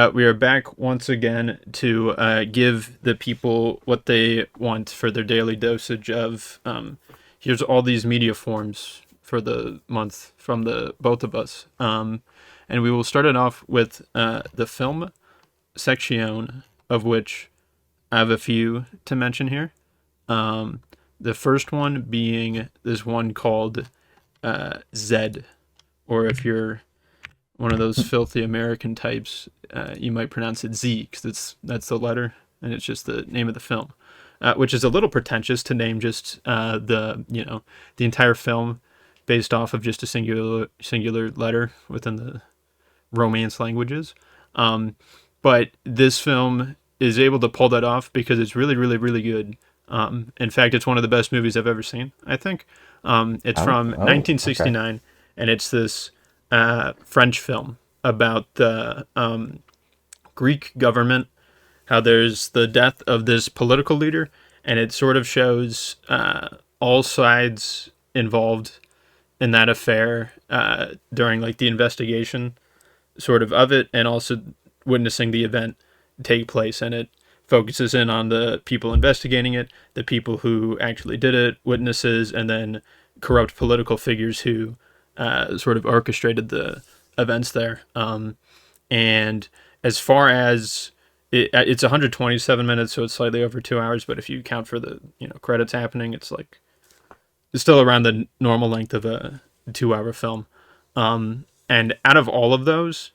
We are back once again to give the people what they want for their daily dosage of. Here's all these media forms for the month from the both of us, and we will start it off with the film section, of which I have a few to mention here. The first one being this one called Zed, or if you're one of those filthy American types, you might pronounce it Z, because that's the letter, and it's just the name of the film, which is a little pretentious to name just the entire film based off of just a singular letter within the Romance languages. But this film is able to pull that off because it's really, really, really good. In fact, it's one of the best movies I've ever seen, I think. It's from 1969, okay. And it's this French film about the Greek government, how there's the death of this political leader, and it sort of shows all sides involved in that affair during like the investigation sort of it, and also witnessing the event take place, and it focuses in on the people investigating it, the people who actually did it, witnesses, and then corrupt political figures who sort of orchestrated the events there. And as far as it's 127 minutes, so it's slightly over 2 hours, but if you count for the credits happening, it's still around the normal length of a 2-hour film. And out of all of those,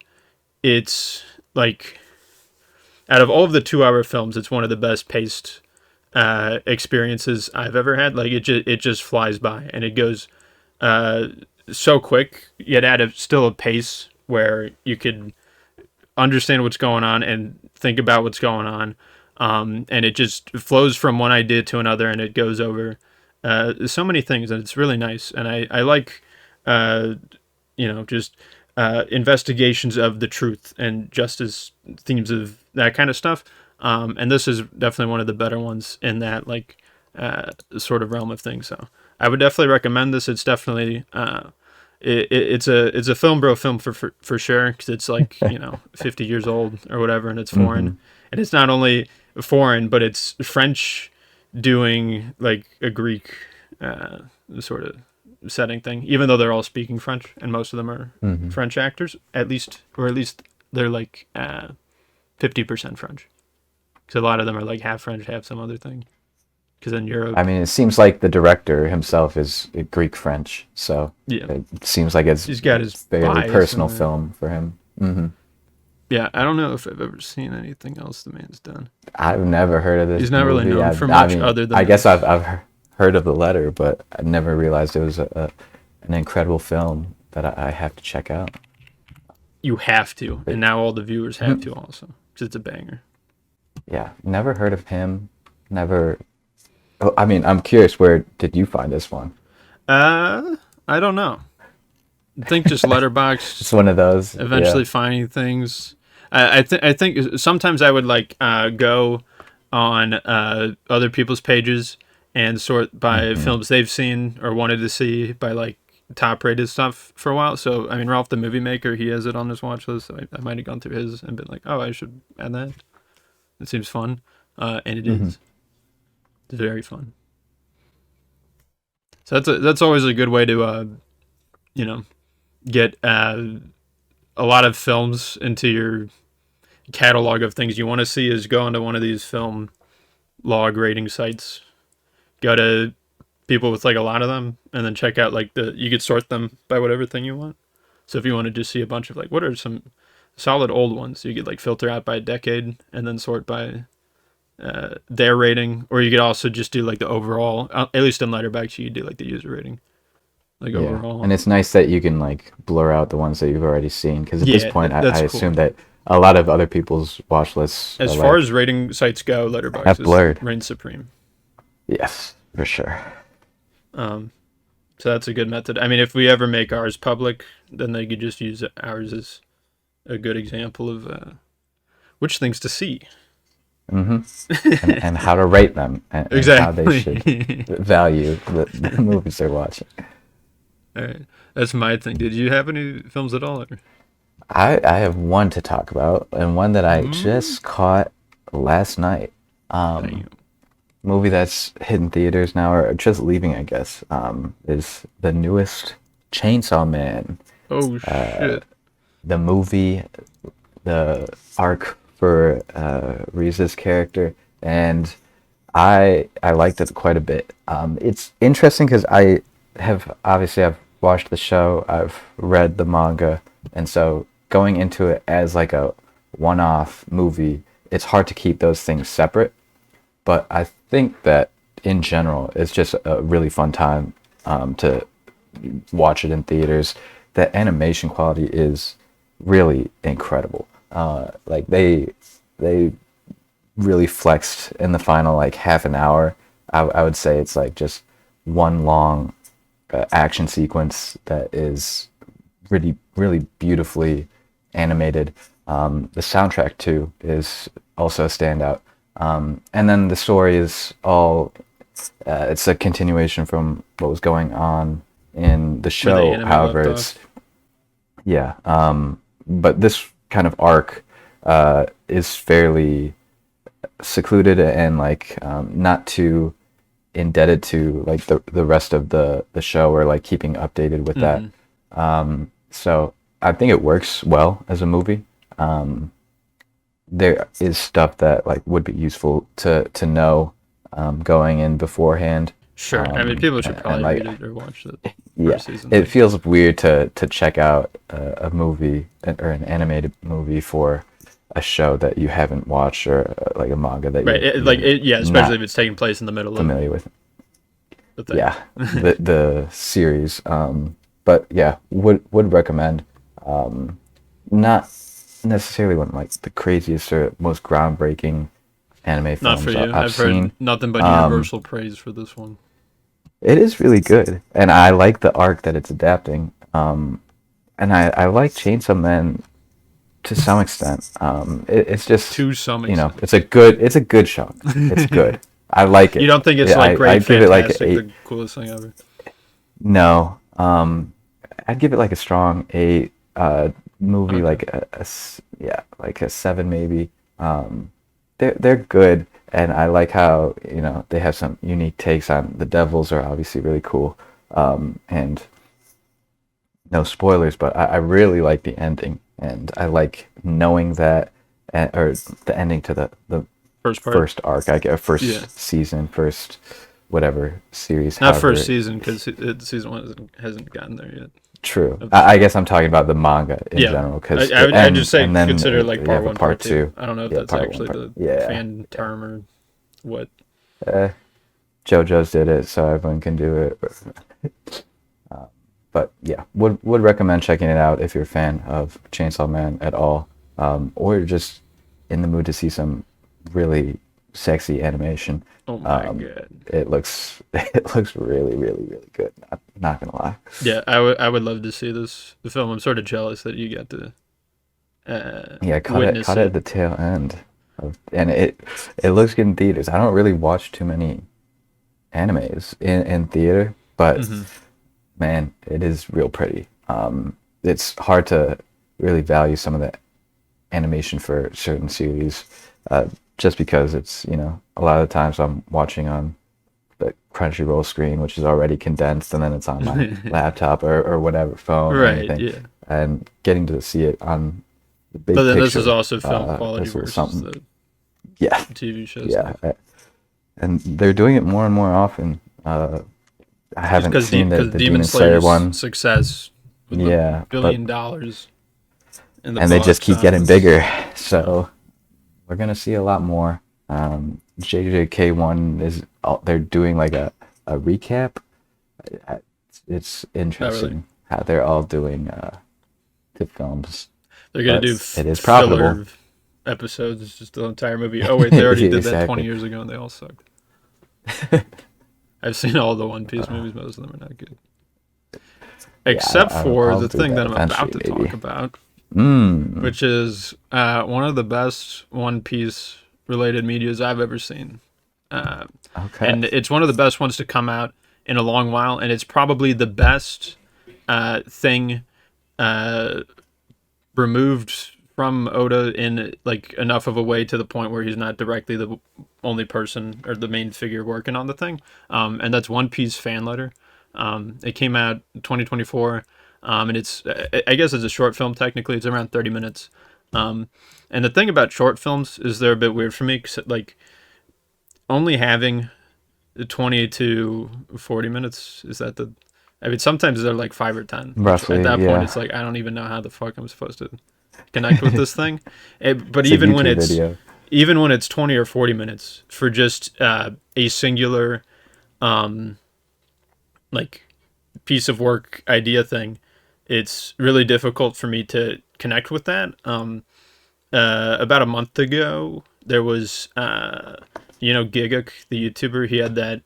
it's like, out of all of the 2-hour films, it's one of the best paced experiences I've ever had. Like it just flies by, and it goes so quick, yet at still a pace where you could understand what's going on and think about what's going on. And it just flows from one idea to another, and it goes over so many things, and it's really nice. And I like, just investigations of the truth and justice, themes of that kind of stuff. And this is definitely one of the better ones in that sort of realm of things. So I would definitely recommend this. It's definitely it's a film bro film for sure, because it's 50 years old or whatever, and it's foreign. Mm-hmm. And it's not only foreign, but it's French doing like a Greek sort of setting thing, even though they're all speaking French, and most of them are French actors, at least they're 50% French, because a lot of them are half French, half some other thing. Because in Europe, I mean, it seems like the director himself is Greek French, so yeah, it seems like he's got his fairly personal film for him. Mm-hmm. Yeah, I don't know if I've ever seen anything else the man's done. I've never heard of this. He's not movie. really known for much other than. I guess I've heard of The Letter, but I never realized it was an incredible film that I have to check out. You have to, and now all the viewers have to also, because it's a banger. Yeah, never heard of him. Never. I mean, I'm curious. Where did you find this one? I don't know. I think just Letterboxd. It's one of those. Eventually finding things. I think sometimes I would go on other people's pages and sort by films they've seen or wanted to see by top rated stuff for a while. So I mean, Ralph the Movie Maker, he has it on his watch list. So I might have gone through his and been like, oh, I should add that. It seems fun, and it is. It's very fun. So that's always a good way to get a lot of films into your catalog of things you want to see. Is go onto one of these film log rating sites. Go to people with a lot of them, and then check out you could sort them by whatever thing you want. So if you want to just see a bunch of what are some solid old ones, you could filter out by decade and then sort by their rating, or you could also just do the overall. At least in Letterboxd, you could do the user rating, overall. And it's nice that you can blur out the ones that you've already seen, because at this point, I cool. assume that a lot of other people's watch lists, as far as rating sites go, Letterboxd blurred. Reigns supreme. Yes, for sure. So that's a good method. I mean, if we ever make ours public, then they could just use ours as a good example of which things to see. And how to rate them, and exactly. how they should value the movies they're watching. All right, that's my thing. Did you have any films at all? Or? I have one to talk about, and one that I Mm, just caught last night. Um, damn. movie that's hitting theaters now, or just leaving, I guess. Is the newest Chainsaw Man. Oh Uh, shit. the movie, the arc for Reze's character, and I liked it quite a bit. It's interesting because I've watched the show, I've read the manga, and so going into it as like a one-off movie, it's hard to keep those things separate. But I think that in general, it's just a really fun time to watch it in theaters. The animation quality is really incredible. Like they really flexed in the final like half an hour. I would say it's like just one long action sequence that is really beautifully animated. The soundtrack too is also a standout. And then the story is all it's a continuation from what was going on in the Where the show. anime However, left it's off. yeah. But this kind of arc is fairly secluded and like not too indebted to like the rest of the show or like keeping updated with that. Hmm. So I think it works well as a movie. Um, there is stuff that like would be useful to know going in beforehand. Sure. I mean, people should And probably like read it or watch the yeah, first season. it Like, feels weird to check out a movie or an animated movie for a show that you haven't watched or like a manga that right. you're Yeah, especially not if it's taking place in the middle of familiar with. the thing. Yeah, the series. But yeah, would recommend. Not necessarily one of, like the craziest or most groundbreaking anime Not for films you. I've I've heard seen. nothing but Um, universal praise for this one. it is really good, and I like the arc that it's adapting. And I like Chainsaw Man to some extent. It's just To some extent. it's a good show. It's good. I like You it. don't think it's Yeah, like I great, give it like an fantastic, eight. the coolest thing ever? No, I'd give it like a strong eight. Movie Okay. like yeah, like a seven maybe. They're good, and I like how they have some unique takes on the devils are obviously really cool. And no spoilers, but I really like the ending, and I like knowing that, or the ending to the First part. first arc, I guess, Yeah. first season, first whatever series, Not first however. season because season one hasn't gotten there yet True. of the I show. guess I'm talking about the manga in Yeah, general I, because I it would I just ends say and then consider like they part have a one, part part two. two. I don't know if Yeah, that's part one, actually part the yeah, fan yeah. term or what. Uh, JoJo's did it, so everyone can do it. But yeah, would recommend checking it out if you're a fan of Chainsaw Man at all, or just in the mood to see some really sexy animation. Oh my god. It looks it looks really good. Not gonna lie. Yeah, I would love to see the film. I'm sort of jealous that you got to Yeah, witness caught it it. at the tail end, and it looks good in theaters. I don't really watch too many animes in theater, but Hmm. man, it is real pretty. It's hard to really value some of the animation for certain series, just because it's a lot of the times I'm watching on the Crunchyroll screen, which is already condensed, and then it's on my laptop or whatever phone or Right. anything, Yeah. and getting to see it on the But big then this is picture also film quality is a little versus something. the Yeah, TV show yeah, stuff. and they're doing it more and more often. I Just haven't seen because the Demon Demon Slayer Slayer's one. success with the Yeah, but $1 billion in the and they just box keep getting office. bigger. So So we're gonna see a lot more. JJK one they're doing like a recap. Uh, It's not really. interesting how they're all doing the films, They're gonna but do it is profitable. filler episodes. It's just the entire movie. Oh wait, they already did that 20 Exactly. years ago and they all sucked. I've seen all the One Piece movies. Most of them are not good, Yeah, except for I'll the do thing that that I'm about eventually, to maybe. talk about, Mm, which is one of the best One Piece related medias I've ever seen. Uh, okay. and it's one of the best ones to come out in a long while, and it's probably the best thing uh, removed from Oda in like enough of a way to the point where he's not directly the only person or the main figure working on the thing. And that's One Piece fan letter. It came out in 2024, and it's, I guess it's a short film technically. It's around 30 minutes. And the thing about short films is they're a bit weird for me, 'cause, like, only having 20 to 40 minutes, is that the, I mean, sometimes they're like 5 or 10. Roughly, At that yeah. point, it's like, I don't even know how the fuck I'm supposed to connect with this thing. But It's a even when YouTube it's video. even when it's 20 or 40 minutes for just a singular like piece of work idea thing, it's really difficult for me to connect with that. About a month ago, there was Giguk, the YouTuber. He had that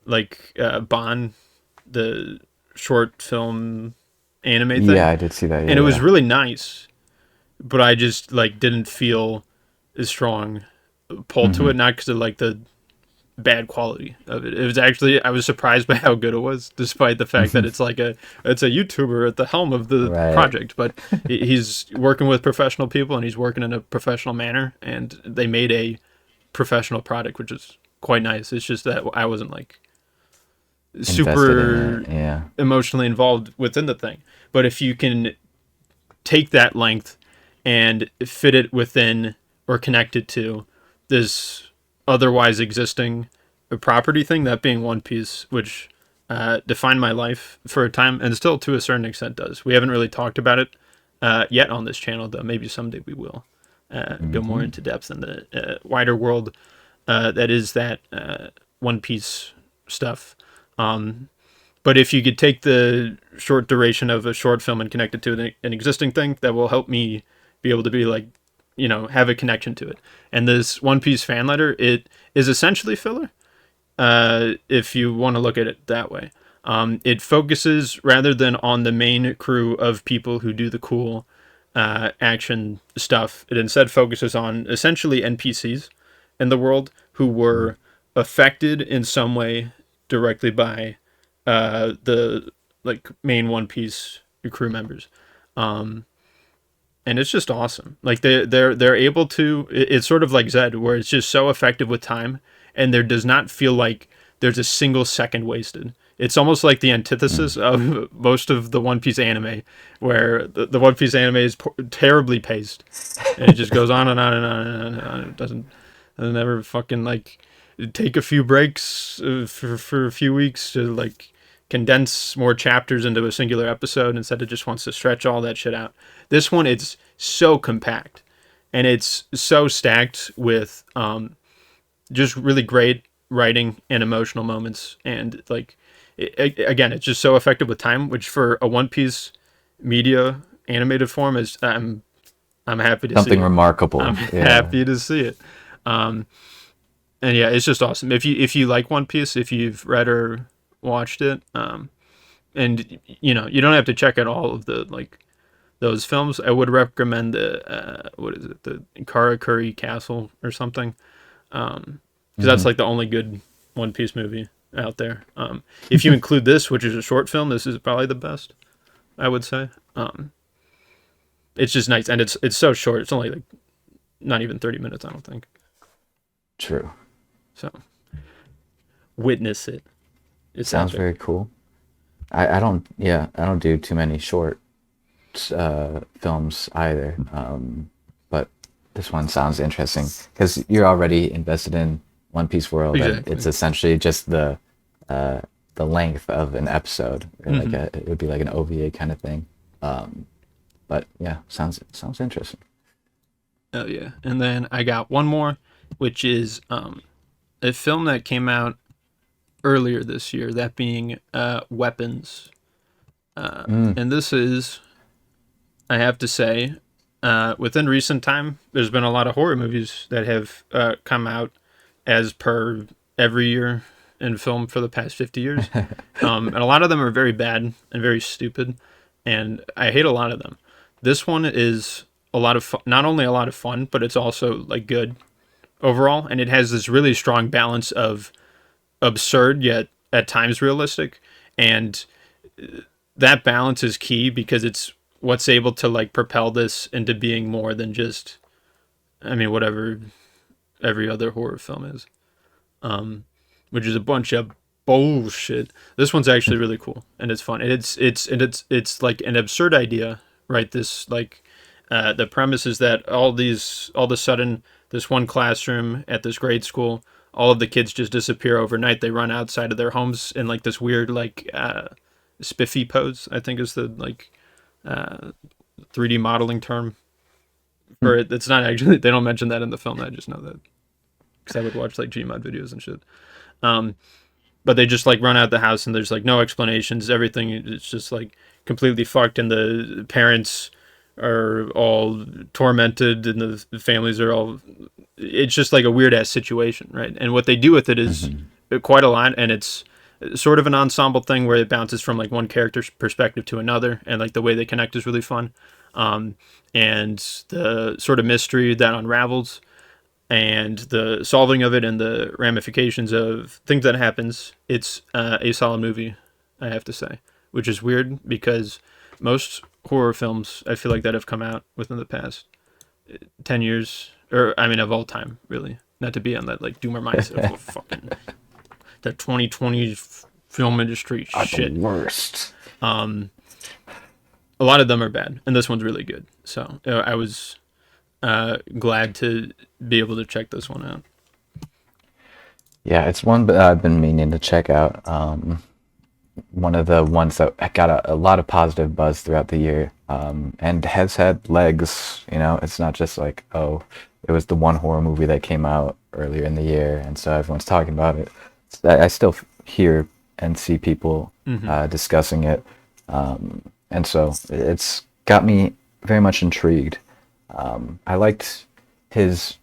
like Bond, the short film anime thing. Yeah, I did see that. Yeah, And it was yeah. really nice, but I just like didn't feel as strong pull to it, not because of like the bad quality of it. It was actually, I was surprised by how good it was, despite the fact that it's like it's a YouTuber at the helm of the Right. project. But he's working with professional people and he's working in a professional manner, and they made a professional product, which is quite nice. It's just that I wasn't like Invested in super it. Yeah. emotionally involved within the thing. But if you can take that length and fit it within or connect it to this otherwise existing property thing, that being One Piece, which defined my life for a time and still to a certain extent does. We haven't really talked about it yet on this channel, though. Maybe someday we will go more into depth in the wider world that is that One Piece stuff. But if you could take the short duration of a short film and connect it to an existing thing, that will help me be able to be like, have a connection to it. And this One Piece fan letter, it is essentially filler, if you want to look at it that way. It focuses, rather than on the main crew of people who do the cool action stuff, it instead focuses on essentially NPCs in the world who were affected in some way directly by the like main One Piece crew members. And it's just awesome. Like they're able to. It's sort of like Zed, where it's just so effective with time, and there does not feel like there's a single second wasted. It's almost like the antithesis of most of the One Piece anime, where the One Piece anime is terribly paced, and it just goes on and on and on and on and on. It doesn't ever fucking like take a few breaks for a few weeks to like condense more chapters into a singular episode. Instead, it just wants to stretch all that shit out. This one, it's so compact, and it's so stacked with just really great writing and emotional moments. And like, again, it's just so effective with time, which for a One Piece media animated form is, I'm happy to see Something it. remarkable. I'm Yeah. happy to see it. And yeah, it's just awesome. If you like One Piece, if you've read or watched it, and you don't have to check out all of the like those films. I would recommend the what is it, the Karakuri Castle or something, because that's like the only good One Piece movie out there. If you include this, which is a short film, this is probably the best, I would say. It's just nice, and it's so short. It's only like not even 30 minutes, I don't think. True. So witness it. It Sounds very cool. I don't do too many short films either. But this one sounds interesting because you're already invested in One Piece world. Exactly. And it's essentially just the length of an episode. Or like it would be like an OVA kind of thing. But yeah, sounds interesting. Oh yeah. And then I got one more, which is a film that came out earlier this year, that being Weapons. And this is, I have to say, within recent time, there's been a lot of horror movies that have come out as per every year in film for the past 50 years. And a lot of them are very bad and very stupid, and I hate a lot of them. This one is a lot of fun, not only a lot of fun, but it's also like good overall, and it has this really strong balance of absurd yet at times realistic, and that balance is key because it's what's able to like propel this into being more than just, I mean, whatever every other horror film is, which is a bunch of bullshit. This one's actually really cool and it's fun. And it's like an absurd idea, right? This like the premise is that all of a sudden this one classroom at this grade school, all of the kids just disappear overnight. They run outside of their homes in like this weird like spiffy pose, I think is the like 3D modeling term for it. It's not actually, they don't mention that in the film. I just know that because I would watch like Gmod videos and shit. But they just like run out the house and there's like no explanations. Everything is just like completely fucked, and the parents are all tormented and the families are all. It's just like a weird ass situation, right? And what they do with it is quite a lot, and it's sort of an ensemble thing where it bounces from like one character's perspective to another, and like the way they connect is really fun. And the sort of mystery that unravels and the solving of it and the ramifications of things that happens, it's a solid movie, I have to say, which is weird because most horror films I feel like that have come out within the past 10 years, or I mean of all time, really, not to be on that like doomer mindset of fucking that 2020 film industry shit. The worst. A lot of them are bad, and this one's really good. So I was glad to be able to check this one out. Yeah, it's one that I've been meaning to check out. One of the ones that got a lot of positive buzz throughout the year, and has had legs. You know, it's not just like, oh, it was the one horror movie that came out earlier in the year, and so everyone's talking about it. I still hear and see people discussing it, and so it's got me very much intrigued. I liked his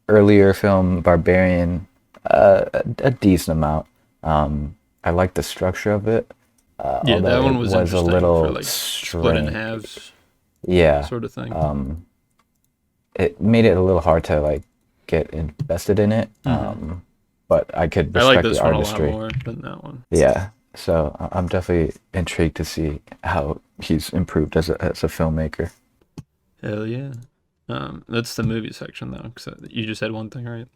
earlier film, Barbarian, a decent amount. I liked the structure of it. Yeah, that one was a interesting little for like split in halves, yeah, sort of thing. it made it a little hard to like get invested in it. But I could I like respect this the one artistry. a lot more than that one. Yeah, so I'm definitely intrigued to see how he's improved as a filmmaker. Hell yeah. That's the movie section though, because you just had one thing, right?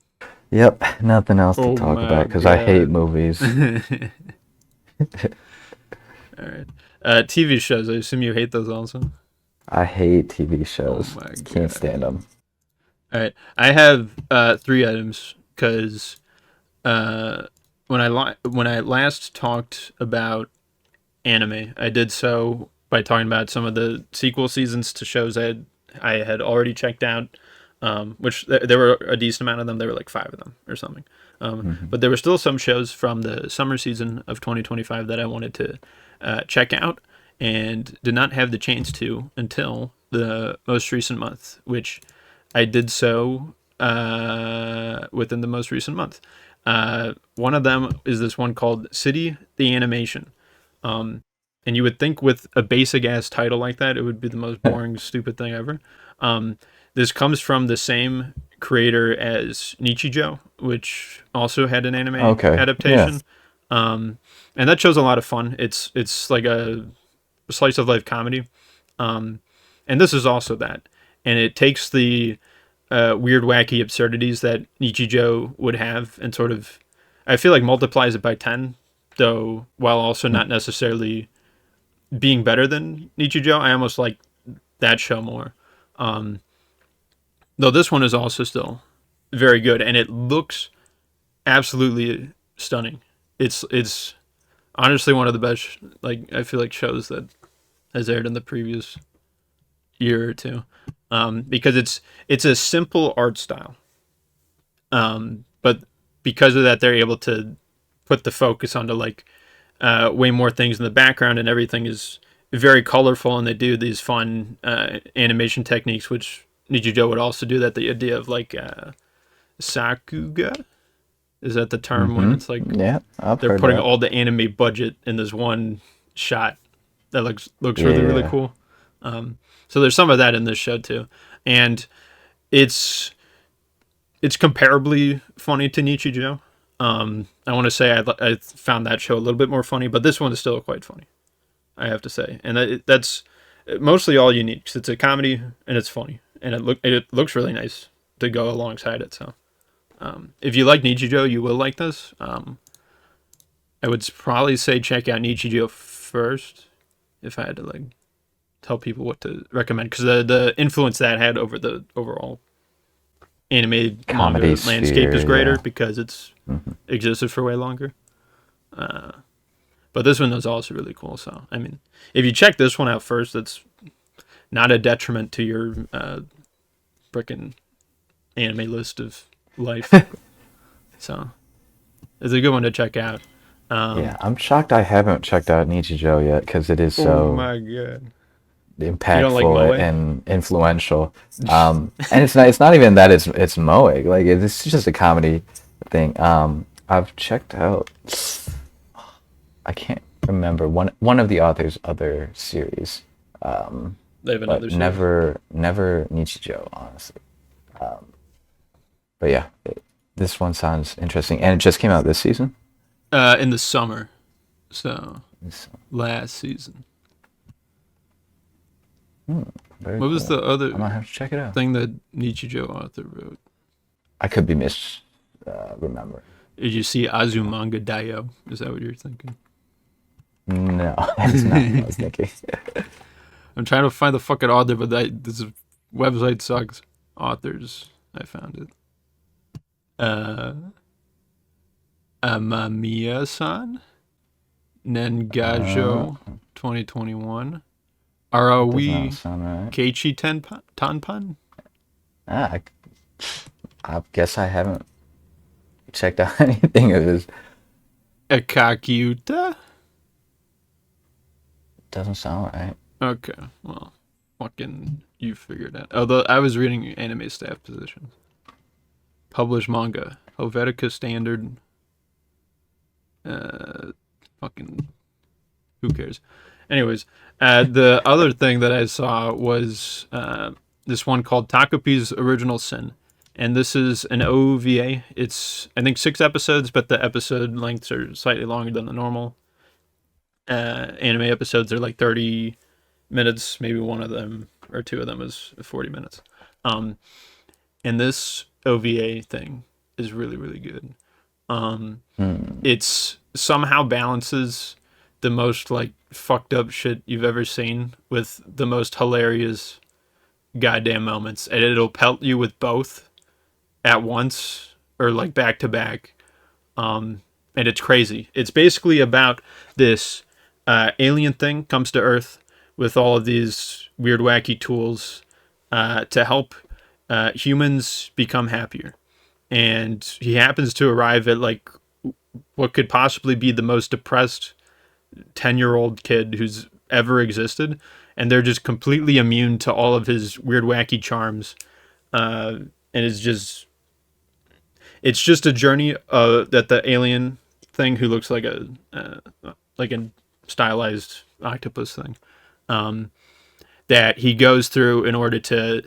Yep, nothing else to Oh talk my about because I hate God. movies. All right. TV shows. I assume you hate those also. I hate TV Oh shows. my Can't God. stand them. All right. I have 3 items because when I last talked about anime, I did so by talking about some of the sequel seasons to shows I had already checked out, which there were a decent amount of them. There were like 5 of them or something. But there were still some shows from the summer season of 2025 that I wanted to check out and did not have the chance to until the most recent month, which I did so within the most recent month. One of them is this one called City the Animation. And you would think with a basic ass title like that, it would be the most boring, stupid thing ever. This comes from the same creator as Nichijou, which also had an anime adaptation. And that show's a lot of fun. It's like a slice of life comedy. And this is also that. And it takes the weird, wacky absurdities that Nichijou would have and sort of, I feel like multiplies it by 10, though, while also not necessarily being better than Nichijou. I almost like that show more. Though this one is also still very good, and it looks absolutely stunning. It's honestly one of the best, like, I feel like shows that has aired in the previous year or two, because it's a simple art style, but because of that they're able to put the focus onto like way more things in the background, and everything is very colorful, and they do these fun animation techniques, which Nichijou would also do. That the idea of like sakuga, is that the term when it's like Yeah, I've they're heard putting that. all the anime budget in this one shot that looks really Yeah. cool. So there's some of that in this show too, and it's comparably funny to Nichijou. I want to say I found that show a little bit more funny, but this one is still quite funny, I have to say, and that's mostly all you need because it's a comedy and it's funny and it looks really nice to go alongside it. So if you like Nichijou, you will like this. I would probably say check out Nichijou first if I had to like tell people what to recommend because the influence that had over the overall anime Comedy manga landscape sphere, is greater yeah. because it's Hmm. existed for way longer. But this one was also really cool. So I mean, if you check this one out first, that's not a detriment to your frickin' anime list of life. So it's a good one to check out. Yeah, I'm shocked I haven't checked out Nichijou yet because it is Oh so my god! You don't like impactful Moe? and influential. And it's not even that it's moe. Like it's just a comedy thing. I've checked out. I can't remember one of the author's other series, They have another but series. never Nichijou, honestly. But yeah, this one sounds interesting, and it just came out this season. In the summer, so It's last season. very What was cool. the I other might have to check it out. thing that Nichijou author wrote? I could be remembering. Did you see Azumanga Daioh? Is that what you're thinking? No, that's not what I was thinking. I'm trying to find the fucking author, but this website sucks. Authors, I found it. Amamiya-san, Nengajo, 2021. Does not Arawi sound right. Keiichi Tanpan? Ah, I guess I haven't checked out anything of his. Gachiakuta? Doesn't sound right. Okay, well, fucking you figured out. Although I was reading anime staff positions. Published manga. Helvetica Standard. Fucking who cares? Anyways, the other thing that I saw was this one called Takopi's Original Sin. And this is an OVA. It's, I think, 6 episodes, but the episode lengths are slightly longer than the normal anime episodes. Are like 30 minutes. Maybe one of them or two of them is 40 minutes. And this OVA thing is really, really good. It's somehow balances the most like fucked up shit you've ever seen with the most hilarious goddamn moments, and it'll pelt you with both at once or like back to back. And it's crazy. It's basically about this alien thing comes to Earth with all of these weird wacky tools to help humans become happier, and he happens to arrive at like what could possibly be the most depressed 10-year-old kid who's ever existed, and they're just completely immune to all of his weird wacky charms, and it's just a journey that the alien thing who looks like a stylized octopus thing that he goes through in order to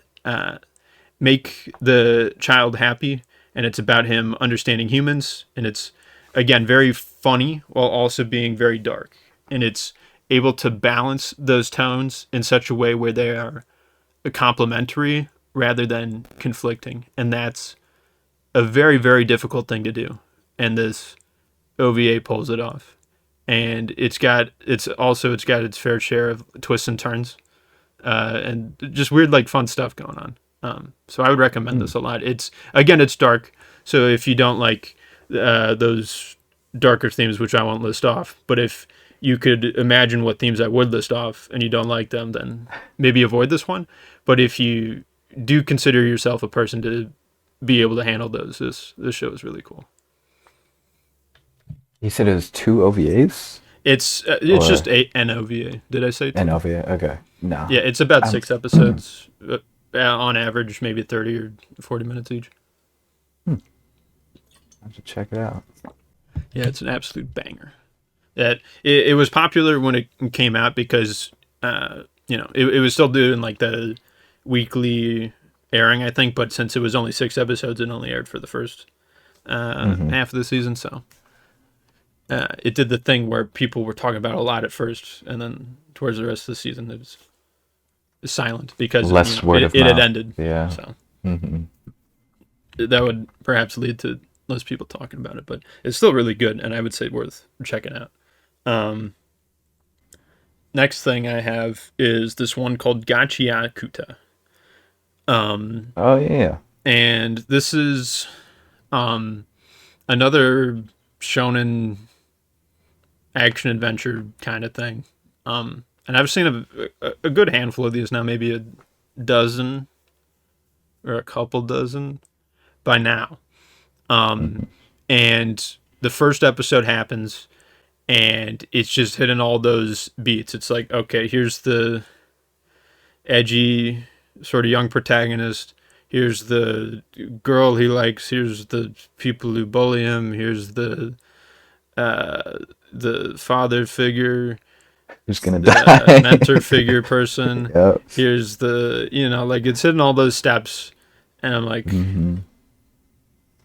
make the child happy, and it's about him understanding humans, and it's again very funny while also being very dark, and it's able to balance those tones in such a way where they are complementary rather than conflicting, and that's a very, very difficult thing to do, and this OVA pulls it off. And it's got its its fair share of twists and turns, and just weird like fun stuff going on. So I would recommend this a lot. It's dark, so if you don't like those darker themes, which I won't list off, but if you could imagine what themes I would list off and you don't like them, then maybe avoid this one. But if you do consider yourself a person to be able to handle those, this show is really cool. You said it was 2 OVAs? It's Or just an OVA. Did I say an 2? OVA? Okay. No. Yeah, it's about I'm 6 episodes on average, maybe 30 or 40 minutes each. I have to check it out. Yeah, it's an absolute banger. That it was popular when it came out because it was still doing like the weekly airing, I think, but since it was only 6 episodes, it only aired for the first half of the season, so it did the thing where people were talking about it a lot at first, and then towards the rest of the season, silent because Less word of it had mouth. ended. Yeah. So Hmm. that would perhaps lead to less people talking about it, but it's still really good, and I would say worth checking out. Um, Next thing I have is this one called Gachiakuta. Oh yeah. And this is another shonen action adventure kind of thing. And I've seen a good handful of these now, maybe a dozen or a couple dozen by now. Hmm. And the first episode happens, and it's just hitting all those beats. It's like, okay, here's the edgy, sort of young protagonist. Here's the girl he likes. Here's the people who bully him. Here's the father figure, Who's gonna the die? mentor figure person. Yep. Here's the, like it's hitting all those steps, and I'm like, Hmm.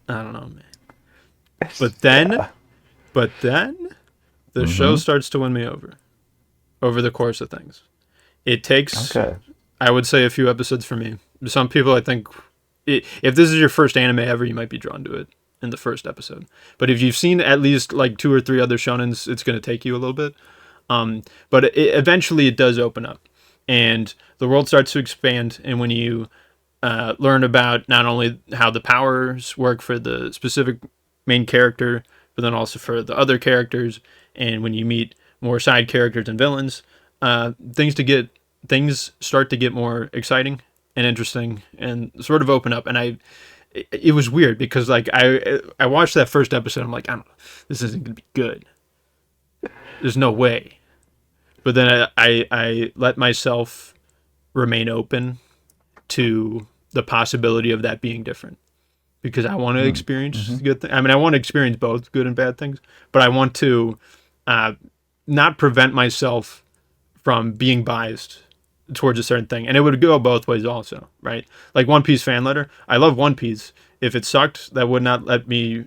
I don't know, man. But then, the show Hmm. starts to win me over the course of things. It takes, Okay. I would say, a few episodes for me. Some people, I think, if this is your first anime ever, you might be drawn to it in the first episode. But if you've seen at least like 2 or 3 other shonens, it's going to take you a little bit. But eventually it does open up, and the world starts to expand. And when you learn about not only how the powers work for the specific main character, but then also for the other characters, and when you meet more side characters and villains, things start to get more exciting and interesting, and sort of open up. And it was weird because like I watched that first episode. I'm like, I don't know, this isn't gonna be good. There's no way. But then I let myself remain open to the possibility of that being different, because I want to experience Mm-hmm. good things. I mean, I want to experience both good and bad things, but I want to uh, not prevent myself from being biased towards a certain thing. And it would go both ways also, right? Like One Piece fan letter. I love One Piece. If it sucked, that would not let me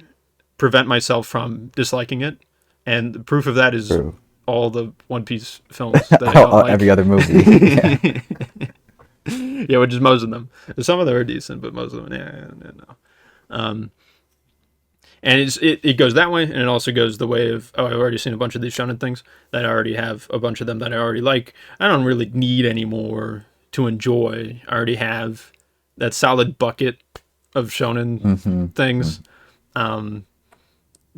prevent myself from disliking it. And the proof of that is True. all the One Piece films that I don't like. Every other movie. Yeah. Yeah, which is most of them. Some of them are decent, but most of them, yeah, no. And it goes that way, and it also goes the way of, oh, I've already seen a bunch of these shonen things, that I already have a bunch of them that I already like. I don't really need any more to enjoy. I already have that solid bucket of shonen Hmm. things.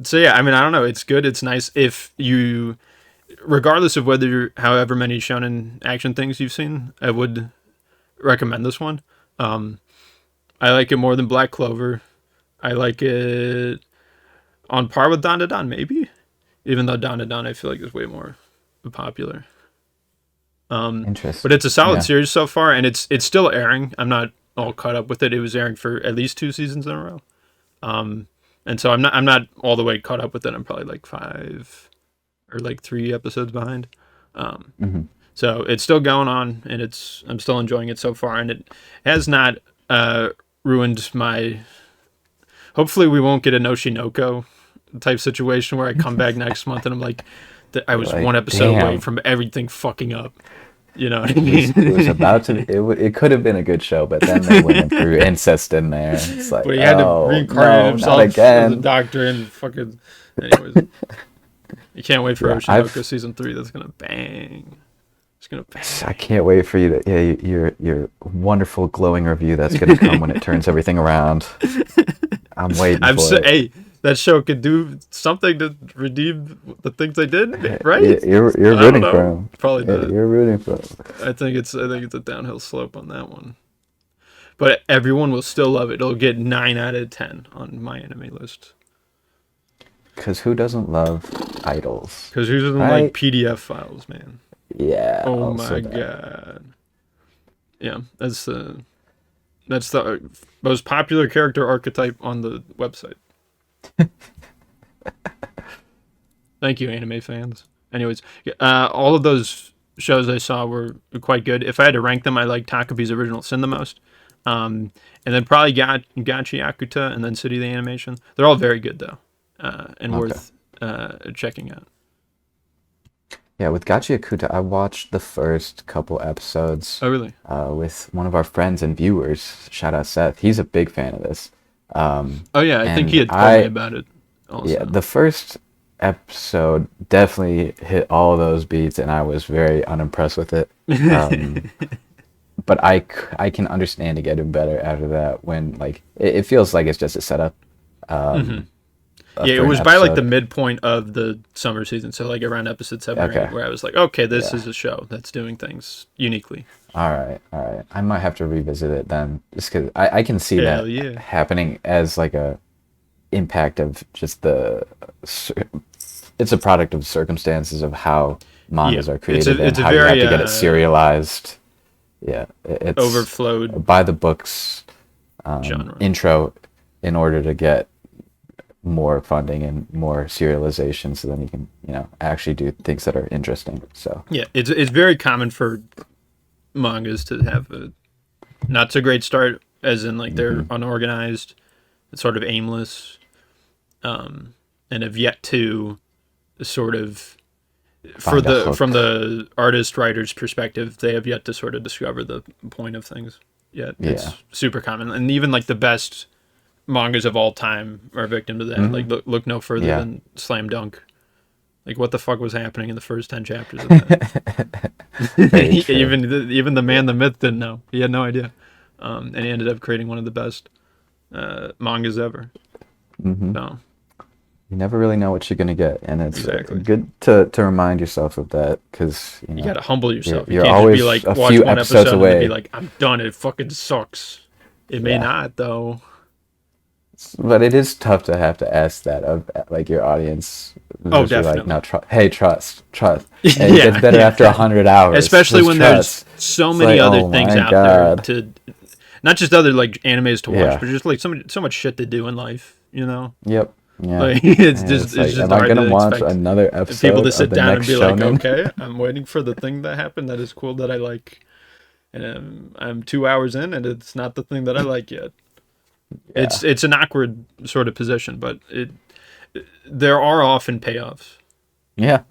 So yeah, I mean, I don't know. It's good. It's nice if you, regardless of however many shonen action things you've seen, I would recommend this one. I like it more than Black Clover. I like it on par with Don to Don, maybe. Even though Don to Don, I feel like is way more popular. But Interesting. it's a solid Yeah. series so far, and it's still airing. I'm not all caught up with it. It was airing for at least 2 seasons in a row, and so I'm not all the way caught up with it. I'm probably like 5 or like 3 episodes behind. Hmm. So it's still going on, and I'm still enjoying it so far, and it has not ruined my. Hopefully, we won't get a Noshinoko type situation where I come back next month and I'm like, I was Like, one episode away damn. from everything fucking up. You know what I It was mean? about to. It could have been a good show, but then they went and threw incest in there. It's like, But he had to oh reincarnate no, not himself as a again. doctor and fucking. Anyways, you can't wait for Yeah, Oshinoko season 3. That's gonna bang. It's gonna bang. I can't wait for you to, yeah, your wonderful glowing review that's gonna come when it turns everything around. I'm waiting for it. Hey, that show could do something to redeem the things they did, right? You're I don't rooting for know. him. Probably Yeah, not. you're rooting for him. I think it's a downhill slope on that one. But everyone will still love it. It'll get 9 out of 10 on my anime list. Because who doesn't love idols, Because who doesn't like right? PDF files, man? Yeah. Oh Also my that. god. Yeah, that's the most popular character archetype on the website. Thank you, anime fans. Anyways, all of those shows I saw were quite good. If I had to rank them, I like Takopi's Original Sin the most. And then probably Gachiakuta and then City of the Animation. They're all very good, though, and Okay. worth checking out. Yeah, with Gachiakuta, I watched the first couple episodes Oh, really? with one of our friends and viewers. Shout out Seth. He's a big fan of this. Oh, yeah. I think he And had told me about it yeah, also. the first episode definitely hit all those beats, and I was very unimpressed with it. Um, but I can understand it getting better after that when like it feels like it's just a setup Hmm. um, Yeah, it for an was by like the episode. midpoint of the summer season, so like around episode 7 or 8, Okay, where I was like, okay, this yeah. is a show that's doing things uniquely. All right, all right. I might have to revisit it then, just because I can see Hell that yeah. happening as like a impact of just cir- it's a product of circumstances of how Yeah, mangas are created and it's a how you have very to get it serialized. Yeah, it's overflowed by the books genre. intro in order to get more funding and more serialization so then you can, actually do things that are interesting. So, Yeah, it's very common for mangas to have a not so great start, as in like they're hmm unorganized, it's sort of aimless, and have yet to sort of for find a the from hook. the artist writer's perspective, they have yet to sort of discover the point of things. Yet Yeah. it's super common, and even like the best mangas of all time are victim to that. hmm Like look no further Yeah. than Slam Dunk. Like what the fuck was happening in the first 10 chapters of that? Very true. Even the man, the myth, didn't know. He had no idea, and he ended up creating one of the best mangas ever. hmm So You never really know what you're gonna get, and it's exactly, good to remind yourself of that because you gotta humble you're yourself. You you're can't just be always like a watch few one episodes episode and then be away. like, I'm done. It fucking sucks. It may Yeah, not though. but it is tough to have to ask that of like your audience. Oh, Just be like, definitely. no, hey, trust, and it gets Yeah, better yeah. after 100 hours. Especially Just when there's trust. so It's many like, other oh things my out there God, to, not just other like animes to watch, yeah, but just like so much shit to do in life. You know, yep, yeah. like And it's it's like, just am I hard gonna to watch expect another people episode to of sit the down and next be like, shonen? okay, I'm waiting for the thing that happened that is cool that I like, and I'm 2 hours in and it's not the thing that I like yet. Yeah, It's an awkward sort of position, but there are often payoffs. yeah.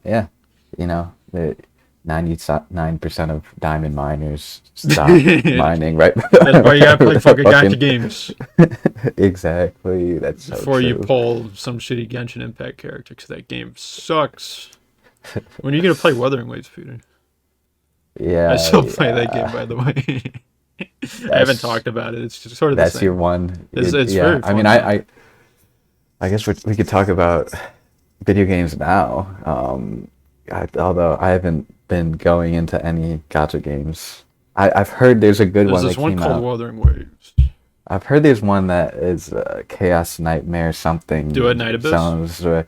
The 99% of diamond miners stop That's mining right why you gotta play fucking gacha fucking games exactly. That's so before you true. pull some shitty Genshin Impact character, because that game sucks. When are you gonna play Wuthering Waves, Peter? I Yeah, still play that game, yeah. by the way. I haven't That's talked about it. It's just sort of the that's your same. one. It's Yeah, very I mean, fun though. I guess we could talk about video games now. Although I haven't been going into any gacha games. I've heard there's a good There's one this that one came called out. Wuthering Waves. I've heard there's one that is Chaos Nightmare Do it something Night Abyss. sounds. Uh,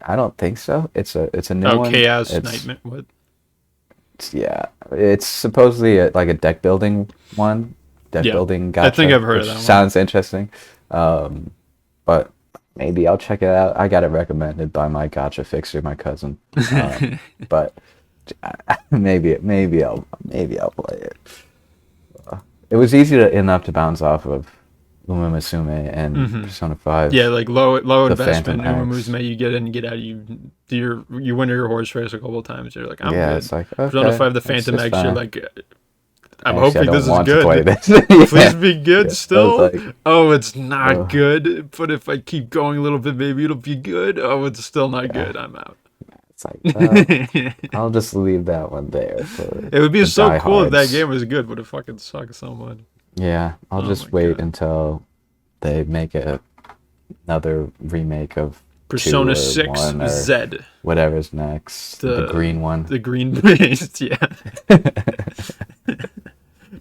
I don't think so. It's a new Oh, one. Chaos Nightmare. What? Yeah, it's supposedly like a deck building one, deck Yeah, building I think gacha, I've heard of which that one. sounds interesting. But maybe I'll check it out. I got it recommended by my gacha fixer, my cousin. But maybe I'll play it. It was easy enough to bounce off of Uma Musume and Hmm. Persona 5, Yeah, like low the Phantom investment. Uma X. Musume, you get in, you get out. You win your horse race a couple of times. You're like, I'm Yeah, good. it's like Persona okay, 5, the that's Phantom just X. You're fine. like, I'm Actually, I hoping this don't is want to play good. this. Please Yeah, be good yeah. I was still. like, Oh, it's not oh, good. But if I keep going a little bit, maybe it'll be good. Oh, it's still not yeah. good. I'm out. It's like, It I'll just leave that one there for would be the so cool if that diehards. game was good, but it fucking sucks so much. Yeah, I'll Oh my just wait god. until they make another remake of two Persona or 6 one or Z. whatever's next. The The green one. the green based, yeah.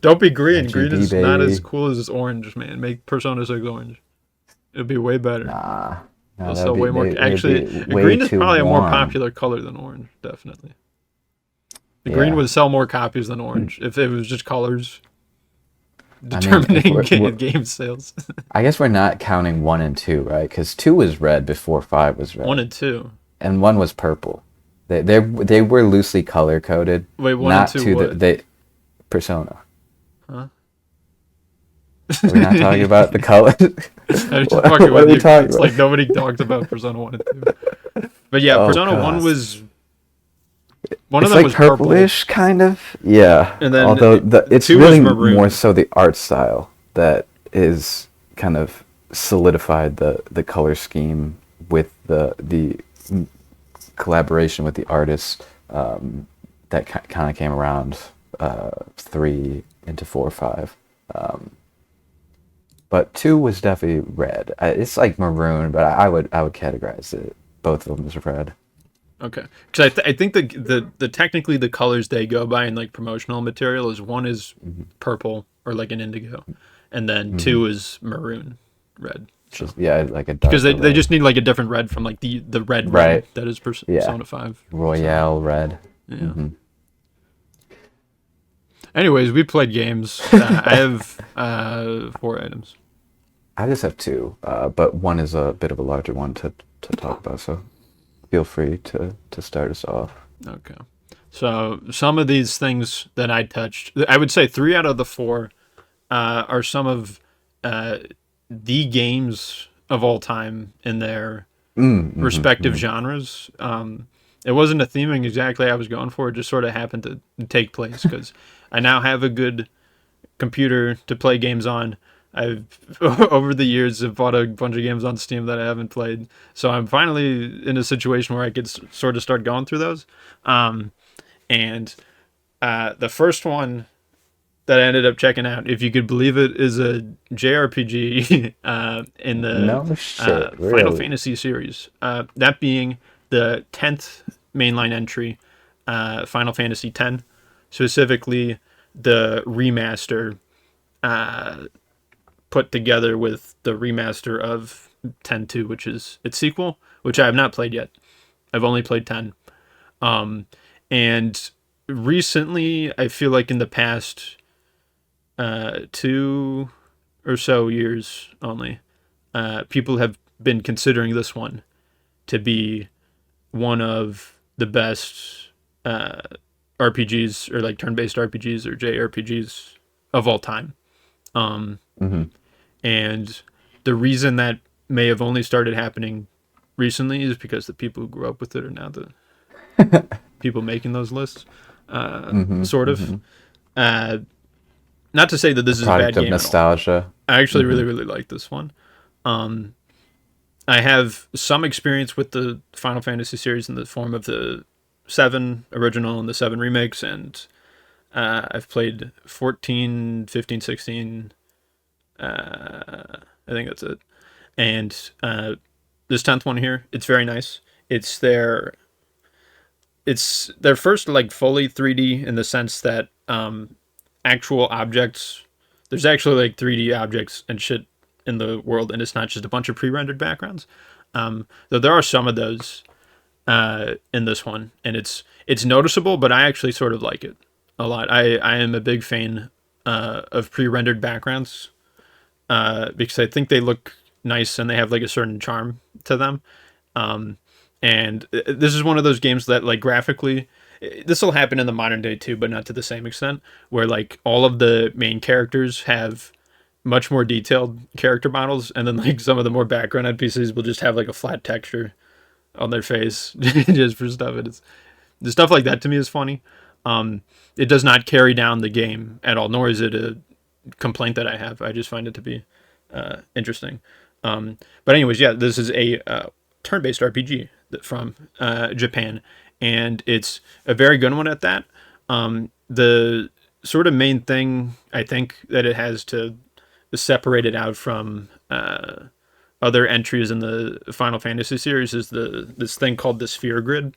Don't be green. Green RGB is not as baby. cool as orange, man. Make Persona 6 orange. It'd be way better. Nah, no, It'll that'd sell be way more. it'd Actually, be way green is too probably a more warm. popular color than orange. Definitely, the green Yeah, would sell more copies than orange if it was just colors I mean, if determining we're game sales. I guess we're not counting one and two, right? Because two was red before five was One red, and two. and one was purple. They were loosely color coded, Wait, one and not two. to the What? they Persona. Huh? Are we not talking about the color? I'm just what, fucking what are with we you. talking It's about? like nobody talks about Persona 1 and 2. But yeah, Oh Persona 1 gosh. was One of It's them like was purple, purplish, kind of. Yeah. and then Although it's two was really more maroon. so the art style that is kind of solidified the color scheme with the collaboration with the artists that kind of came around 3 into 4 or 5. But 2 was definitely red. It's like maroon, but I would categorize it both of them as red. Okay, because I think the technically the colors they go by in like promotional material is one is purple or like an indigo, and then Mm-hmm. two is maroon, red. So Just yeah, like a because darker they red. just need like a different red from like the red Right. that is Yeah. Persona 5. So Royale red. yeah. Hmm. Anyways, we played games. I have 4 items. I just have 2, but one is a bit of a larger one to talk about. So feel free to start us off. Okay. So some of these things that I touched, I would say 3 out of the 4 are some of uh, the games of all time in their respective Mm-hmm. genres. It wasn't a theming exactly I was going for. It just sort of happened to take place because I now have a good computer to play games on. I've over the years have bought a bunch of games on Steam that I haven't played, so I'm finally in a situation where I could sort of start going through those. Um, and the first one that I ended up checking out, if you could believe it, is a JRPG in the No shit, Final really. Fantasy series. That being the 10th mainline entry, Final Fantasy X, specifically the remaster put together with the remaster of 10-2, which is its sequel, which I have not played yet. I've only played 10. And recently, I feel like in the past 2 or so years only, people have been considering this one to be one of the best RPGs or like turn-based RPGs or JRPGs of all time. Um, Hmm. and the reason that may have only started happening recently is because the people who grew up with it are now the people making those lists, Hmm. sort of. Hmm. Uh, Not to say that A this is a product bad of game at all. nostalgia. I actually Hmm. really, really like this one. Um, I have some experience with the Final Fantasy series in the form of the 7 original and the 7 remakes, and I've played 14, 15, 16. I think that's it. And this 10th one here, it's very nice. It's their it's their first like fully 3D in the sense that actual objects, there's actually like 3D objects and shit in the world, and it's not just a bunch of pre-rendered backgrounds. Though there are some of those in this one, and it's noticeable, but I actually sort of like it a lot. I am a big fan of pre-rendered backgrounds because I think they look nice and they have like a certain charm to them. Um, and this is one of those games that like graphically, this will happen in the modern day too, but not to the same extent. Where like all of the main characters have much more detailed character models, and then like some of the more background NPCs will just have like a flat texture on their face just for stuff. And it's the stuff like that to me is funny. It does not carry down the game at all, nor is it a complaint that I have. I just find it to be interesting. But anyways, yeah, this is a turn-based RPG from Japan, and it's a very good one at that. The sort of main thing I think that it has to separate it out from other entries in the Final Fantasy series is this thing called the Sphere Grid,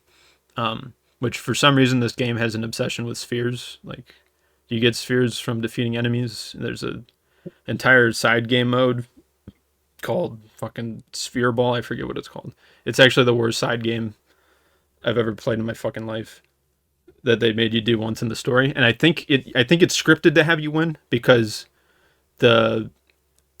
which for some reason this game has an obsession with spheres. Like you get spheres from defeating enemies. There's a entire side game mode called fucking Sphere Ball. I forget what it's called. It's actually the worst side game I've ever played in my fucking life that they made you do once in the story. And I think it's scripted to have you win because the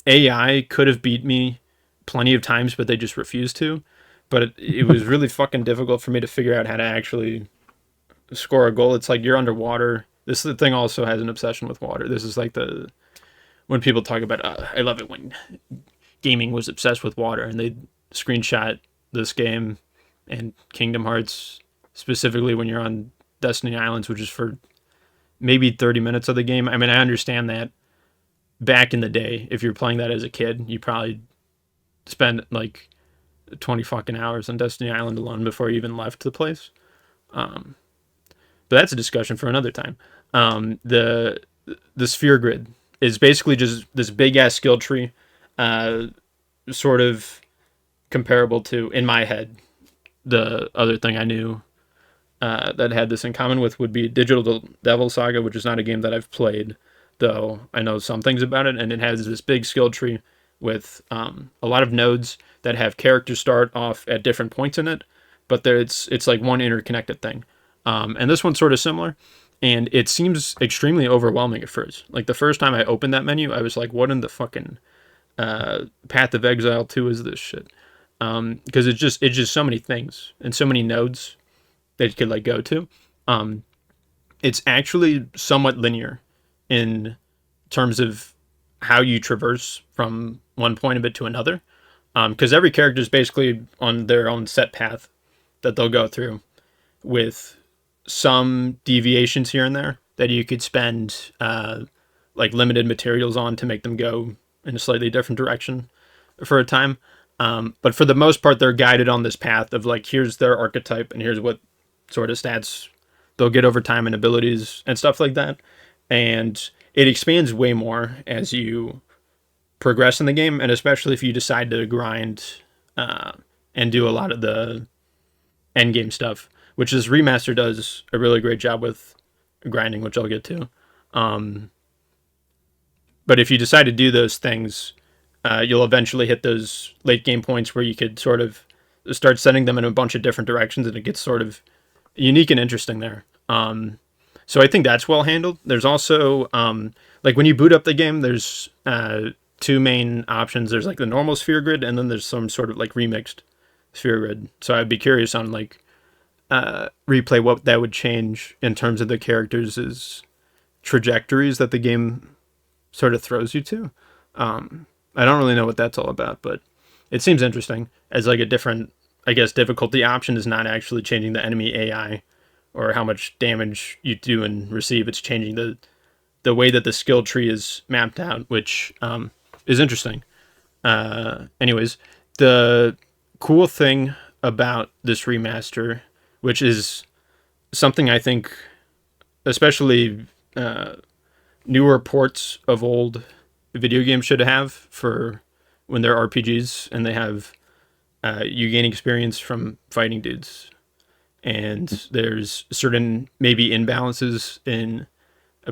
AI could have beat me plenty of times, but they just refused to. But it was really fucking difficult for me to figure out how to actually score a goal. It's like you're underwater. This thing also has an obsession with water. This is like the when people talk about I love it when gaming was obsessed with water, and they screenshot this game and Kingdom Hearts specifically when you're on Destiny Islands, which is for maybe 30 minutes of the game. I mean, I understand that back in the day, if you're playing that as a kid, you probably spend like 20 fucking hours on Destiny Island alone before you even left the place. But that's a discussion for another time. The sphere grid is basically just this big ass skill tree, sort of comparable to, in my head, the other thing I knew that had this in common with would be Digital Devil Saga, which is not a game that I've played, though I know some things about it, and it has this big skill tree with a lot of nodes that have characters start off at different points in it, but it's like one interconnected thing. And this one's sort of similar, and it seems extremely overwhelming at first. Like the first time I opened that menu, I was like, what in the fucking Path of Exile 2 is this shit? Because it's just so many things and so many nodes that you could like go to. It's actually somewhat linear in terms of how you traverse from one point of it to another. Because every character is basically on their own set path that they'll go through, with some deviations here and there that you could spend like limited materials on to make them go in a slightly different direction for a time. But for the most part, they're guided on this path of like, here's their archetype and here's what sort of stats they'll get over time and abilities and stuff like that. And it expands way more as you progress in the game, and especially if you decide to grind and do a lot of the end game stuff, which this remaster does a really great job with grinding, which I'll get to. But if you decide to do those things, you'll eventually hit those late game points where you could sort of start sending them in a bunch of different directions, and it gets sort of unique and interesting there. So I think that's well handled. There's also, like when you boot up the game, there's two main options. There's like the normal sphere grid, and then there's some sort of like remixed sphere grid. So I'd be curious on like replay what that would change in terms of the characters' trajectories that the game sort of throws you to. I don't really know what that's all about, but it seems interesting as like a different, I guess, difficulty option is not actually changing the enemy AI or how much damage you do and receive. It's changing the way that the skill tree is mapped out, which is interesting. Anyways, the cool thing about this remaster, which is something I think especially newer ports of old video games should have for when they're RPGs and they have you gain experience from fighting dudes, and there's certain maybe imbalances in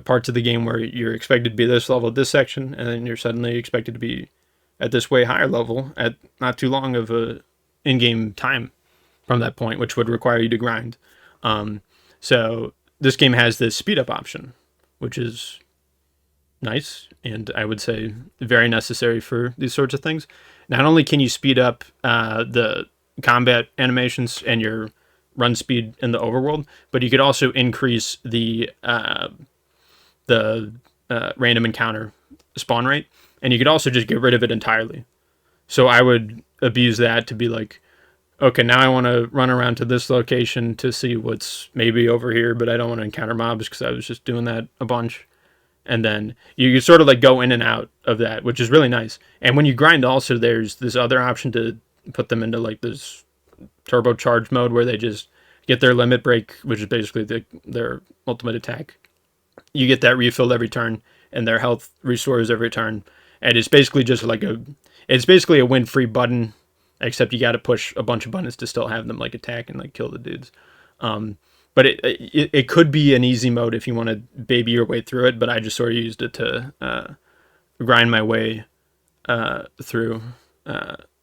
parts of the game where you're expected to be this level at this section, and then you're suddenly expected to be at this way higher level at not too long of a in-game time from that point, which would require you to grind. So this game has this speed up option, which is nice, and I would say very necessary for these sorts of things. Not only can you speed up the combat animations and your run speed in the overworld, but you could also increase the random encounter spawn rate, and you could also just get rid of it entirely. So I would abuse that to be like, okay, now I want to run around to this location to see what's maybe over here, but I don't want to encounter mobs because I was just doing that a bunch. And then you sort of like go in and out of that, which is really nice. And when you grind also, there's this other option to put them into like this turbocharged mode where they just get their limit break, which is basically their ultimate attack. You get that refilled every turn, and their health restores every turn. And it's basically just like it's basically a win-free button, except you got to push a bunch of buttons to still have them like attack and like kill the dudes. But it could be an easy mode if you want to baby your way through it, but I just sort of used it to grind my way through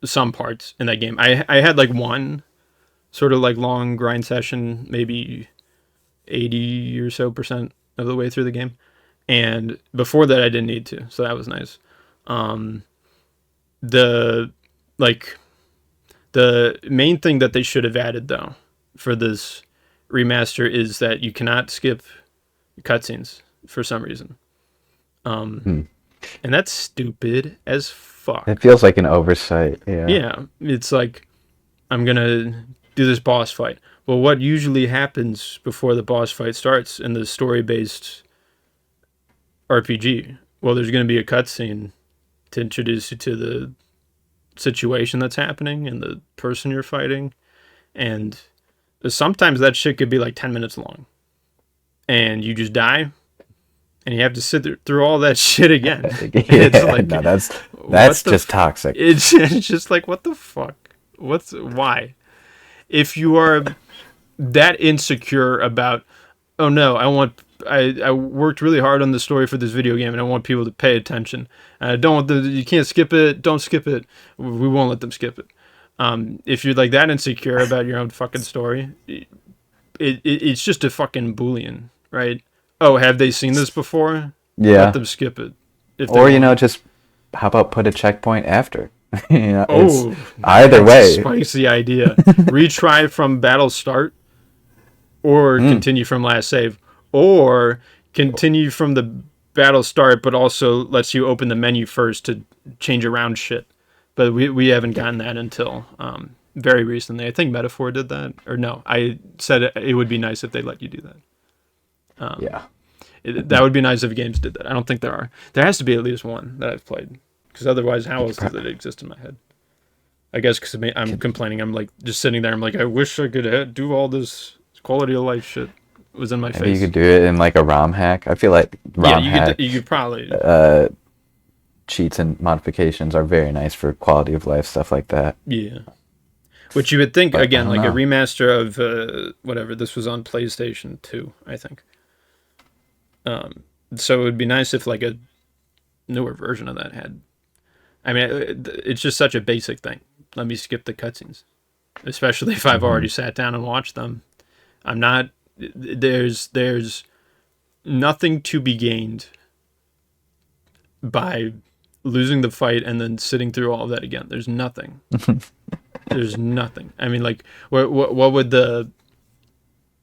some parts in that game. I had like one sort of like long grind session, maybe 80 or so percent of the way through the game. And before that I didn't need to, so that was nice. The main thing that they should have added though for this remaster is that you cannot skip cutscenes for some reason. And that's stupid as fuck. It feels like an oversight. Yeah. Yeah, it's like, I'm gonna do this boss fight. Well, what usually happens before the boss fight starts in the story-based RPG? Well, there's going to be a cutscene to introduce you to the situation that's happening and the person you're fighting. And sometimes that shit could be like 10 minutes long. And you just die. And you have to sit through all that shit again. It's like, no, that's just toxic. It's just like, what the fuck? Why? If you are that insecure about, oh no, I worked really hard on the story for this video game and I want people to pay attention. I don't want you can't skip it. Don't skip it. We won't let them skip it. If you're like that insecure about your own fucking story, it's just a fucking Boolean, right? Oh, have they seen this before? Yeah. Let them skip it. Or, just how about put a checkpoint after? Oh, either way. Spicy idea. Retry from battle start or continue from last save. Or continue from the battle start, but also lets you open the menu first to change around shit. But we haven't gotten that until very recently. I think Metaphor did that. Or no, I said it would be nice if they let you do that. Yeah. That would be nice if games did that. I don't think there are. There has to be at least one that I've played. Because otherwise, how else does it exist in my head? I guess because I'm complaining. I'm like just sitting there. I'm like, I wish I could do all this quality of life shit. Was in my face. You could do it in like a ROM hack. I feel like ROM hack. You could probably. Cheats and modifications are very nice for quality of life stuff like that. Yeah. Which you would think, but again, like a remaster of whatever. This was on PlayStation 2, I think. So it would be nice if like a newer version of that had. I mean, it's just such a basic thing. Let me skip the cutscenes, especially if I've already sat down and watched them. I'm not. There's nothing to be gained by losing the fight and then sitting through all of that again. There's nothing. There's nothing. I mean, like, what would the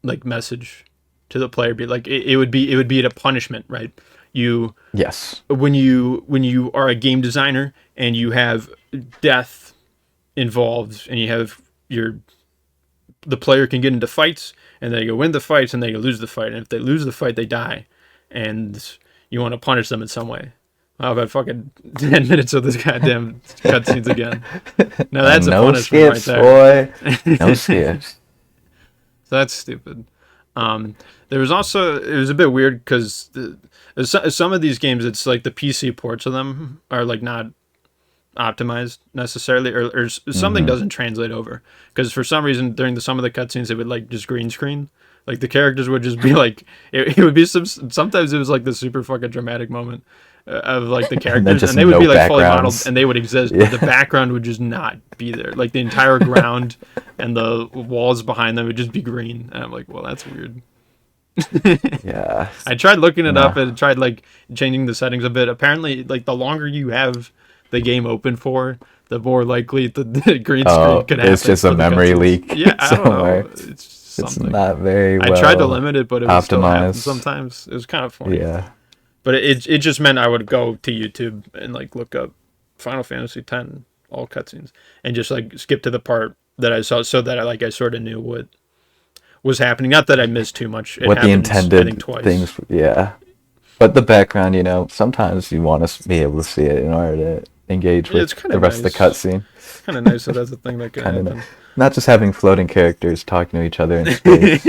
like message to the player be? Like, it would be a punishment, right? Yes. When you are a game designer and you have death involved and you have the player can get into fights and they go win the fights and they go lose the fight, and if they lose the fight they die, and you want to punish them in some way. I've had fucking 10 minutes of this goddamn cutscenes again. Now that's a punishment right there. Boy. No skips. So that's stupid. There was also, it was a bit weird because some of these games, it's like the PC ports of them are like not optimized necessarily, or something doesn't translate over, because for some reason during some of the cutscenes it would like just green screen, like the characters would just be like it would be sometimes it was like the super fucking dramatic moment of like the characters and they would be like fully modeled and they would exist, but the background would just not be there, like the entire ground and the walls behind them would just be green, and I'm like, well, that's weird. Yeah. I tried looking it up and tried like changing the settings a bit. Apparently, like the longer you have the game open for, the more likely the green screen could happen. It's just a memory leak. Yeah, I don't know. It's something. It's not very well I tried to limit it, but it would still happen optimized. sometimes. It was kind of funny. Yeah. But it just meant I would go to YouTube and like look up Final Fantasy X all cutscenes and just like skip to the part that I saw, so that I sort of knew what was happening. Not that I missed too much. What the intended things. Yeah. But the background, sometimes you want to be able to see it in order to engage with the rest of the cutscene. It's kind of nice that that's a thing that could happen. Not just having floating characters talking to each other in space.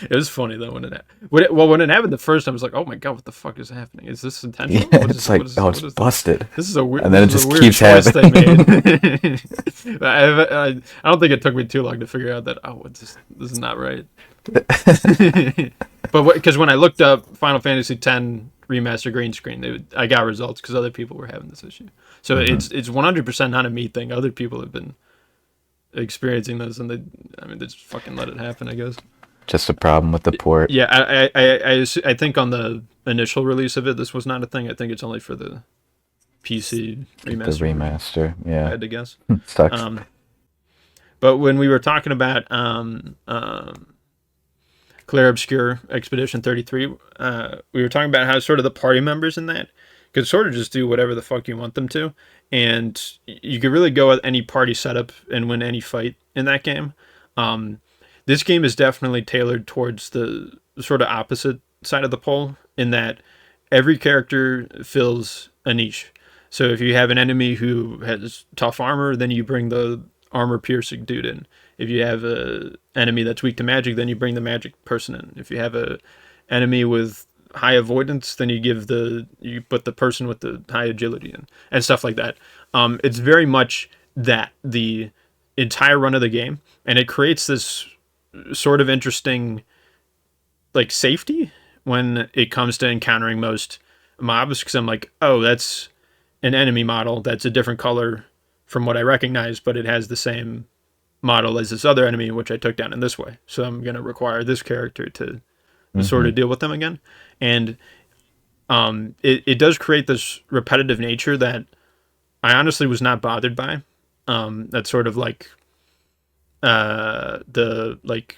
It was funny though when it happened the first time. I was like, "Oh my god, what the fuck is happening? Is this intentional?" Yeah, it's busted. This is a weird. And then it just keeps happening. I don't think it took me too long to figure out that this is not right. But because when I looked up Final Fantasy X Remaster green screen, I got results because other people were having this issue. So it's 100% not a me thing. Other people have been experiencing this, and they just fucking let it happen, I guess. Just a problem with the port. Yeah, I think on the initial release of it, this was not a thing. I think it's only for the PC remaster. The remaster, yeah. I had to guess. Sucks. But when we were talking about Clair Obscur Expedition 33, we were talking about how sort of the party members in that could sort of just do whatever the fuck you want them to. And you could really go with any party setup and win any fight in that game. This game is definitely tailored towards the sort of opposite side of the pole in that every character fills a niche. So if you have an enemy who has tough armor, then you bring the armor piercing dude in. If you have a enemy that's weak to magic, then you bring the magic person in. If you have a enemy with high avoidance, then you put the person with the high agility in, and stuff like that. It's very much that the entire run of the game, and it creates this sort of interesting like safety when it comes to encountering most mobs, because I'm like, oh, that's an enemy model that's a different color from what I recognize, but it has the same model as this other enemy, which I took down in this way. So I'm going to require this character to sort of deal with them again. And it does create this repetitive nature that I honestly was not bothered by. That's sort of like the like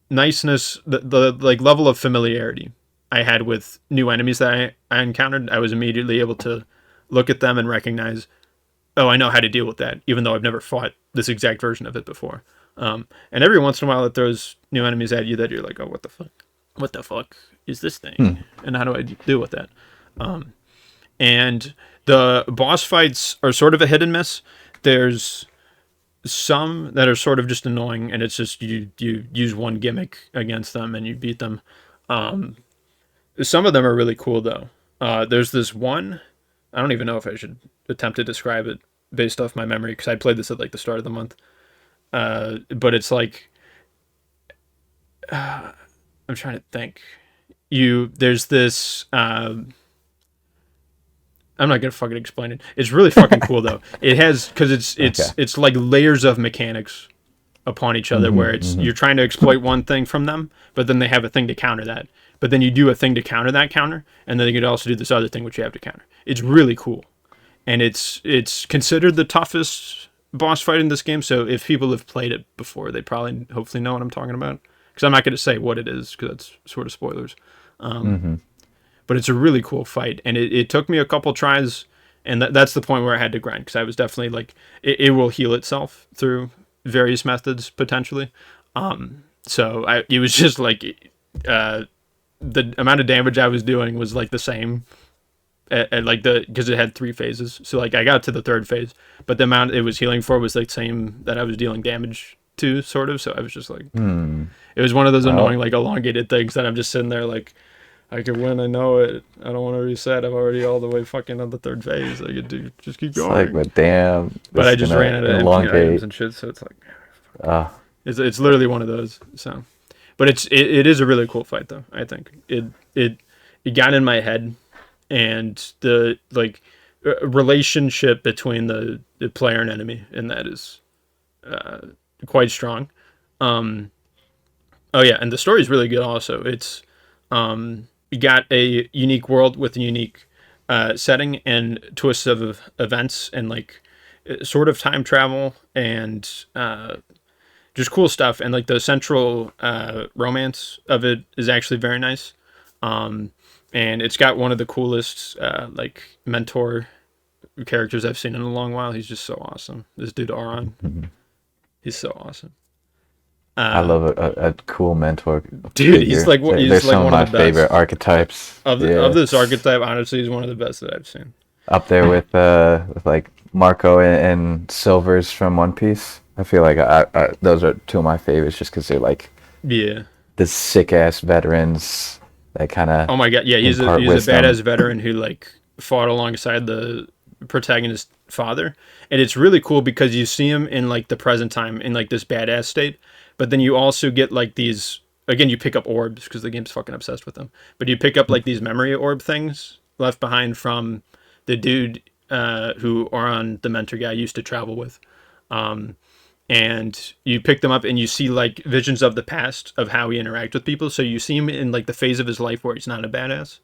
niceness, the like level of familiarity I had with new enemies that I encountered. I was immediately able to look at them and recognize, oh, I know how to deal with that, even though I've never fought this exact version of it before. And every once in a while it throws new enemies at you that you're like, oh, what the fuck? What the fuck is this thing? And how do I deal with that? And the boss fights are sort of a hit and miss. There's some that are sort of just annoying, and it's just you use one gimmick against them and you beat them. Some of them are really cool though. There's this one, I don't even know if I should attempt to describe it based off my memory, because I played this at like the start of the month. But it's like, I'm trying to think. There's this. I'm not gonna fucking explain it. It's really fucking cool though. It has, because it's like layers of mechanics upon each other, where you're trying to exploit one thing from them, but then they have a thing to counter that. But then you do a thing to counter that counter, and then you could also do this other thing which you have to counter. It's really cool, and it's considered the toughest boss fight in this game. So if people have played it before, they probably hopefully know what I'm talking about. Because I'm not going to say what it is, because that's sort of spoilers. But it's a really cool fight, and it took me a couple tries, and that's the point where I had to grind, because I was definitely like, it will heal itself through various methods potentially. So it was just like the amount of damage I was doing was like the same at like because it had 3 phases. So like I got to the 3rd phase, but the amount it was healing for was like the same that I was dealing damage to, sort of. So I was just like, it was one of those annoying like elongated things that I'm just sitting there like, I could win, I know it. I don't want to reset. I'm already all the way fucking on the 3rd phase. I could just keep going. It's like, but damn. But I just ran out of empty items and shit, so it's like, it's literally one of those. So, but it is a really cool fight though. I think it got in my head, and the like relationship between the player and enemy, and that is quite strong. Oh yeah, and the story is really good also. It's you got a unique world with a unique setting and twists of events, and like sort of time travel, and just cool stuff. And like the central romance of it is actually very nice. And it's got one of the coolest like mentor characters I've seen in a long while. He's just so awesome. This dude Aron, he's so awesome. I love a cool mentor. Dude, figure. he's like They're some one of my of the favorite best archetypes of this archetype. Honestly, he's one of the best that I've seen. Up there with like Marco and Silvers from One Piece. I feel like those are 2 of my favorites, just because they're like the sick ass veterans that kind of. Oh my god, yeah, he's a badass veteran who like fought alongside the protagonist's father, and it's really cool because you see him in like the present time in like this badass state. But then you also get like these, again, you pick up orbs because the game's fucking obsessed with them. But you pick up like these memory orb things left behind from the dude who Oron, the mentor guy, used to travel with. And you pick them up and you see like visions of the past of how he interacts with people. So you see him in like the phase of his life where he's not a badass,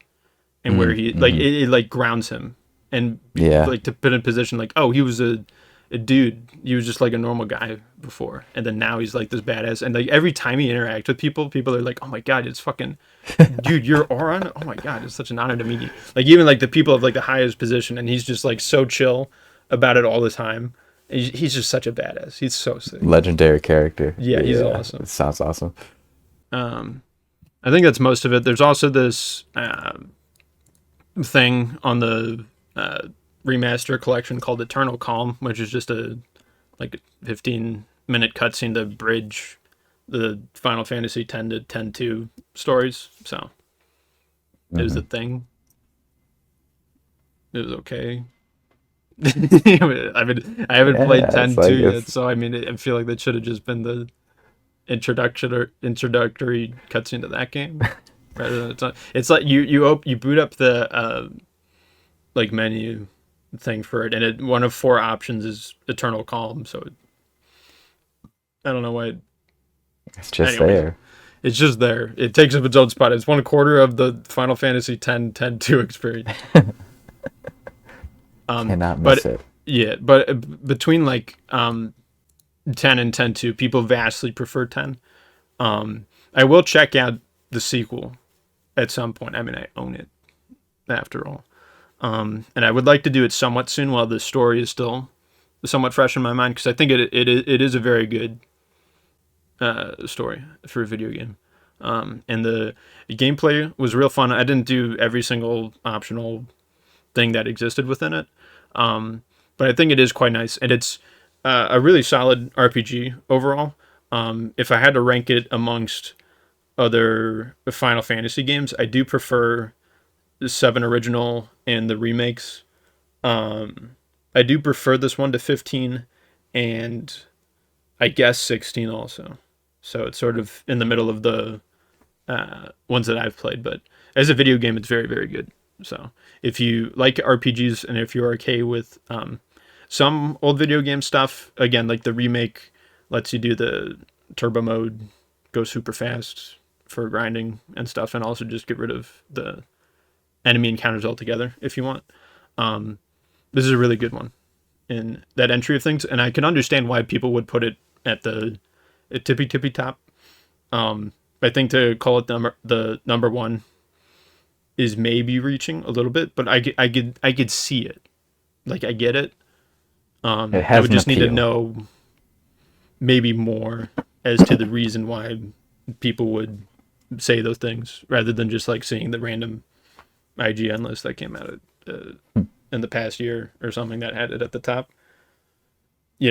and where he like it like grounds him, and like to put in position like, oh, he was a dude, he was just like a normal guy before, and then now he's like this badass. And like every time he interacts with people are like, oh my god, it's fucking dude, you're Oron. Oh my god, it's such an honor to meet you. Like even like the people of like the highest position, and he's just like so chill about it all the time. He's just such a badass. He's so sick. Legendary character. Yeah, he's awesome. It sounds awesome. I think that's most of it. There's also this thing on the remaster collection called Eternal Calm, which is just a 15-minute cutscene to bridge the Final Fantasy 10 to 10-2 stories. So it was a thing. It was okay. I haven't played 10-2 yet, so I mean, I feel like that should have just been the introductory cutscene to that game. Rather than it's like you boot up the menu thing for it, and one of 4 options is Eternal Calm. So I don't know why. It's just there. It's just there. It takes up its own spot. It's 1/4 of the Final Fantasy 10-2 experience. Cannot miss it. Yeah, but between 10 and 10-2, people vastly prefer 10. I will check out the sequel at some point. I mean, I own it after all. And I would like to do it somewhat soon while the story is still somewhat fresh in my mind, because I think it is a very good story for a video game. And the gameplay was real fun. I didn't do every single optional thing that existed within it. But I think it is quite nice, and it's a really solid RPG overall. If I had to rank it amongst other Final Fantasy games, I do prefer the 7 original and the remakes. I do prefer this one to 15, and I guess 16 also. So it's sort of in the middle of the ones that I've played, but as a video game, it's very, very good. So if you like RPGs and if you're okay with some old video game stuff, again, like the remake lets you do the turbo mode, go super fast for grinding and stuff, and also just get rid of the enemy encounters altogether if you want. This is a really good one in that entry of things, and I can understand why people would put it at the tippy top. I think to call it the number 1 is maybe reaching a little bit, but I could see it. Like, I get it. I would just need to know maybe more as to the reason why people would say those things, rather than just seeing the random IGN list that came out in the past year or something that had it at the top.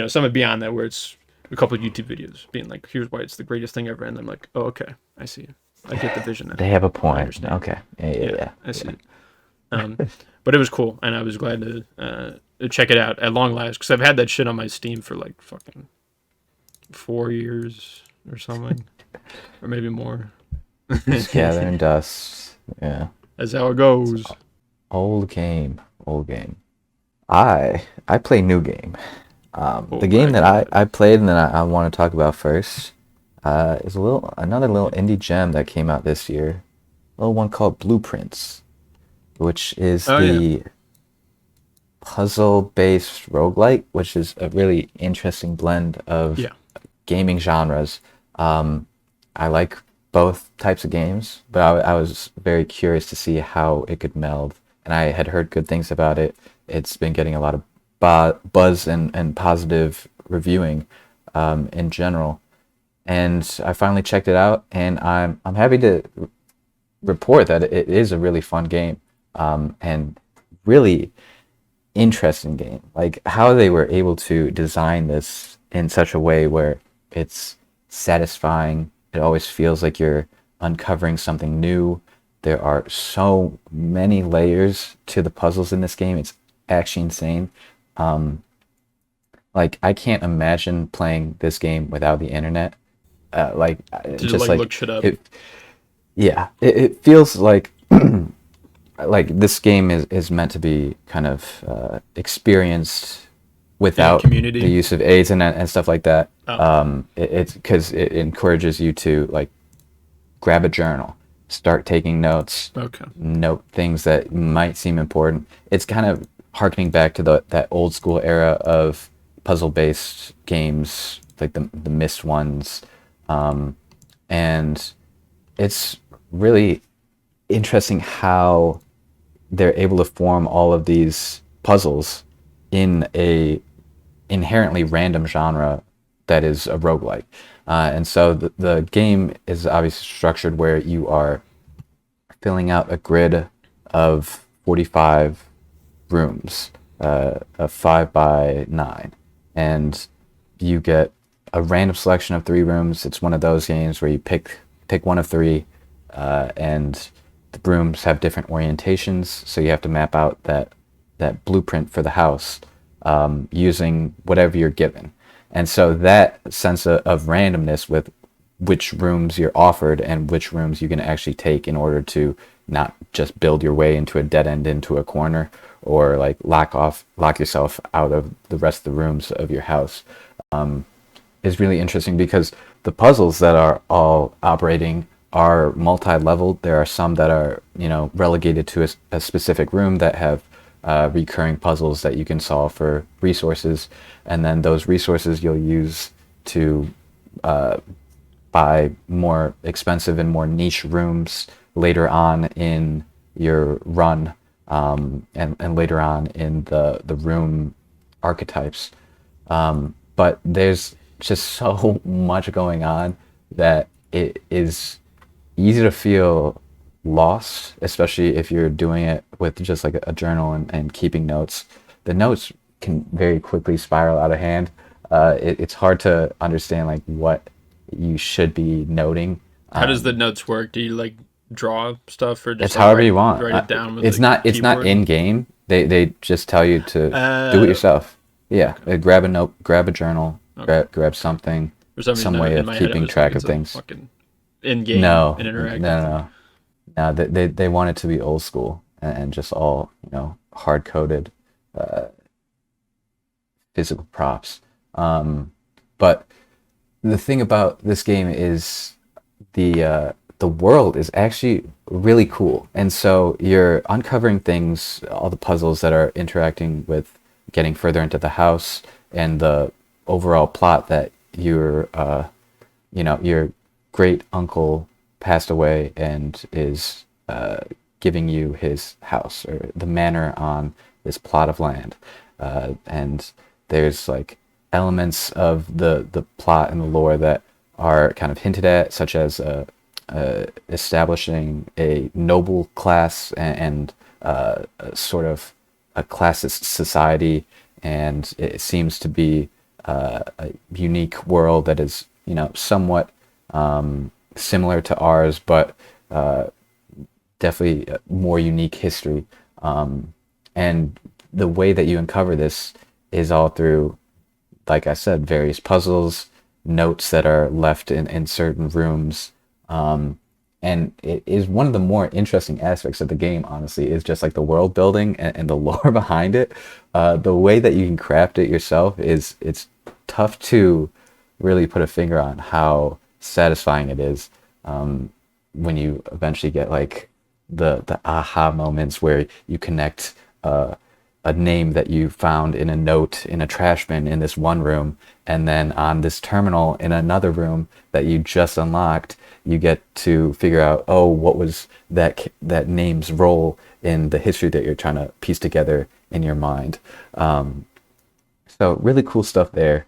Something beyond that, where it's a couple of YouTube videos being like, here's why it's the greatest thing ever, and I'm like, oh, okay, I see it. I get the vision now. They have a point. Okay. Yeah. I see it. But it was cool, and I was glad to check it out at long last, because I've had that shit on my Steam for fucking 4 years or something, or maybe more. Just gathering dust. Yeah. That's how it goes. Old game. I play new game. The game that I played and that I want to talk about first is another little indie gem that came out this year. A little one called Blueprints, which is puzzle-based roguelike, which is a really interesting blend of gaming genres. I like both types of games, but I was very curious to see how it could meld, and I had heard good things about it. It's been getting a lot of buzz and positive reviewing in general. And I finally checked it out, and I'm happy to report that it is a really fun game, and really interesting game. Like, how they were able to design this in such a way where it's satisfying. It always feels like you're uncovering something new. There are so many layers to the puzzles in this game. It's actually insane. I can't imagine playing this game without the internet. Look shit up. It feels like this game is meant to be kind of experienced without the use of aids and stuff like that. It's because it encourages you to grab a journal, start taking notes, note things that might seem important. It's kind of harkening back to that old school era of puzzle-based games, like the Myst ones, and it's really interesting how they're able to form all of these puzzles in a inherently random genre that is a roguelike. And so the game is obviously structured where you are filling out a grid of 45 rooms, of 5 by 9, and you get a random selection of 3 rooms. It's one of those games where you pick one of 3, and the rooms have different orientations, so you have to map out that blueprint for the house, using whatever you're given. And so that sense of randomness with which rooms you're offered and which rooms you can actually take in order to not just build your way into a dead end into a corner, or like lock yourself out of the rest of the rooms of your house, is really interesting, because the puzzles that are all operating are multi-leveled. There are some that are, relegated to a specific room that have recurring puzzles that you can solve for resources, and then those resources you'll use to buy more expensive and more niche rooms later on in your run, and later on in the room archetypes. But there's just so much going on that it is easy to feel lost, especially if you're doing it with just like a journal and keeping notes. The notes can very quickly spiral out of hand. It's hard to understand like what you should be noting. How does the notes work? Do you like draw stuff, or just It's like however you want. write it down with It's like not keyboard? in game. They just tell you to do it yourself. Yeah, grab a note, grab a journal, Okay. grab something, For some reason, some way in of my head, I keeping was track thinking of some things. fucking in-game No, and no, interactive no, thing. no. No, they want it to be old school and just all, hard coded physical props. But the thing about this game is the world is actually really cool, and so you're uncovering things, all the puzzles that are interacting with getting further into the house, and the overall plot that your great uncle passed away and is giving you his house, or the manor on this plot of land, and there's like elements of the plot and the lore that are kind of hinted at, such as establishing a noble class and a sort of a classist society, and it seems to be a unique world that is, somewhat similar to ours, but definitely a more unique history. And the way that you uncover this is all through, like I said, various puzzles, notes that are left in certain rooms. And it is one of the more interesting aspects of the game, honestly, is just like the world building and the lore behind it. The way that you can craft it yourself it's tough to really put a finger on how satisfying it is, when you eventually get like the aha moments where you connect a name that you found in a note in a trash bin in this one room, and then on this terminal in another room that you just unlocked, you get to figure out, oh, what was that name's role in the history that you're trying to piece together in your mind. So really cool stuff there.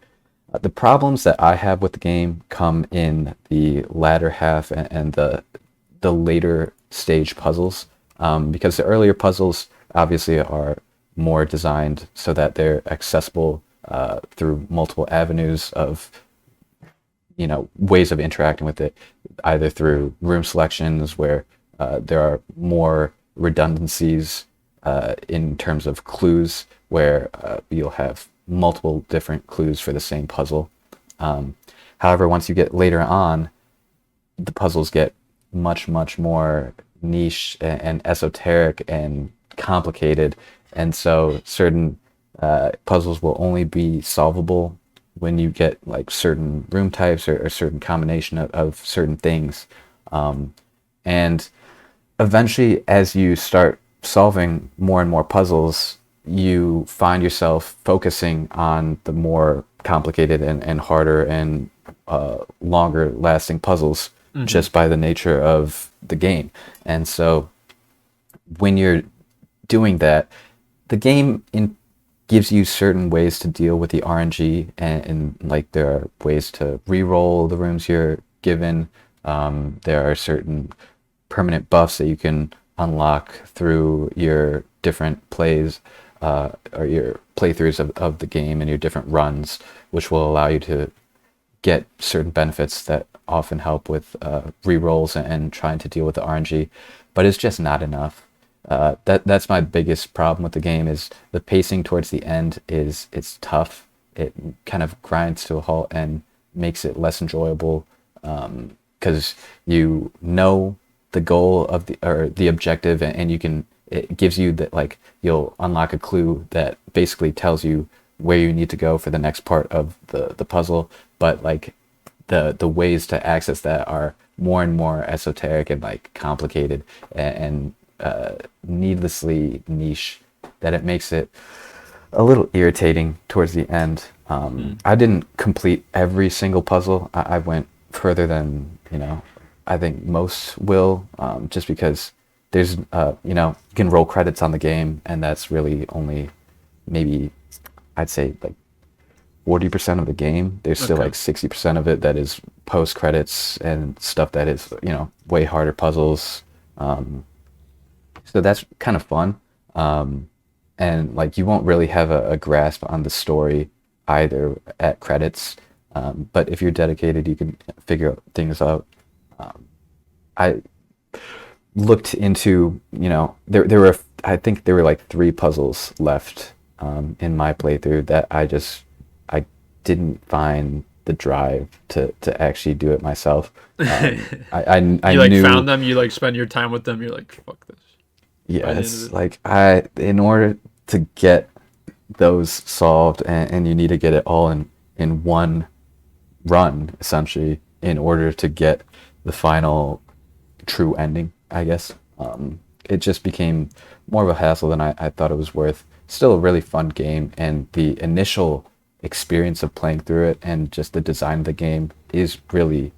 The problems that I have with the game come in the latter half and the later stage puzzles, because the earlier puzzles obviously are more designed so that they're accessible through multiple avenues of, ways of interacting with it, either through room selections where there are more redundancies in terms of clues, where you'll have multiple different clues for the same puzzle. However, once you get later on, the puzzles get much, much more niche and esoteric and complicated, and so certain puzzles will only be solvable when you get like certain room types or certain combination of certain things. And eventually, as you start solving more and more puzzles, you find yourself focusing on the more complicated and harder and longer lasting puzzles, just by the nature of the game. And so when you're doing that, the game gives you certain ways to deal with the RNG, and like there are ways to re-roll the rooms you're given. There are certain permanent buffs that you can unlock through your different plays, or your playthroughs of the game and your different runs, which will allow you to get certain benefits that often help with re-rolls and trying to deal with the RNG, but it's just not enough. That's my biggest problem with the game is the pacing towards the end it's tough. It kind of grinds to a halt and makes it less enjoyable, because you know the goal of the objective, and you can, it gives you that, like, you'll unlock a clue that basically tells you where you need to go for the next part of the puzzle, but like the ways to access that are more and more esoteric and like complicated, and needlessly niche, that it makes it a little irritating towards the end. I didn't complete every single puzzle. I went further than, I think most will, just because there's, you can roll credits on the game, and that's really only maybe, I'd say, like 40% of the game. There's still like 60% of it that is post credits and stuff that is, way harder puzzles. So that's kind of fun. And like you won't really have a grasp on the story either at credits. But if you're dedicated, you can figure things out. I looked into, there were, I think there were like 3 puzzles left in my playthrough that I didn't find the drive to actually do it myself. I You like knew, found them, you like spend your time with them, you're like, fuck this. yeah, it's like in order to get those solved, and you need to get it all in one run, essentially, in order to get the final true ending, I guess. It just became more of a hassle than I thought it was worth. Still a really fun game, and the initial experience of playing through it and just the design of the game is really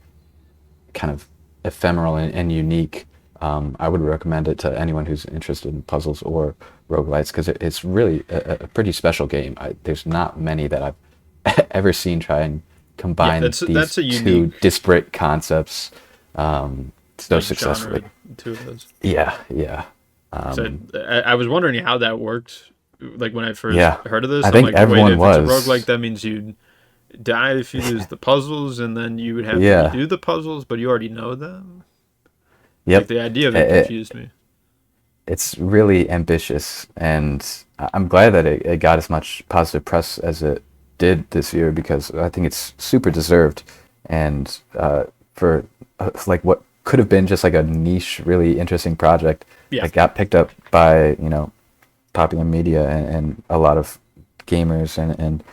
kind of ephemeral and unique. I would recommend it to anyone who's interested in puzzles or roguelites, because it's really a pretty special game. There's not many that I've ever seen try and combine that's these a two disparate concepts so like successfully. genre, two of those. Yeah. So I was wondering how that worked. Like when I first Yeah. heard of this, I I'm think like, everyone wait, if it's was. a roguelike, that means you'd die if you lose the puzzles, and then you would have to Yeah. redo the puzzles, but you already know them. Like Yep. the idea of it confused me. It's really ambitious, and I'm glad that it got as much positive press as it did this year, because I think it's super deserved. And for like what could have been just like a niche, really interesting project, Yeah. it got picked up by popular media and a lot of gamers and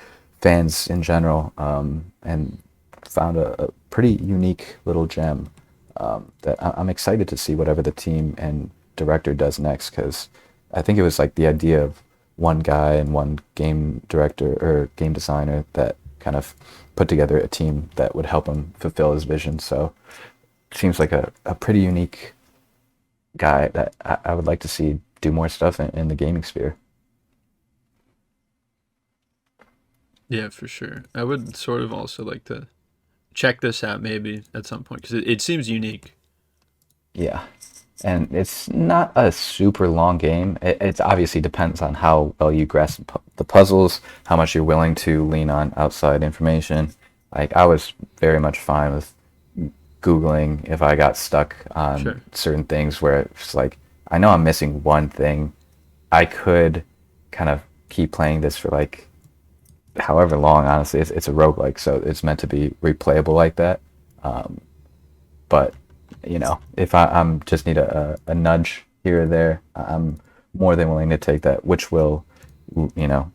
fans in general, and found a pretty unique little gem, that I'm excited to see whatever the team and director does next, because I think it was like the idea of one guy and one game director or game designer that kind of put together a team that would help him fulfill his vision. So it seems like a pretty unique guy that I would like to see do more stuff in the gaming sphere. Yeah, for sure. I would sort of also like to check this out maybe at some point, because it seems unique. Yeah. And it's not a super long game. It obviously depends on how well you grasp the puzzles, how much you're willing to lean on outside information. Like, I was very much fine with Googling if I got stuck on Sure. certain things where it's like, I know I'm missing one thing. I could kind of keep playing this for like however long, honestly. It's a roguelike, so it's meant to be replayable like that. But if I'm just need a nudge here or there, I'm more than willing to take that, which will, you know,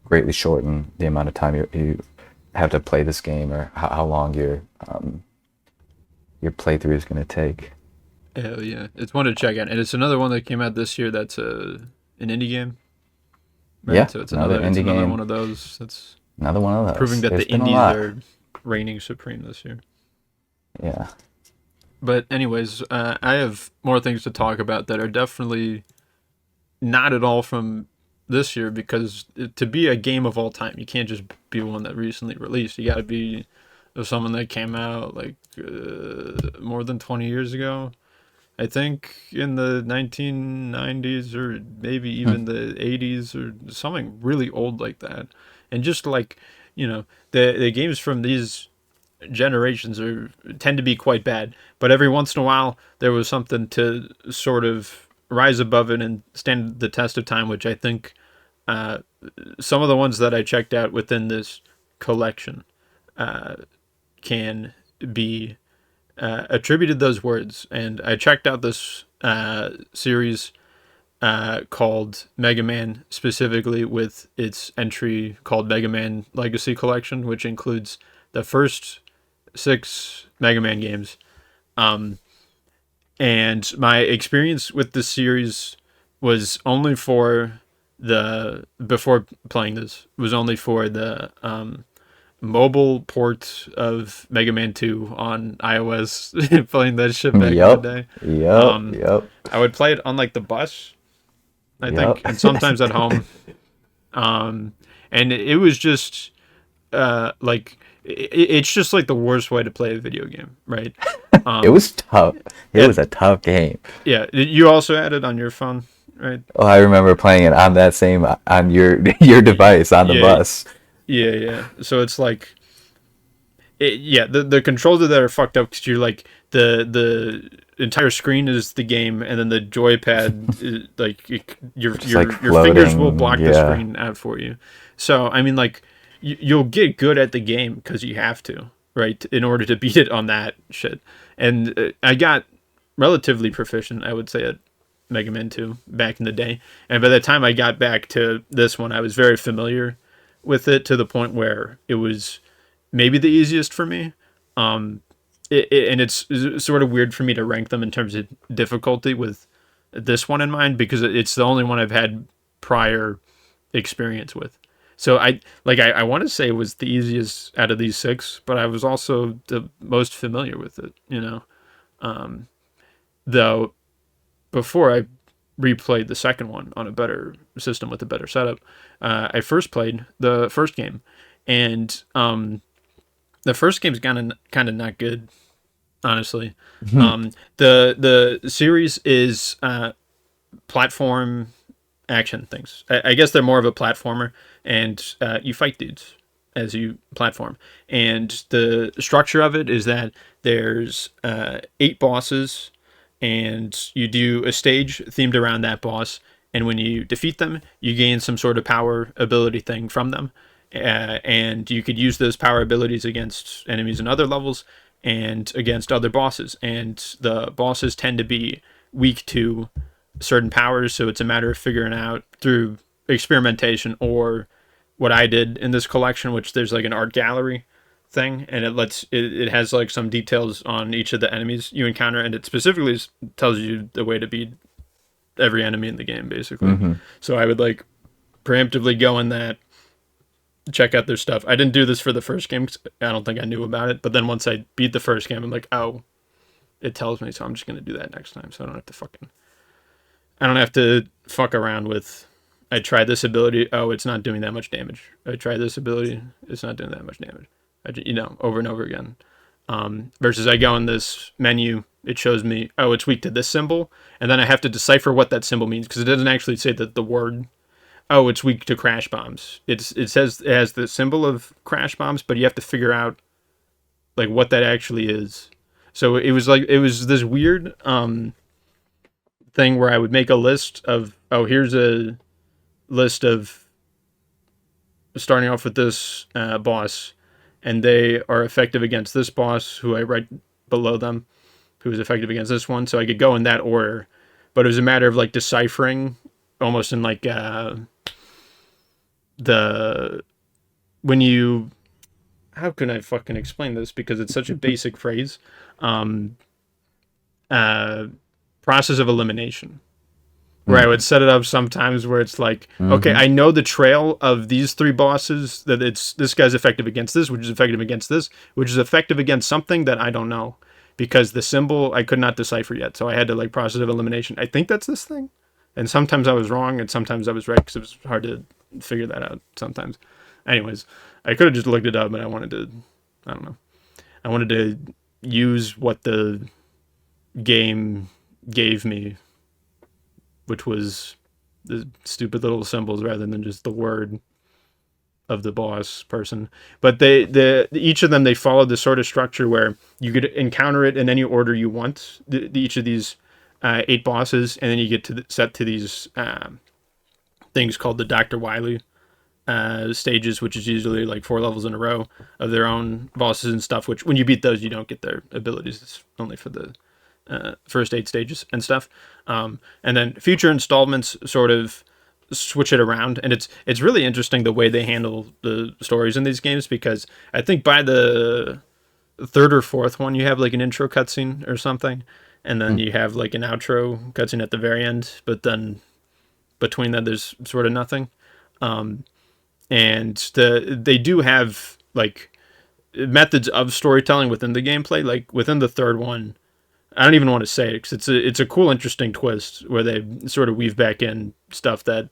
greatly shorten the amount of time you have to play this game, or how long your playthrough is going to take. Hell yeah, it's one to check out, and it's another one that came out this year. That's an indie game, right? Yeah, So it's another indie another game. one of those. That's Another one of those. proving that There's the been a indies lot. are reigning supreme this year. Yeah. But anyways, I have more things to talk about that are definitely not at all from this year because to be a game of all time, you can't just be one that recently released. You got to be someone that came out like more than 20 years ago. I think in the 1990s or maybe even the 80s or something really old like that. And just like, the games from these generations tend to be quite bad, but every once in a while there was something to sort of rise above it and stand the test of time, which I think some of the ones that I checked out within this collection can be attributed those words. And I checked out this series called Mega Man, specifically with its entry called Mega Man Legacy Collection, which includes the first 6 Mega Man games. And my experience with this series was only for before playing this, was only for the mobile port of Mega Man 2 on iOS, playing that shit back in the day. Yep. I would play it on like the bus, I think, and sometimes at home. And it was just it's just like the worst way to play a video game, right? It was tough. It was a tough game. Yeah, you also had it on your phone, right? Oh, I remember playing it on that same on your device on the bus. Yeah. So it's like, the controls of that are fucked up because you're like the entire screen is the game, and then the joypad is like your fingers will block the screen out for you. So I mean, like you'll get good at the game because you have to, right, in order to beat it on that shit. And I got relatively proficient, I would say, at Mega Man 2 back in the day. And by the time I got back to this one, I was very familiar with it to the point where it was maybe the easiest for me. And it's sort of weird for me to rank them in terms of difficulty with this one in mind because it's the only one I've had prior experience with. So I want to say it was the easiest out of these 6, but I was also the most familiar with it, though before I replayed the second one on a better system with a better setup, I first played the first game, and the first game's kind of not good, honestly. The series is platform action things. I guess they're more of a platformer, and you fight dudes as you platform. And the structure of it is that there's 8 bosses, and you do a stage themed around that boss. And when you defeat them, you gain some sort of power ability thing from them. And you could use those power abilities against enemies in other levels and against other bosses. And the bosses tend to be weak to certain powers, so it's a matter of figuring out through experimentation, or what I did in this collection, which there's like an art gallery thing, and it has like some details on each of the enemies you encounter, and it specifically tells you the way to beat every enemy in the game, basically. So I would like preemptively go in that, check out their stuff. I didn't do this for the first game 'cause I don't think I knew about it, but then once I beat the first game, I'm like, oh, it tells me, so I'm just gonna do that next time, so I don't have to fuck around with, I tried this ability, oh, it's not doing that much damage. I tried this ability, it's not doing that much damage. Over and over again. Versus I go in this menu, it shows me, oh, it's weak to this symbol, and then I have to decipher what that symbol means, because it doesn't actually say that the word, oh, it's weak to crash bombs. It says it has the symbol of crash bombs, but you have to figure out like what that actually is. So it was this weird thing where I would make a list of, oh, here's a list of starting off with this boss, and they are effective against this boss, who I write below them, who is effective against this one. So I could go in that order, but it was a matter of like deciphering, almost in like how can I fucking explain this, because it's such a basic phrase, process of elimination, where I would set it up sometimes where it's like, okay, I know the trail of these 3 bosses, that it's this guy's effective against this, which is effective against this, which is effective against something that I don't know, because the symbol I could not decipher yet. So I had to like process of elimination. I think that's this thing. And sometimes I was wrong, and sometimes I was right because it was hard to figure that out sometimes. Anyways, I could have just looked it up, but I wanted to, I don't know. I wanted to use what the game gave me, which was the stupid little symbols rather than just the word of the boss person. But each of them, they followed this sort of structure where you could encounter it in any order you want. Each of these 8 bosses, and then you get set to these things called the Dr. Wily stages, which is usually like 4 levels in a row of their own bosses and stuff. Which when you beat those, you don't get their abilities. It's only for the first 8 stages and stuff. And then future installments sort of switch it around, and it's really interesting the way they handle the stories in these games, because I think by the 3rd or 4th one you have like an intro cutscene or something, and then you have like an outro cutscene at the very end, but then between that there's sort of nothing. And they do have like methods of storytelling within the gameplay. Like within the 3rd one, I don't even want to say it because it's a cool, interesting twist where they sort of weave back in stuff that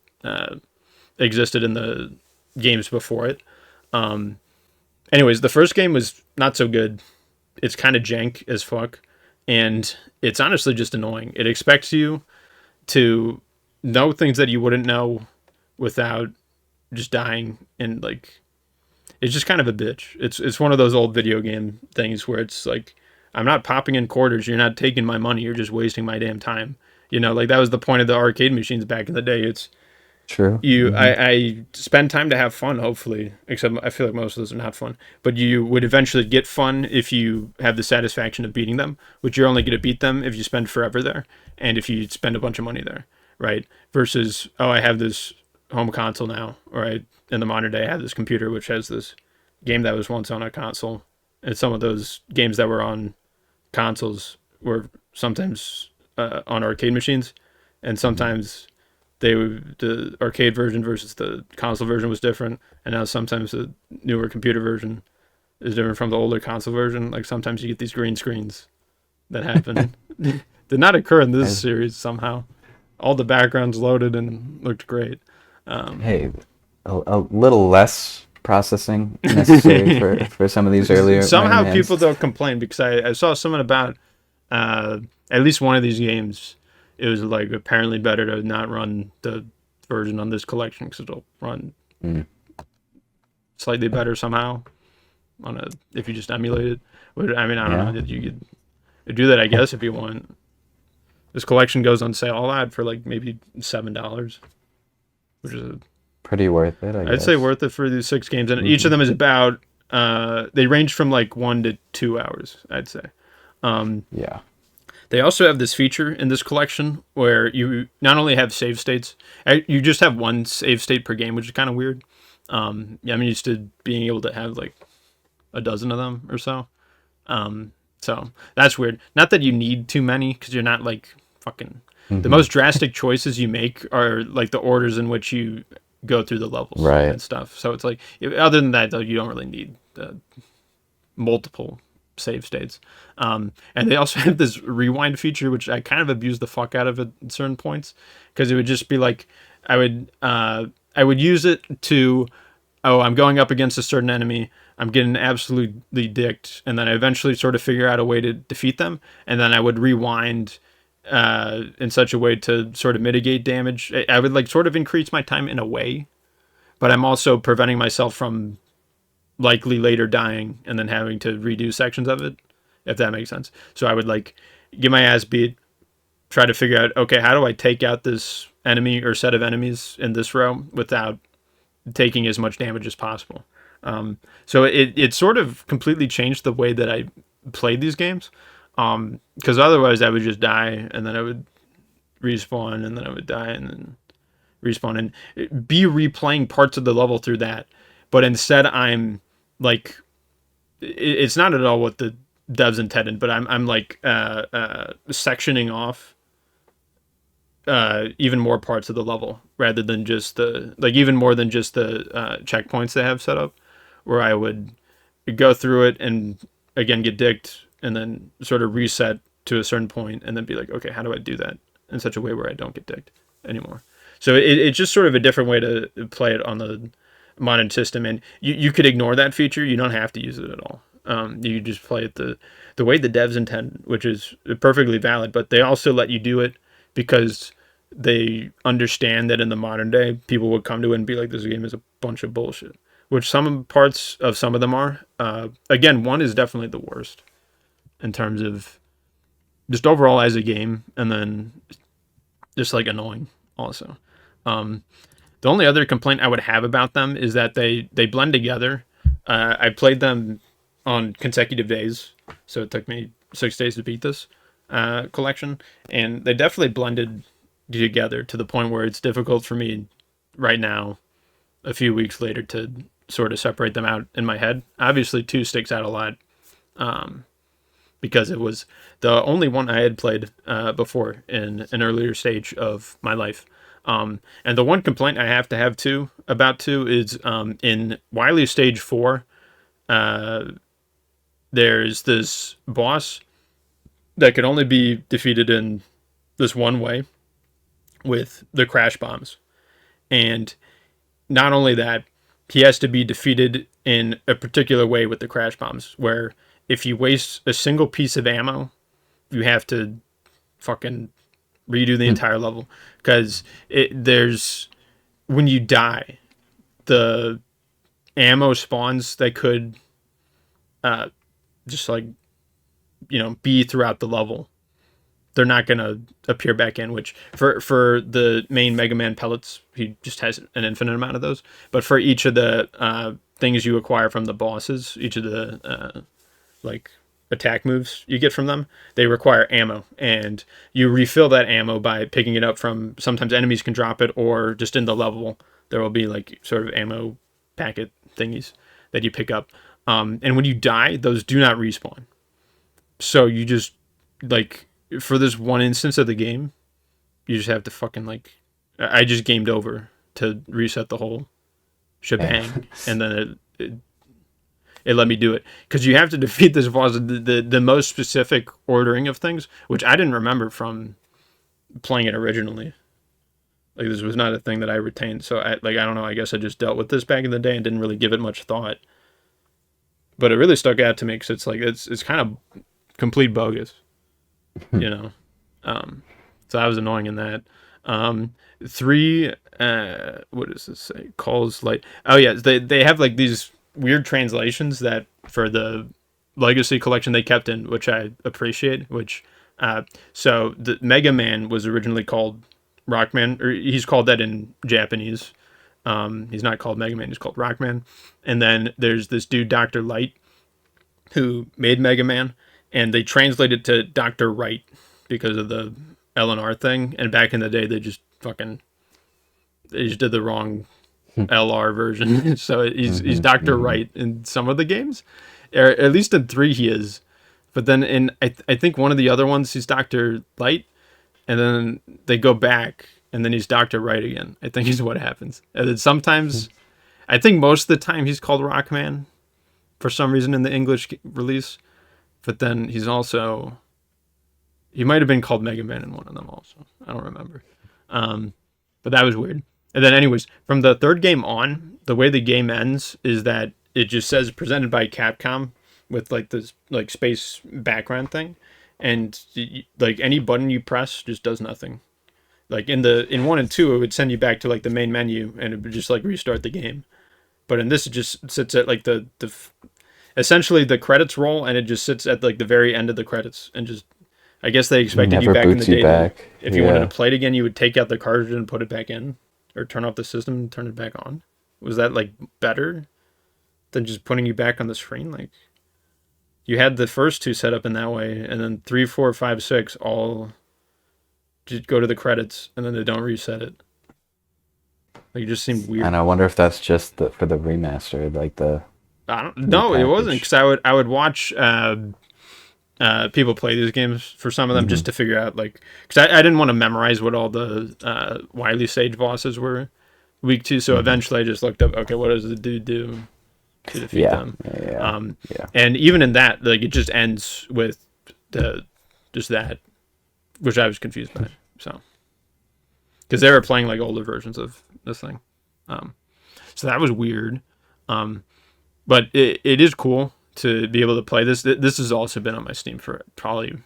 existed in the games before it. Anyways, the first game was not so good. It's kind of jank as fuck, and it's honestly just annoying. It expects you to know things that you wouldn't know without just dying, and like it's just kind of a bitch. It's one of those old video game things where it's like, I'm not popping in quarters. You're not taking my money. You're just wasting my damn time. You know, like that was the point of the arcade machines back in the day. It's True. I spend time to have fun, hopefully, except I feel like most of those are not fun, but you would eventually get fun if you have the satisfaction of beating them, which you're only going to beat them if you spend forever there and if you spend a bunch of money there, right? Versus, oh, I have this home console now, or in the modern day I have this computer which has this game that was once on a console, and some of those games that were on consoles were sometimes on arcade machines, and sometimes the arcade version versus the console version was different, and now sometimes the newer computer version is different from the older console version. Like sometimes you get these green screens that happen. Did not occur in this series somehow. All the backgrounds loaded and looked great. Hey, a little less processing necessary for some of these earlier. Somehow Rayman people don't complain, because I saw something about at least one of these games. It was like apparently better to not run the version on this collection because it'll run slightly better somehow if you just emulate it. I mean, I don't know. You could do that, I guess, if you want. This collection goes on sale a lot for like maybe $7, which is pretty worth it. I'd say worth it for these 6 games, and each of them is about they range from like 1 to 2 hours, I'd say. Yeah. They also have this feature in this collection where you not only have save states, you just have 1 save state per game, which is kind of weird. I'm used to being able to have like a dozen of them or so. So that's weird. Not that you need too many, because you're not like fucking... The most drastic choices you make are like the orders in which you go through the levels and stuff. So it's like, other than that though, you don't really need multiple save states. And they also have this rewind feature, which I kind of abused the fuck out of at certain points, because it would just be like, I would use it to, oh, I'm going up against a certain enemy, I'm getting absolutely dicked, and then I eventually sort of figure out a way to defeat them, and then I would rewind in such a way to sort of mitigate damage. I would like sort of increase my time in a way, but I'm also preventing myself from likely later dying and then having to redo sections of it, if that makes sense. So I would like get my ass beat, try to figure out, okay, how do I take out this enemy or set of enemies in this row without taking as much damage as possible. So it sort of completely changed the way that I played these games. Because otherwise I would just die, and then I would respawn, and then I would die, and then respawn, and be replaying parts of the level through that. But instead I'm like, it's not at all what the devs intended, but I'm like sectioning off even more parts of the level, rather than just even more than just the checkpoints they have set up, where I would go through it and again get dicked, and then sort of reset to a certain point, and then be like, okay, how do I do that in such a way where I don't get dicked? anymore. So it's just sort of a different way to play it on the modern system, and you could ignore that feature. You don't have to use it at all. You just play it the way the devs intend, which is perfectly valid. But they also let you do it because they understand that in the modern day, people would come to it and be like, "This game is a bunch of bullshit," which some parts of some of them are. Again, one is definitely the worst in terms of just overall as a game, and then just like annoying also. The only other complaint I would have about them is that they blend together. I played them on consecutive days, so it took me 6 days to beat this collection, and they definitely blended together to the point where it's difficult for me right now, a few weeks later, to sort of separate them out in my head. Obviously, 2 sticks out a lot, because it was the only one I had played before in an earlier stage of my life. And the one complaint I have to have too about 2 is in Wily Stage 4, there's this boss that can only be defeated in this one way with the crash bombs. And not only that, he has to be defeated in a particular way with the crash bombs, where if you waste a single piece of ammo, you have to fucking redo the entire level. Because there's, when you die, the ammo spawns that could just like, be throughout the level, they're not going to appear back in, which for the main Mega Man pellets, he just has an infinite amount of those. But for each of the things you acquire from the bosses, each of the like attack moves you get from them, they require ammo, and you refill that ammo by picking it up from, sometimes enemies can drop it, or just in the level there will be like sort of ammo packet thingies that you pick up. And when you die, those do not respawn. So you just, like, for this one instance of the game, you just have to fucking, like, I just gamed over to reset the whole shebang, and then it let me do it. Because you have to defeat this boss, the most specific ordering of things, which I didn't remember from playing it originally. Like, this was not a thing that I retained. So, I don't know, I guess I just dealt with this back in the day and didn't really give it much thought. But it really stuck out to me because it's like, it's kind of complete bogus, So that was annoying in that. 3, what does this say? Calls light. Oh yeah, they have like these weird translations that for the Legacy collection they kept in, which I appreciate. Which, so the Mega Man was originally called Rockman, or he's called that in Japanese. He's not called Mega Man, he's called Rockman. And then there's this dude, Dr. Light, who made Mega Man, and they translated to Dr. Wright because of the L&R thing. And back in the day, they just did the wrong LR version. So he's Dr. Wright in some of the games. Or at least in 3 he is. But then in, I think one of the other ones, he's Dr. Light. And then they go back, and then he's Dr. Wright again. I think is what happens. And then sometimes, I think most of the time he's called Rockman for some reason in the English release. But then he might have been called Mega Man in one of them also. I don't remember. But that was weird. And then anyways, from the 3rd game on, the way the game ends is that it just says presented by Capcom with like this like space background thing. And like any button you press just does nothing. Like in 1 and 2, it would send you back to like the main menu and it would just like restart the game. But in this, it just sits at like the essentially the credits roll, and it just sits at like the very end of the credits, and just, I guess they expected you back in the day. If you wanted to play it again, you would take out the cartridge and put it back in, or turn off the system and turn it back on. Was that like better than just putting you back on the screen? Like, you had the first 2 set up in that way, and then 3, 4, 5, 6 all just go to the credits, and then they don't reset it. Like, it just seemed weird. And I wonder if that's just for the remaster, like the. I don't. No, it wasn't, because I would watch people play these games for some of them just to figure out, like, because I didn't want to memorize what all the Wily Stage bosses were week 2, so eventually I just looked up, okay, what does the dude do to defeat them? And even in that, like, it just ends with just that, which I was confused by. So because they were playing like older versions of this thing. So that was weird. But it is cool to be able to play this. This has also been on my Steam for probably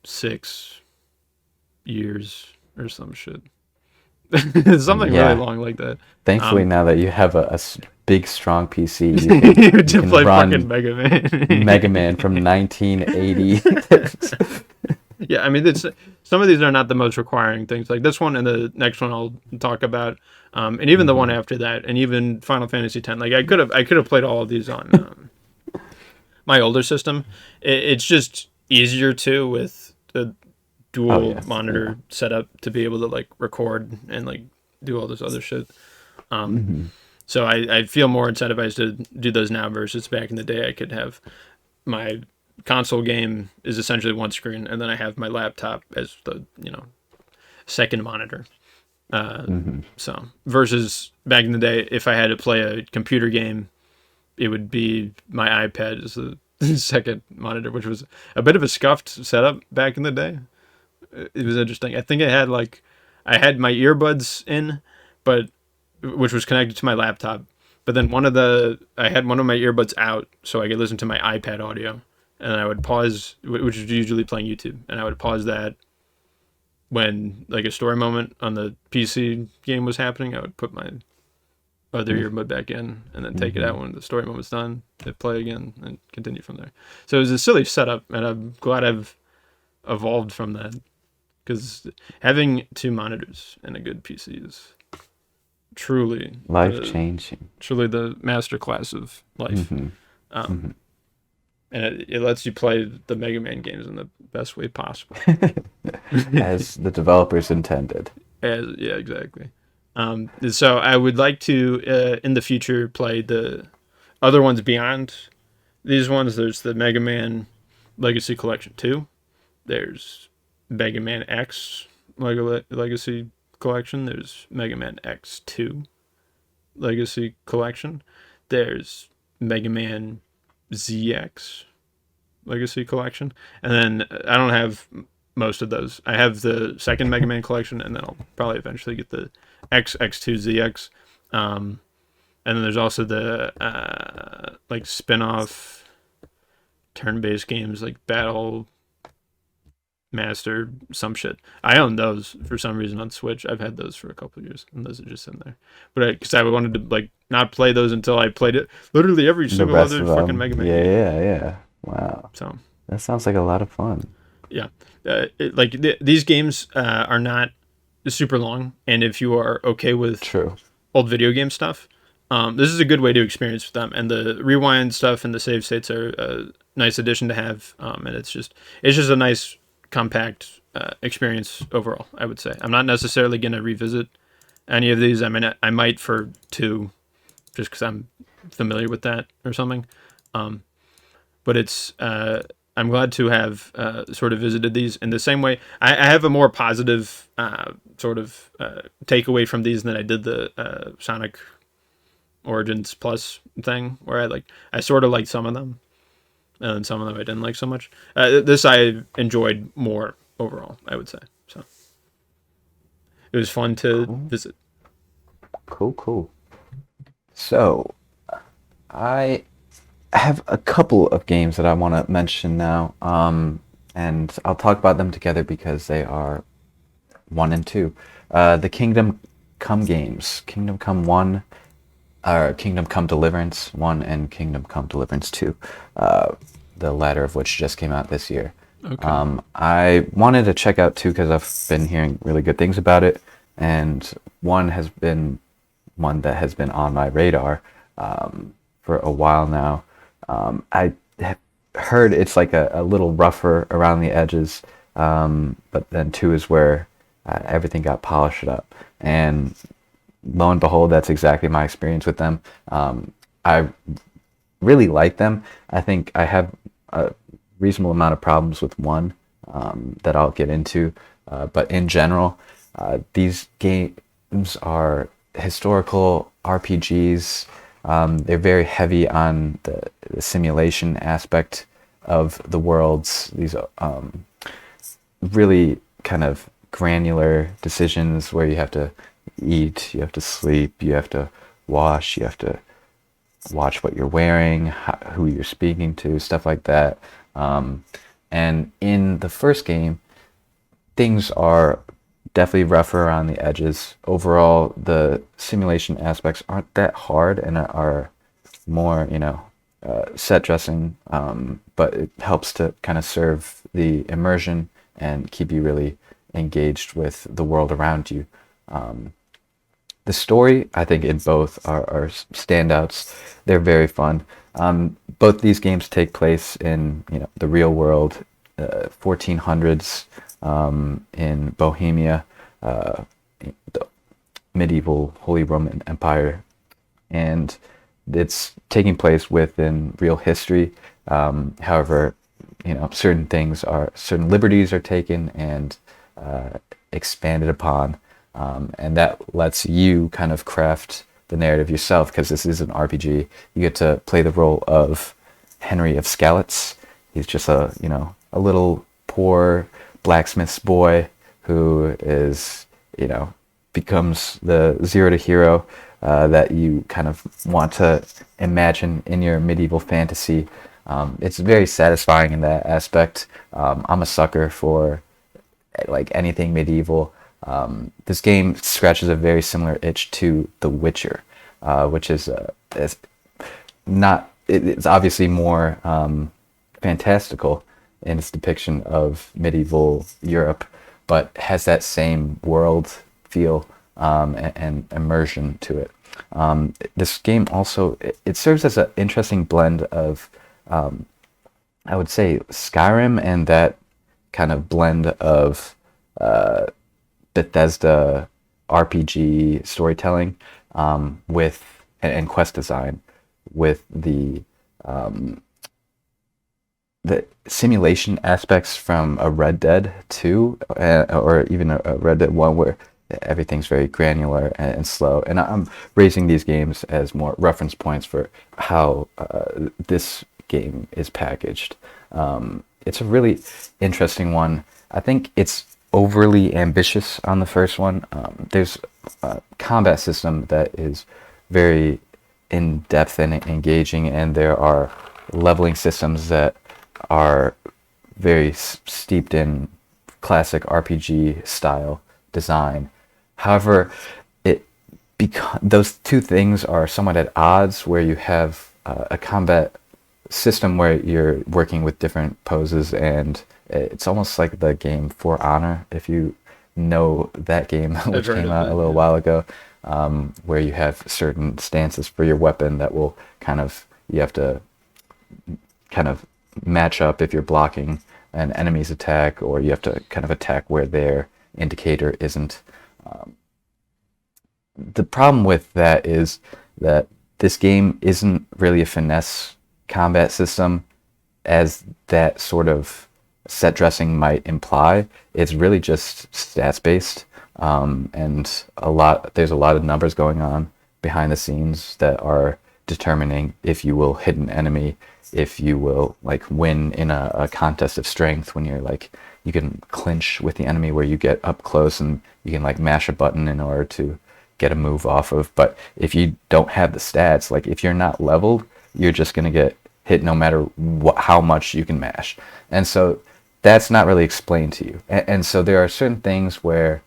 6 years or some shit. Something really long like that. Thankfully, now that you have a big, strong PC, you you can can play run fucking Mega Man. Mega Man from 1980. Yeah, I mean, some of these are not the most requiring things. Like this one and the next one I'll talk about, and even the one after that, and even Final Fantasy X. Like I could have played all of these on my older system. It's just easier too with the dual monitor setup to be able to like record and like do all this other shit. So I feel more incentivized to do those now versus back in the day. I could have my console game is essentially one screen, and then I have my laptop as the second monitor. So versus back in the day, if I had to play a computer game, it would be my iPad as the second monitor, which was a bit of a scuffed setup back in the day. It was interesting. I think I had my earbuds in, but which was connected to my laptop. But then I had one of my earbuds out so I could listen to my iPad audio, and I would pause, which is usually playing YouTube, and I would pause that when like a story moment on the PC game was happening. I would put my other earbud back in and then take it out when the story moment's done, hit play again, and continue from there. So it was a silly setup, and I'm glad I've evolved from that, because having 2 monitors and a good PC is truly life-changing. Truly the masterclass of life. And it lets you play the Mega Man games in the best way possible. As the developers intended. Yeah, exactly. So I would like to, in the future, play the other ones beyond these ones. There's the Mega Man Legacy Collection 2. There's Mega Man X Legacy Collection. There's Mega Man X2 Legacy Collection. There's Mega Man ZX Legacy Collection. And then I don't have most of those. I have the second Mega Man collection, and then I'll probably eventually get the X2 ZX. And then there's also the like spin-off turn-based games like Battle Master, some shit. I own those for some reason on Switch. I've had those for a couple of years, and those are just in there. But because I wanted to like not play those until I played it literally every single other fucking Mega Man game. Yeah. Wow. So that sounds like a lot of fun. Yeah, these games are not super long, and if you are okay with old video game stuff, this is a good way to experience them. And the rewind stuff and the save states are a nice addition to have. And it's just a nice compact experience overall, I would say. I'm not necessarily going to revisit any of these. I mean, I might for 2, just because I'm familiar with that or something. But it's I'm glad to have sort of visited these in the same way. I have a more positive sort of takeaway from these than I did the Sonic Origins Plus thing, where I sort of liked some of them, and some of them I didn't like so much. This I enjoyed more overall, I would say. So it was fun to visit. Cool. So I have a couple of games that I want to mention now, and I'll talk about them together because they are 1 and 2. The Kingdom Come games, Kingdom Come 1, or Kingdom Come Deliverance 1 and Kingdom Come Deliverance 2, the latter of which just came out this year. Okay. I wanted to check out 2 because I've been hearing really good things about it, and 1 has been one that has been on my radar for a while now. I have heard it's like a little rougher around the edges, but then 2 is where everything got polished up. And lo and behold, that's exactly my experience with them. I really like them. I think I have a reasonable amount of problems with 1 that I'll get into. But in general, these games are historical RPGs. They're very heavy on the simulation aspect of the worlds. These really kind of granular decisions where you have to eat, you have to sleep, you have to wash, you have to watch what you're wearing, who you're speaking to, stuff like that. And in the first game, things are definitely rougher around the edges. Overall, the simulation aspects aren't that hard and are more, set dressing, but it helps to kind of serve the immersion and keep you really engaged with the world around you. The story, I think, in both are standouts. They're very fun. Both these games take place in the real world, 1400s, in Bohemia, the medieval Holy Roman Empire, and it's taking place within real history. However, certain liberties are taken and expanded upon. And that lets you kind of craft the narrative yourself, because this is an RPG. You get to play the role of Henry of Skalitz. He's just a little poor blacksmith's boy who is, becomes the zero to hero that you kind of want to imagine in your medieval fantasy. It's very satisfying in that aspect. I'm a sucker for like anything medieval. This game scratches a very similar itch to The Witcher, which is it's obviously more fantastical in its depiction of medieval Europe, but has that same world feel and immersion to it. This game also, it serves as an interesting blend of, I would say, Skyrim and that kind of blend of Bethesda RPG storytelling with and quest design, with the simulation aspects from a Red Dead 2 or even a Red Dead 1, where everything's very granular and slow. And I'm raising these games as more reference points for how this game is packaged. It's a really interesting one. I think it's overly ambitious on the first one. There's a combat system that is very in-depth and engaging, and there are leveling systems that are very steeped in classic RPG style design. However, those two things are somewhat at odds, where you have a combat system where you're working with different poses, and it's almost like the game For Honor, if you know that game, which came out a little while ago, where you have certain stances for your weapon that will you have to kind of match up if you're blocking an enemy's attack, or you have to kind of attack where their indicator isn't. The problem with that is that this game isn't really a finesse combat system as that sort of set dressing might imply. It's really just stats based, and there's a lot of numbers going on behind the scenes that are determining if you will hit an enemy, if you will win in a contest of strength, when you can clinch with the enemy, where you get up close and you can mash a button in order to get a move off of. But if you don't have the stats, if you're not leveled, you're just going to get hit no matter how much you can mash. And so that's not really explained to you. And so there are certain things where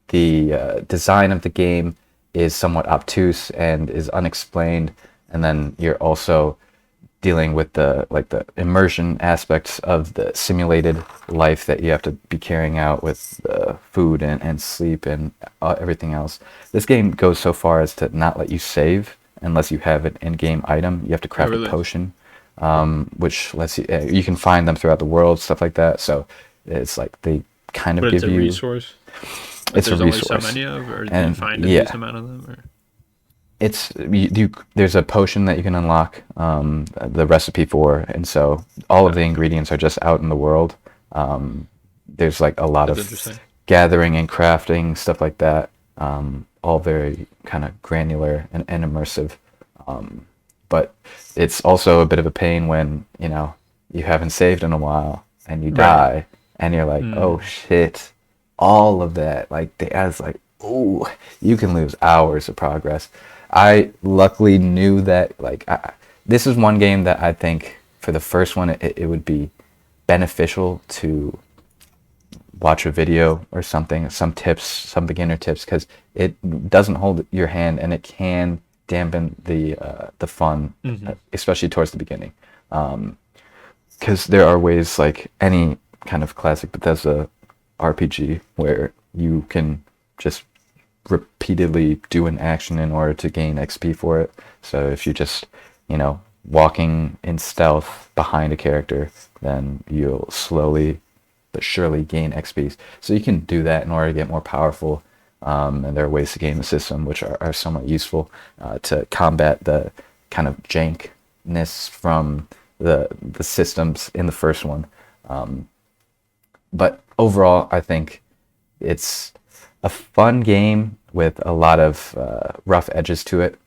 the design of the game is somewhat obtuse and is unexplained, and then you're also dealing with the immersion aspects of the simulated life that you have to be carrying out with food and sleep and everything else. This game goes so far as to not let you save unless you have an in-game item. You have to craft a potion, which lets you can find them throughout the world, stuff like that. So it's they kind of give you... It's a resource? It's a resource. Only so many of, or do you find a decent amount of them? Or? There's a potion that you can unlock the recipe for, and so all of the ingredients are just out in the world. There's a lot of gathering and crafting, stuff like that, all very kind of granular and immersive, but it's also a bit of a pain when you haven't saved in a while and you die and you're oh shit, all of that, like they add, like, oh, you can lose hours of progress. I luckily knew that, like, this is one game that I think for the first one it would be beneficial to watch a video or something, some tips, some beginner tips, because it doesn't hold your hand and it can dampen the fun, especially towards the beginning. Because there are ways, like any kind of classic Bethesda RPG, where you can just repeatedly do an action in order to gain XP for it. So if you just, walking in stealth behind a character, then you'll slowly but surely gain XPs. So you can do that in order to get more powerful. And there are ways to game the system which are somewhat useful to combat the kind of jankness from the systems in the first one. But overall, I think it's a fun game with a lot of rough edges to it.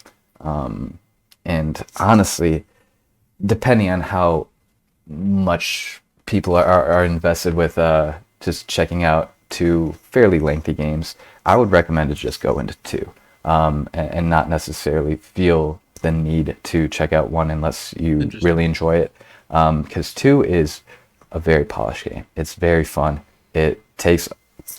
And honestly, depending on how much people are invested with just checking out two fairly lengthy games, I would recommend to just go into two, and not necessarily feel the need to check out one unless you really enjoy it. Because two is a very polished game. It's very fun. It takes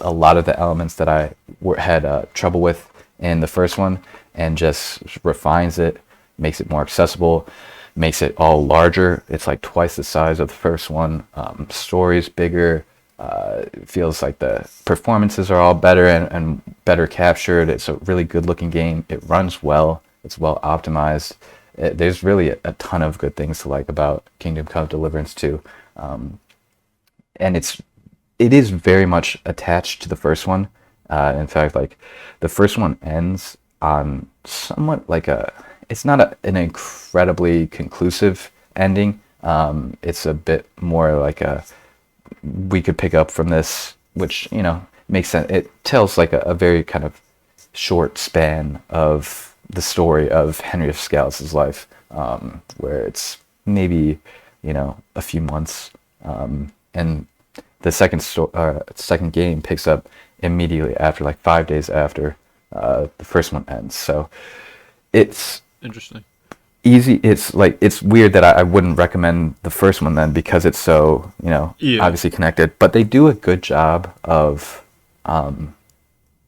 a lot of the elements that I had trouble with in the first one and just refines it, makes it more accessible, makes it all larger. It's like twice the size of the first one. Story's bigger. It feels like the performances are all better and better captured. It's a really good looking game. It runs well. It's well optimized. There's really a ton of good things to like about Kingdom Come Deliverance 2. And it is very much attached to the first one. In fact, like the first one ends on somewhat like it's not an incredibly conclusive ending. It's a bit more like we could pick up from this, which, makes sense. It tells like a very kind of short span of the story of Henry of Scalz's life, where it's maybe, a few months. And the second game picks up immediately after, like 5 days after the first one ends. So it's interesting. Easy. It's weird that I wouldn't recommend the first one then, because it's so, obviously connected. But they do a good job of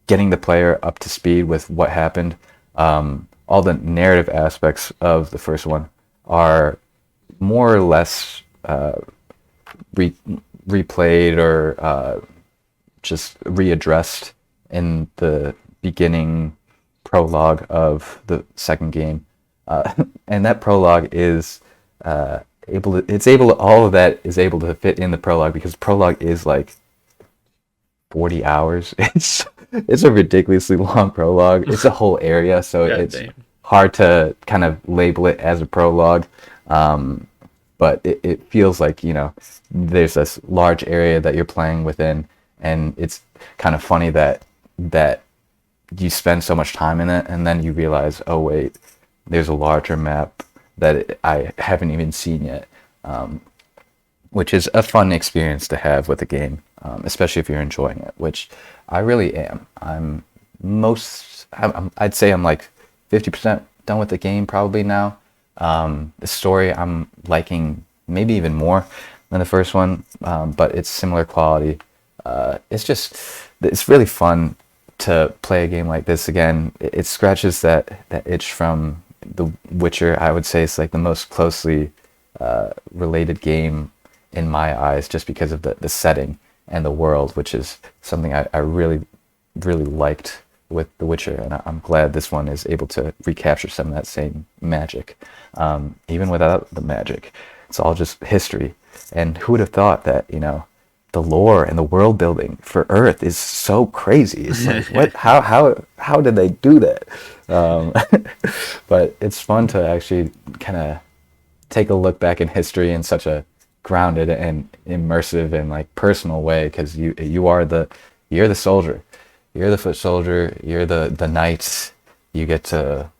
getting the player up to speed with what happened. All the narrative aspects of the first one are more or less replayed or just readdressed in the beginning prologue of the second game. And that prologue is all of that is able to fit in the prologue, because prologue is like 40 hours. It's a ridiculously long prologue. It's a whole area, so it's hard to kind of label it as a prologue. But it feels like, there's this large area that you're playing within, and it's kind of funny that you spend so much time in it, and then you realize, oh wait, there's a larger map that I haven't even seen yet, which is a fun experience to have with a game, especially if you're enjoying it, which I really am. I'd say I'm like 50% done with the game probably now. The story I'm liking maybe even more than the first one, but it's similar quality. It's really fun to play a game like this again. It scratches that itch from The Witcher. I would say it's like the most closely related game in my eyes, just because of the setting and the world, which is something I really, really liked with The Witcher, and I'm glad this one is able to recapture some of that same magic. Even without the magic, it's all just history. And who would have thought that, the lore and the world building for Earth is so crazy? It's like, what? How did they do that? But it's fun to actually kind of take a look back in history in such a grounded and immersive and like personal way, because you're the soldier, you're the foot soldier, you're the knight. You get to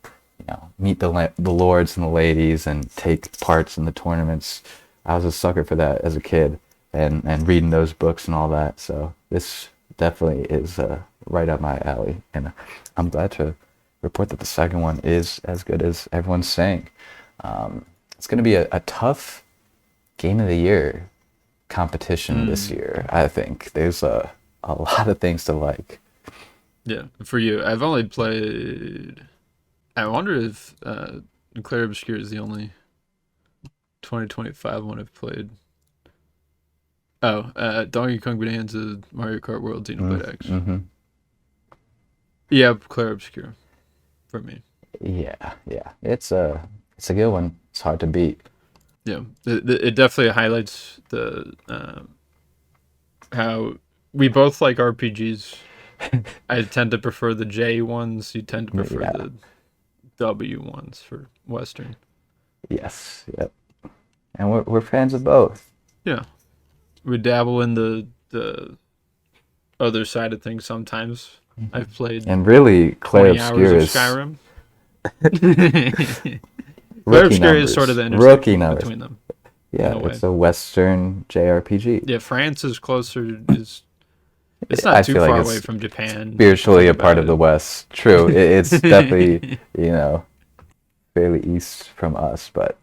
meet the lords and the ladies and take parts in the tournaments. I was a sucker for that as a kid, and reading those books and all that. So this definitely is right up my alley, and I'm glad to report that the second one is as good as everyone's saying. It's going to be a tough game of the year competition this year. I think there's a lot of things to like. Yeah, for you, I've only played. I wonder if Clair Obscure is the only 2025 one I've played. Oh, Donkey Kong Bonanza, Mario Kart World, Xenoblade X. Mm-hmm. Yeah, Clair Obscure for me. Yeah, yeah, it's a good one. It's hard to beat. Yeah, it definitely highlights the how we both like RPGs. I tend to prefer the J ones. You tend to prefer Yeah. the W ones for Western. Yes. Yep. And we're fans of both. Yeah, we dabble in the other side of things sometimes. I've played And really, Clair 20 hours Obscure of is Skyrim. Clair rookie Obscure is numbers. sort of the Rookie intersection numbers. between them. Yeah, in a way. it's a Western JRPG. Yeah, France is closer. It's not I too feel far like away it's from Japan. spiritually a Think part about of the it. West. True, it's definitely fairly east from us, but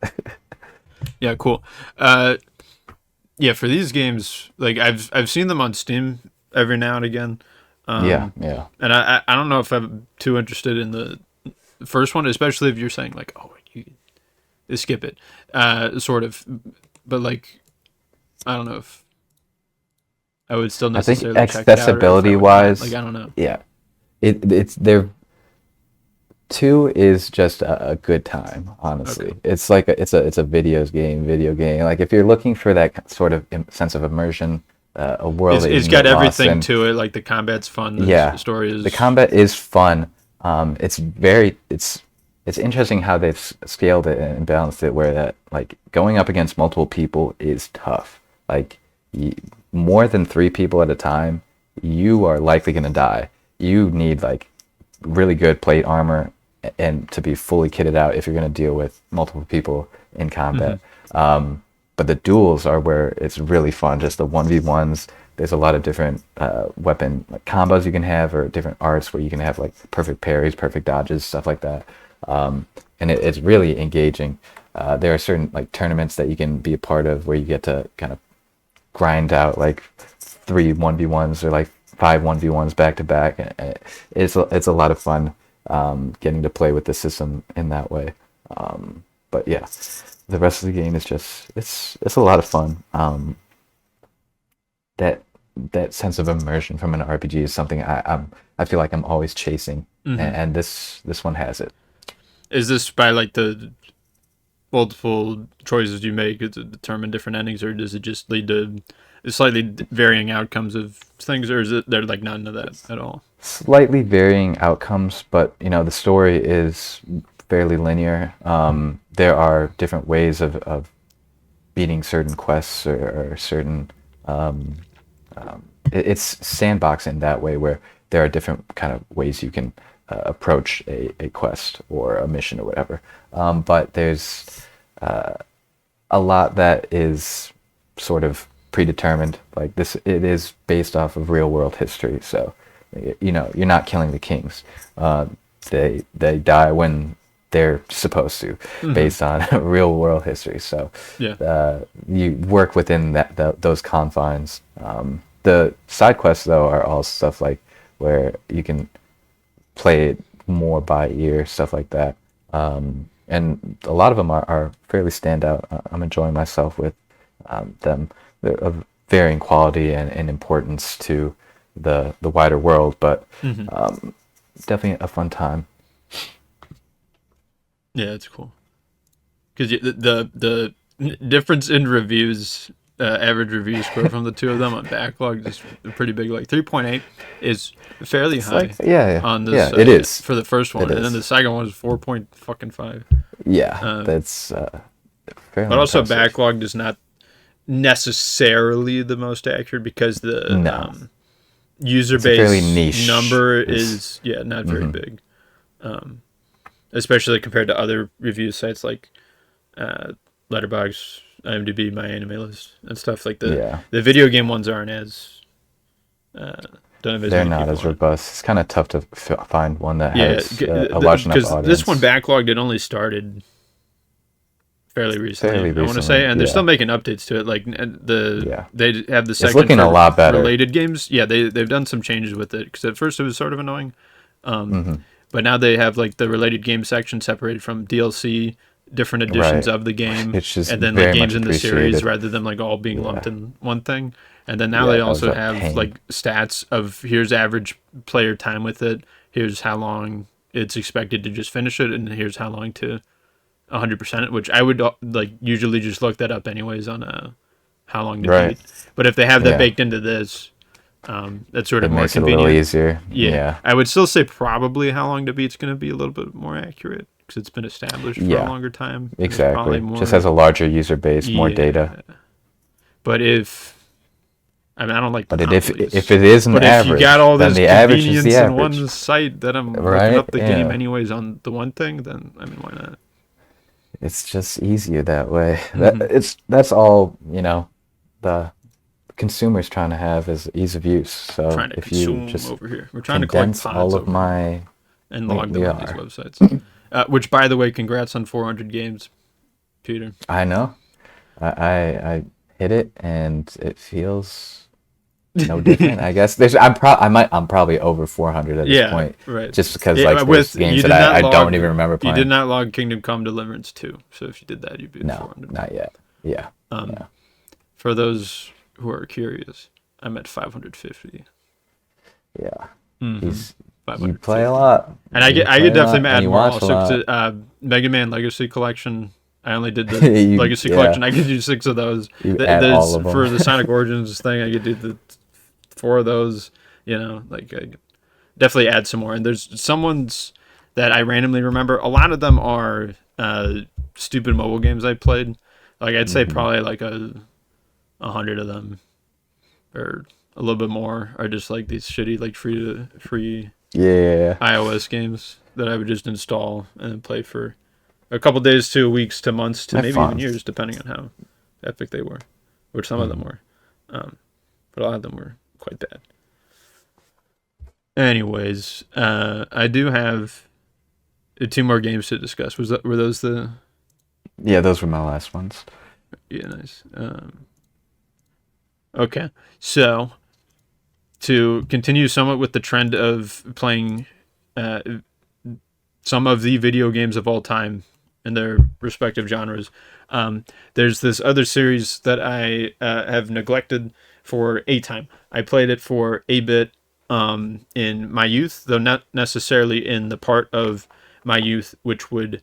Yeah, cool. Yeah, for these games, like I've seen them on Steam every now and again. yeah, yeah. And I don't know if I'm too interested in the first one, especially if you're saying like, oh, you skip it, sort of. But like, I don't know if I would still I think necessarily check it out, or if I accessibility would not. Like, wise, I don't know. yeah, it's there. Two is just a good time, honestly. Okay. It's like it's a video game. Like if you're looking for that sort of sense of immersion, a world that you It's can got get lost everything in. to it. Like the combat's fun. The Yeah, story the is. combat is fun. It's interesting how they've scaled it and balanced it, where that like going up against multiple people is tough. Like y more than three people at a time, you are likely gonna die. You need like really good plate armor and to be fully kitted out if you're going to deal with multiple people in combat. But the duels are where it's really fun. Just the 1v1s. There's a lot of different weapon like combos you can have, or different arts where you can have like perfect parries, perfect dodges, stuff like that. And it's really engaging. There are certain like tournaments that you can be a part of where you get to kind of grind out like three 1v1s or like five 1v1s back to back. It's a lot of fun getting to play with the system in that way. But yeah, the rest of the game is just it's a lot of fun. That that sense of immersion from an RPG is something I feel like I'm always chasing, and this one has it. Is this by like the multiple choices you make to determine different endings, or does it just lead to slightly varying outcomes of things, or is it there like none of that at all? Slightly varying outcomes, but the story is fairly linear. There are different ways of beating certain quests, or certain it's sandbox in that way, where there are different kind of ways you can approach a quest or a mission or whatever. But there's a lot that is sort of predetermined. Like this, it is based off of real world history. So, you're not killing the kings. They die when they're supposed to, based on real world history. So, Yeah. you work within those confines. The side quests, though, are all stuff like where you can play it more by ear, stuff like that. And a lot of them are fairly standout. I'm enjoying myself with them. They're of varying quality and importance to the wider world, but definitely a fun time. Yeah, it's cool. Because the difference in reviews, average review score from the two of them on backlog is pretty big. Like 3.8 is fairly high Like, yeah, on this. yeah, it is. For the first one, It and then is. the second one was 4.5. Yeah, that's fairly But also, impressive. backlog is not necessarily the most accurate because the No. user It's a fairly base niche. number is not very big, especially compared to other review sites like Letterboxd, IMDb, My Anime List, and stuff like Yeah. the video game ones aren't as Don't have as They're many not people as on it. robust. It's kind of tough to find one that Yeah, has a large enough because audience. this one backlogged. It only started fairly recently, Fairly I want to say, recently, and they're still yeah. making updates to it. Like Yeah. they have the It's section looking a for lot better. related games. Yeah, they've done some changes with it because at first it was sort of annoying, Hmm. but now they have like the related game section separated from DLC, different editions Right. of the game, It's just and then like very games much in the series appreciated. rather than like all being lumped Yeah. in one thing. And then now Yeah, they that was also a have pain. like stats of here's average player time with it, here's how long it's expected to just finish it, and here's how long to 100%, which I would like usually just look that up anyways on how long to Right. beat. But if they have that Yeah. baked into this, that's sort It of more makes it a little convenient. easier. Yeah, Yeah. I would still say probably how long to beat's going to be a little bit more accurate because it's been established for a Yeah. longer time. There's probably Exactly. Just has more. a larger user base, more data. Yeah, but if I mean I don't like But if monopolies. it is an But if you average, got all then this the average is the convenience in average. one site that I'm looking Right? up the game Yeah. anyways on the one thing, then I mean why not? It's just easier that way. Mhm. That's all, the consumer's trying to have is ease of use. So Trying to if you consume just over here. We're trying to collect condense pods all of over here my and we, log we them on these are. websites. Which, by the way, congrats on 400 games, Peter. I know. I hit it and it feels no different. I guess I'm probably over 400 at this Yeah, point. right. Just because Yeah, like there's you games did that not I log. don't even remember You playing. did not log Kingdom Come Deliverance 2. So if you did that, you'd be at No, 400. not yet. Yeah. Um, Yeah. For those who are curious, I'm at 550. Yeah. Mm-hmm. You play a lot. And I You get play a definitely lot, mad and you more watch a also lot. because Mega Man Legacy Collection. I only did the You- Legacy yeah. Collection. I could do 6 of those. You add There's all of them. for the Sonic Origins thing. I could do the 4 of those. Like I could definitely add some more. And there's some ones that I randomly remember. A lot of them are stupid mobile games I played. Like I'd say probably like 100 of them, or a little bit more, are just like these shitty like free Yeah. iOS games that I would just install and then play for a couple days to weeks to months to They're maybe fun. even years, depending on how epic they were, which some of them were. But a lot of them were quite bad. Anyways, I do have 2 more games to discuss. Were those the? Yeah, those were my last ones. Yeah, nice. Okay, so to continue somewhat with the trend of playing some of the video games of all time in their respective genres, there's this other series that I have neglected for a time. I played it for a bit in my youth, though not necessarily in the part of my youth which would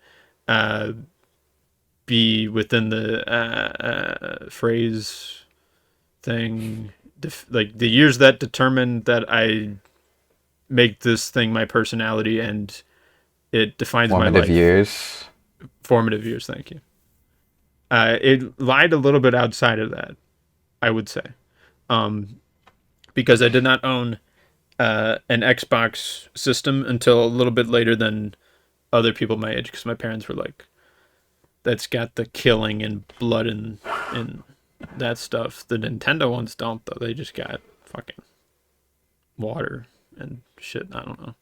be within the phrase thing, like the years that determine that I make this thing my personality and it defines my Formative life. years. Formative years, thank you. It lied a little bit outside of that, I would say, because I did not own an Xbox system until a little bit later than other people my age, because my parents were like, that's got the killing and blood and that stuff. The Nintendo ones don't, though. They just got fucking water and shit. I don't know.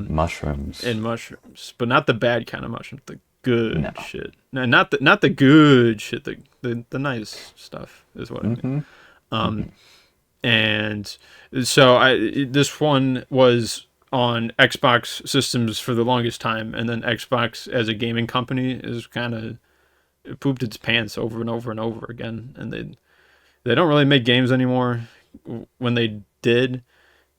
Mushrooms. And mushrooms, but not the bad kind of mushrooms. The good No. shit. No, not the good shit. The nice stuff is what I mean. And so this one was on Xbox systems for the longest time, and then Xbox as a gaming company is kind of pooped its pants over and over and over again, and they don't really make games anymore. When they did,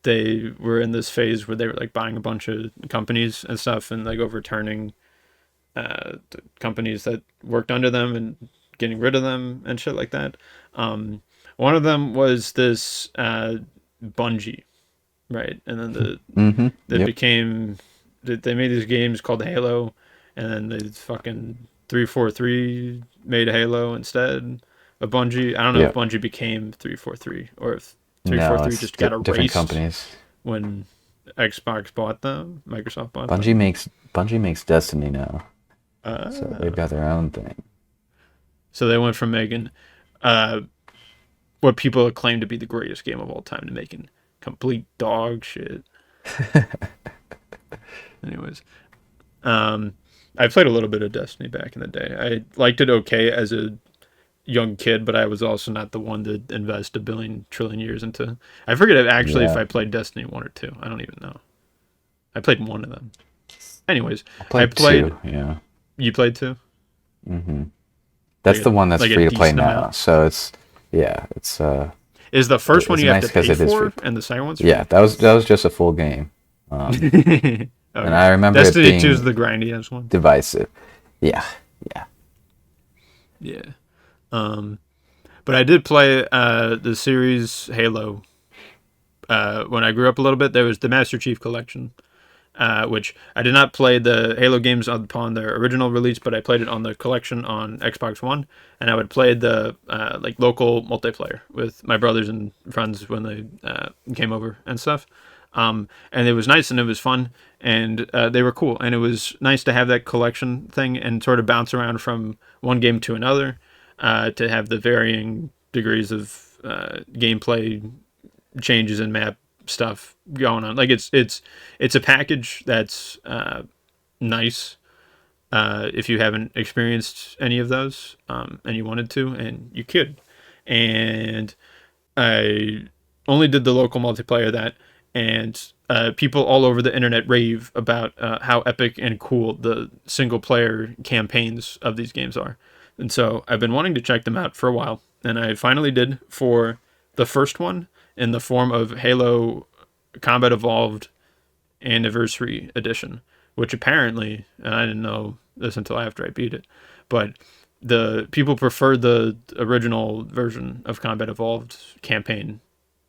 they were in this phase where they were like buying a bunch of companies and stuff, and like overturning the companies that worked under them and getting rid of them and shit like that. One of them was this Bungie, right? And then they Yep. became they made these games called Halo, and then they fucking 343 made Halo instead of Bungie. I don't know if Yep. Bungie became 343 or if No, 343 it's just got different erased companies. when Xbox bought them, Microsoft bought them. Bungie makes Destiny now, so they've got their own thing. So they went from making what people acclaim to be the greatest game of all time to making complete dog shit. Anyways, I played a little bit of Destiny back in the day. I liked it okay as a young kid, but I was also not the one to invest a billion trillion years into. I forget actually if Yeah, I played Destiny 1 or 2. I don't even know. I played one of them. Anyways, I I played played. 2. Yeah. You played 2? That's the one that's Like a free to play decent now. amount. So it's yeah, Is the first one it's you have nice to pay because it is free. for, and the second one's Yeah, free? that was just a full game. And Okay. I remember it Destiny 2 is being the grindy ass one. divisive. Yeah, yeah. Yeah. Um, but I did play the series Halo. When I grew up a little bit, there was the Master Chief Collection, which I did not play the Halo games upon their original release, but I played it on the collection on Xbox One, and I would play the like local multiplayer with my brothers and friends when they came over and stuff. And it was nice and it was fun and they were cool and it was nice to have that collection thing and sort of bounce around from one game to another to have the varying degrees of gameplay changes and map stuff going on. Like it's a package that's nice if you haven't experienced any of those and you wanted to, and you could. And I only did the local multiplayer of that, and people all over the internet rave about how epic and cool the single player campaigns of these games are. And so I've been wanting to check them out for a while, and I finally did for the first one in the form of Halo Combat Evolved Anniversary Edition, which apparently, and I didn't know this until after I beat it, but the people prefer the original version of Combat Evolved campaign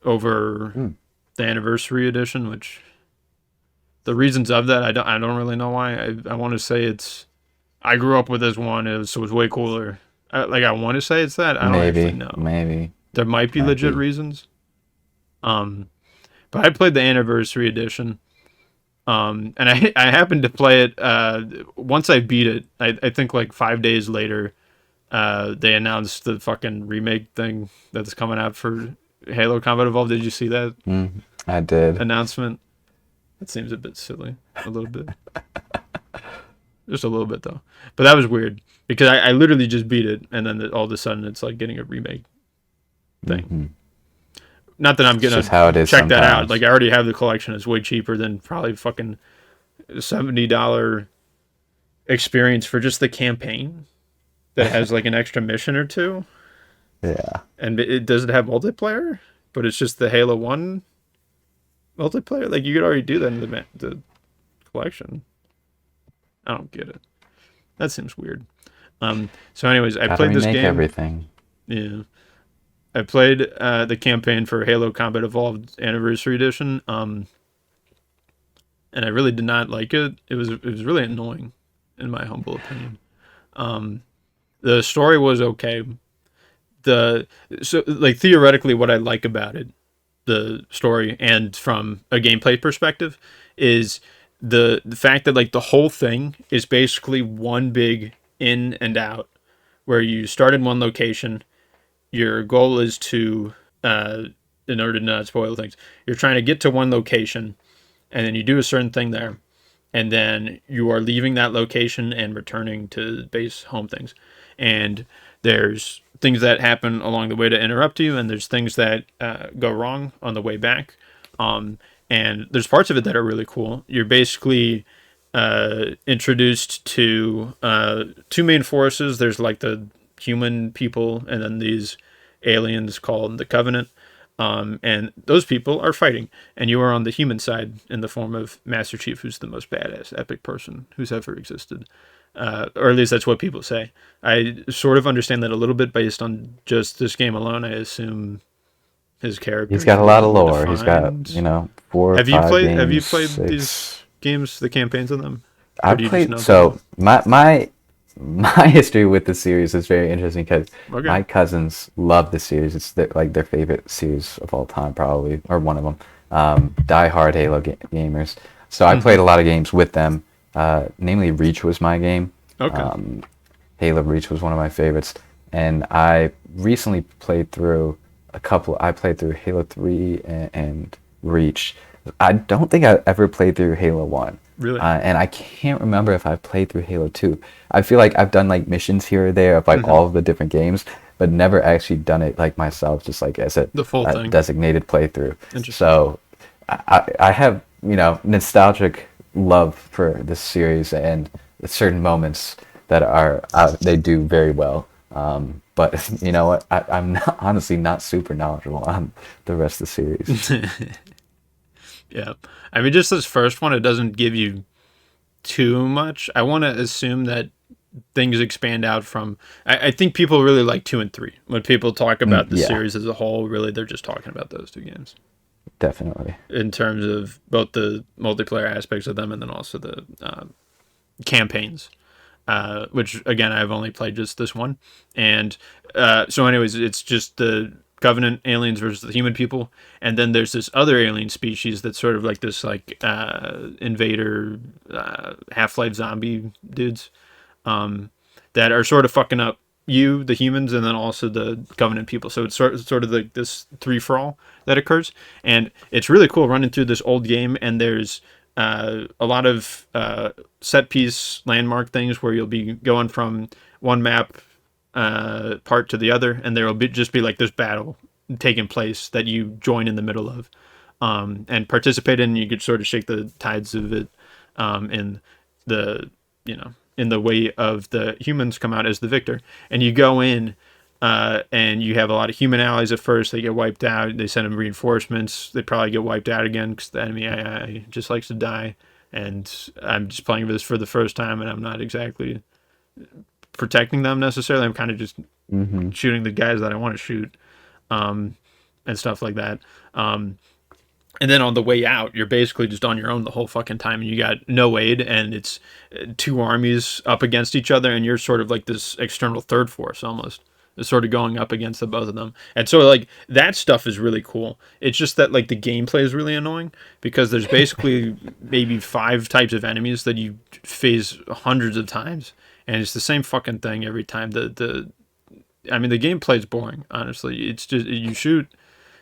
over the Anniversary Edition, which the reasons of that I don't really know why. I want to say it's I grew up with this one, so it was way cooler. I want to say it's that. I don't actually know. Maybe There might be legit reasons. But I played the Anniversary Edition. And I happened to play it once I beat it. I think like 5 days later, they announced the fucking remake thing that's coming out for Halo Combat Evolved. Did you see that I did. announcement? That seems a bit silly, a little bit, just a little bit though. But that was weird because I literally just beat it, and then all of a sudden it's like getting a remake thing. Not that I'm It's gonna just how it is check that out. sometimes. Like I already have the collection. It's way cheaper than probably fucking $70 experience for just the campaign that has like an extra mission or two. Yeah. And it doesn't have multiplayer, but it's just the Halo 1 multiplayer. Like you could already do that in the collection. I don't get it. That seems weird. So anyways, I Gotta played this remake game. everything. Yeah. I played the campaign for Halo Combat Evolved Anniversary Edition, and I really did not like it. It was really annoying, in my humble opinion. The story was okay. So like theoretically, what I like about it, the story, and from a gameplay perspective, is the fact that like the whole thing is basically one big in and out, where you start in one location. Your goal is to, in order to not spoil things, you're trying to get to one location, and then you do a certain thing there, and then you are leaving that location and returning to base home things. And there's things that happen along the way to interrupt you, and there's things that go wrong on the way back. And there's parts of it that are really cool. You're basically introduced to two main forces. There's like the human people and then these aliens called the Covenant, and those people are fighting, and you are on the human side in the form of Master Chief, who's the most badass epic person who's ever existed, or at least that's what people say. I sort of understand that a little bit based on just this game alone. I assume his character He's is got a a little lot of more lore. He's got, defined. 4 or 5 Have you games, played 6. these games, the campaigns of them, I or do you just know played, about so my history with the series is very interesting because them? Okay. my cousins love the series. It's their favorite series of all time, probably, or one of them. Die-hard Halo gamers. So I played a lot of games with them. Namely, Reach was my game. Okay. Halo Reach was one of my favorites, and I recently played through a couple. I played through Halo 3 and Reach. I don't think I ever played through Halo 1. Really? And I can't remember if I've played through Halo 2. I feel like I've done like missions here or there of like Hmm. all of the different games, but never actually done it like myself, just like as The full a thing. designated playthrough. Interesting. So I have, nostalgic love for this series and certain moments that are they do very well. But you know what? I'm not, honestly not super knowledgeable on the rest of the series. Yeah. I mean, just this first one, it doesn't give you too much. I want to assume that things expand out from. I think people really like 2 and 3. When people talk about the Yeah, series as a whole, really, they're just talking about those 2 games definitely. in terms of both the multiplayer aspects of them and then also the campaigns. Which again I've only played just this one, and so anyways, it's just the Covenant aliens versus the human people, and then there's this other alien species that's sort of like this like invader Half-Life zombie dudes that are sort of fucking up you, the humans, and then also the Covenant people. So it's sort of like this three for all that occurs, and it's really cool running through this old game. And there's a lot of set piece landmark things where you'll be going from one map part to the other, and there will just be like this battle taking place that you join in the middle of and participate in. And you could sort of shake the tides of it in the in the way of the humans come out as the victor, and you go in. And you have a lot of human allies at first. They get wiped out. They send them reinforcements. They probably get wiped out again because the enemy AI just likes to die. And I'm just playing this for the first time, and I'm not exactly protecting them necessarily. I'm kind of just Hmm. shooting the guys that I want to shoot, and stuff like that. And then on the way out, you're basically just on your own the whole fucking time, and you got no aid, and it's two armies up against each other, and you're sort of like this external third force almost. Is sort of going up against the both of them, and so like that stuff is really cool. It's just that like the gameplay is really annoying because there's basically maybe 5 types of enemies that you face hundreds of times, and it's the same fucking thing every time. The I mean the gameplay is boring. Honestly, it's just you shoot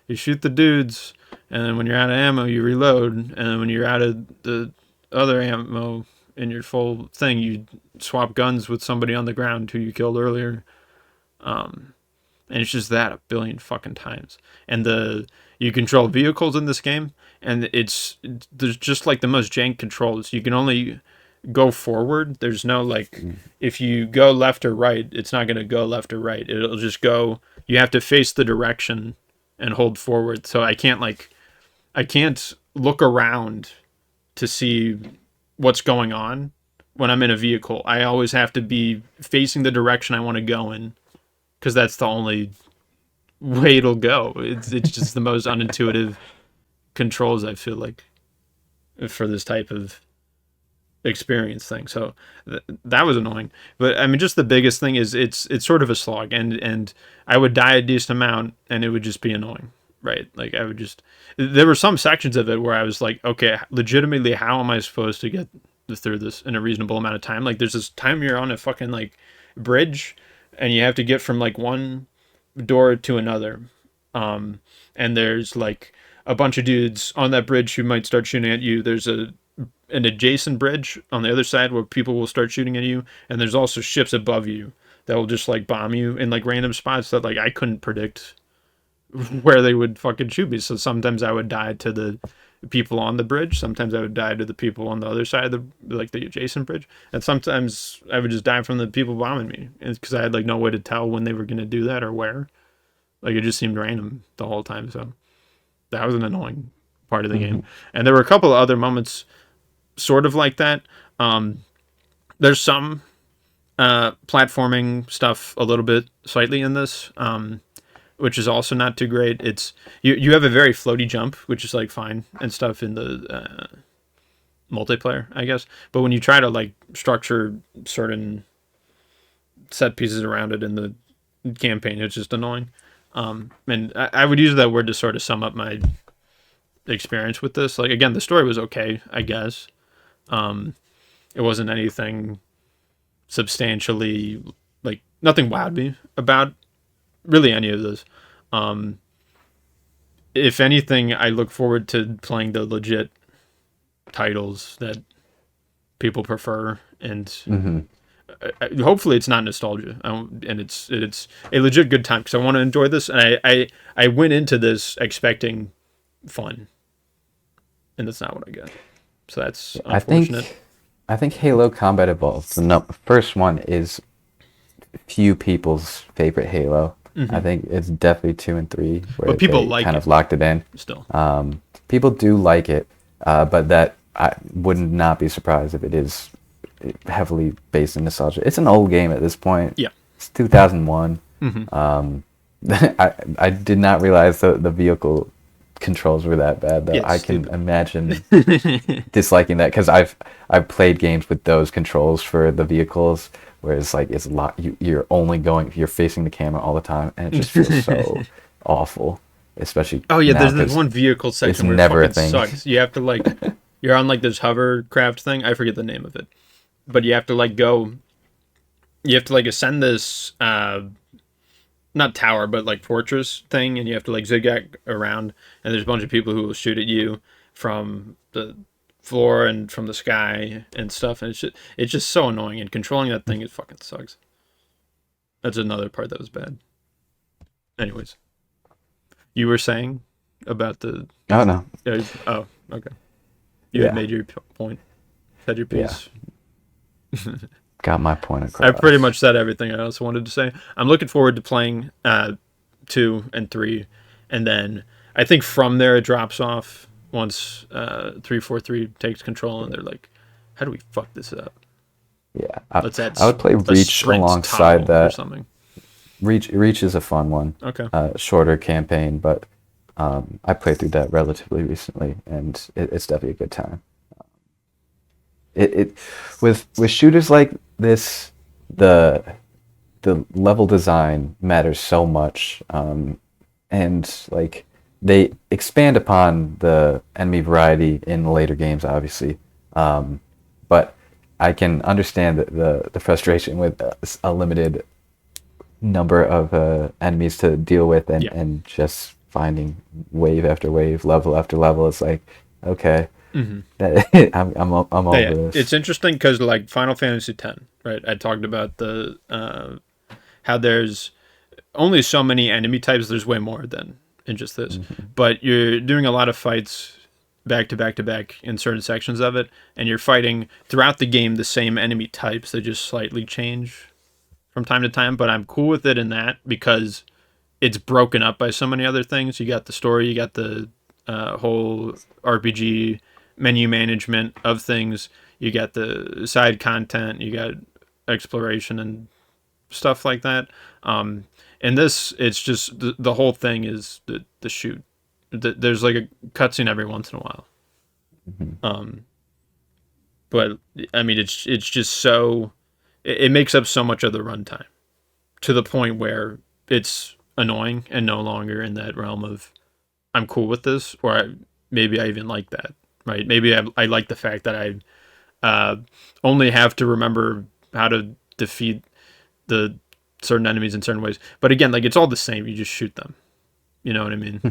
the dudes, and then when you're out of ammo, you reload, and then when you're out of the other ammo in your full thing, you swap guns with somebody on the ground who you killed earlier. And it's just that a billion fucking times. And you control vehicles in this game, and there's just like the most jank controls. You can only go forward. There's no like if you go left or right, it's not gonna go left or right. It'll just go. You have to face the direction and hold forward. So I can't look around to see what's going on when I'm in a vehicle. I always have to be facing the direction I want to go in because that's the only way it'll go. It's just the most unintuitive controls I feel like for this type of experience thing. So that was annoying. But I mean, just the biggest thing is it's sort of a slog, and I would die a decent amount, and it would just be annoying, right? Like I would just there were some sections of it where I was like, okay, legitimately, how am I supposed to get through this in a reasonable amount of time? Like there's this time you're on a fucking like bridge, and you have to get from like one door to another. And there's like a bunch of dudes on that bridge who might start shooting at you. There's an adjacent bridge on the other side where people will start shooting at you, and there's also ships above you that will just like bomb you in like random spots that like I couldn't predict where they would fucking shoot me. So sometimes I would die to the people on the bridge. Sometimes I would die to the people on the other side of the adjacent bridge, and sometimes I would just die from the people bombing me because I had like no way to tell when they were gonna do that or where. Like it just seemed random the whole time. So that was an annoying part of the Hmm. game. And there were a couple of other moments sort of like that. There's some platforming stuff a little bit slightly in this, which is also not too great. It's you have a very floaty jump, which is like fine and stuff in the multiplayer, I guess. But when you try to like structure certain set pieces around it in the campaign, it's just annoying. And I would use that word to sort of sum up my experience with this. Like again, the story was okay, I guess. It wasn't anything substantially like nothing wowed me about really any of this. if anything, I look forward to playing the legit titles that people prefer, and hopefully it's not nostalgia. And it's a legit good time because I want to enjoy this, and I went into this expecting fun, and that's not what I got. So that's unfortunate. I think Halo Combat Evolved, the first one, is few people's favorite Halo. I think it's definitely 2 and 3 where But people they like kind it of locked it in. still. People do like it, but that I would not be surprised if it is heavily based in nostalgia. It's an old game at this point. Yeah. It's 2001. I did not realize the vehicle controls were that bad though. Yeah, I can imagine disliking that because I've played games with those controls for the vehicles where it's like it's a lot. You're facing the camera all the time, and it just feels so awful. Especially Oh yeah, now, there's 'cause this one vehicle section where never it a fucking thing. sucks. You have to like, you're on like this hovercraft thing. I forget the name of it, but you have to like go. You have to like ascend this, not tower, but like fortress thing, and you have to like zigzag around. And there's a bunch of people who will shoot at you from the floor and from the sky and stuff. And it's just so annoying. And controlling that thing, it fucking sucks. That's another part that was bad. Anyways. You were saying about the... Oh, no. Oh, okay. You had made your point. Said your piece. Yeah. Got my point across. I pretty much said everything I also wanted to say. I'm looking forward to playing 2 and 3. And then I think from there it drops off once 343 takes control and they're like, how do we fuck this up? Yeah. Let's add I would play Reach alongside that. Or something. Reach is a fun one. Okay. Shorter campaign, but I played through that relatively recently, and it's definitely a good time. With shooters like this, the level design matters so much, and like they expand upon the enemy variety in the later games, obviously, but I can understand the frustration with a limited number of enemies to deal with and just finding wave after wave, level after level. It's like, okay, I'm over this. It's interesting because like Final Fantasy X, right? I talked about the how there's only so many enemy types. There's way more than in just this, but you're doing a lot of fights back to back to back in certain sections of it, and you're fighting throughout the game the same enemy types. They just slightly change from time to time, but I'm cool with it in that because it's broken up by so many other things. You got the story, you got the whole RPG menu management of things, you got the side content, you got exploration and stuff like that. And this, it's just the whole thing is the shoot. There's like a cutscene every once in a while. But I mean, it's just so. It makes up so much of the runtime to the point where it's annoying and no longer in that realm of I'm cool with this, or maybe I even like that, right? Maybe I like the fact that I only have to remember how to defeat the certain enemies in certain ways. But again, like it's all the same. You just shoot them. You know what I mean?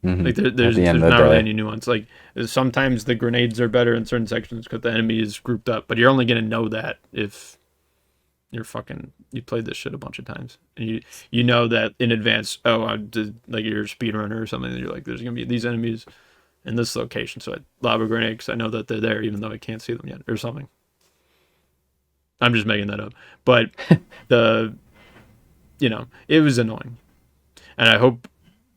Like there's not really any nuance. Like sometimes the grenades are better in certain sections because the enemy is grouped up, but you're only gonna know that if you played this shit a bunch of times and you know that in advance. Oh, I did, like you're a speedrunner or something, and you're like, there's gonna be these enemies in this location, so I lob a grenade because I know that they're there even though I can't see them yet or something. I'm just making that up, but it was annoying, and I hope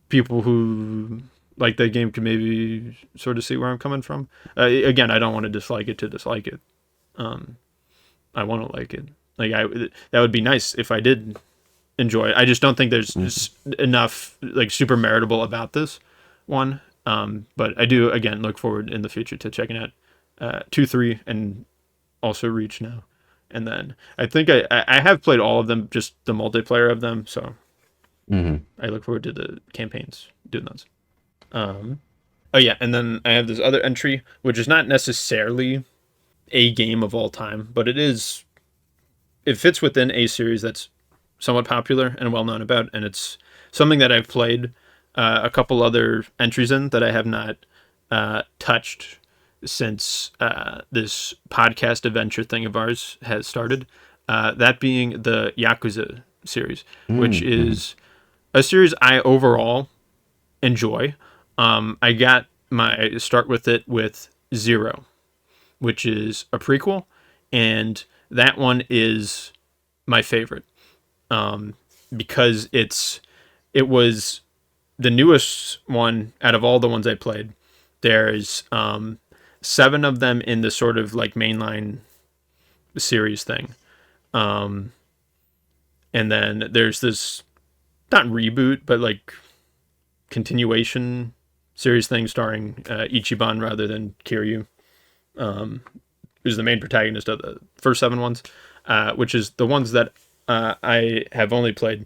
people who like that game can maybe sort of see where I'm coming from. Again, I don't want to dislike it to dislike it. I want to like it. Like that would be nice if I did enjoy it. I just don't think there's just enough like super meritable about this one. But I do again look forward in the future to checking out 2, 3, and also Reach now. And then I think I have played all of them, just the multiplayer of them. So I look forward to the campaigns doing those. Oh yeah, and then I have this other entry, which is not necessarily a game of all time, but it fits within a series that's somewhat popular and well known about, and it's something that I've played a couple other entries in that I have not touched since this podcast adventure thing of ours has started. That being the Yakuza series, which is a series I overall enjoy. I got my start with it with Zero, which is a prequel, and that one is my favorite because it was the newest one out of all the ones I played. There's 7 of them in the sort of like mainline series thing, and then there's this not reboot but like continuation series thing starring Ichiban rather than Kiryu, who's the main protagonist of the first 7 ones, which is the ones that I have only played,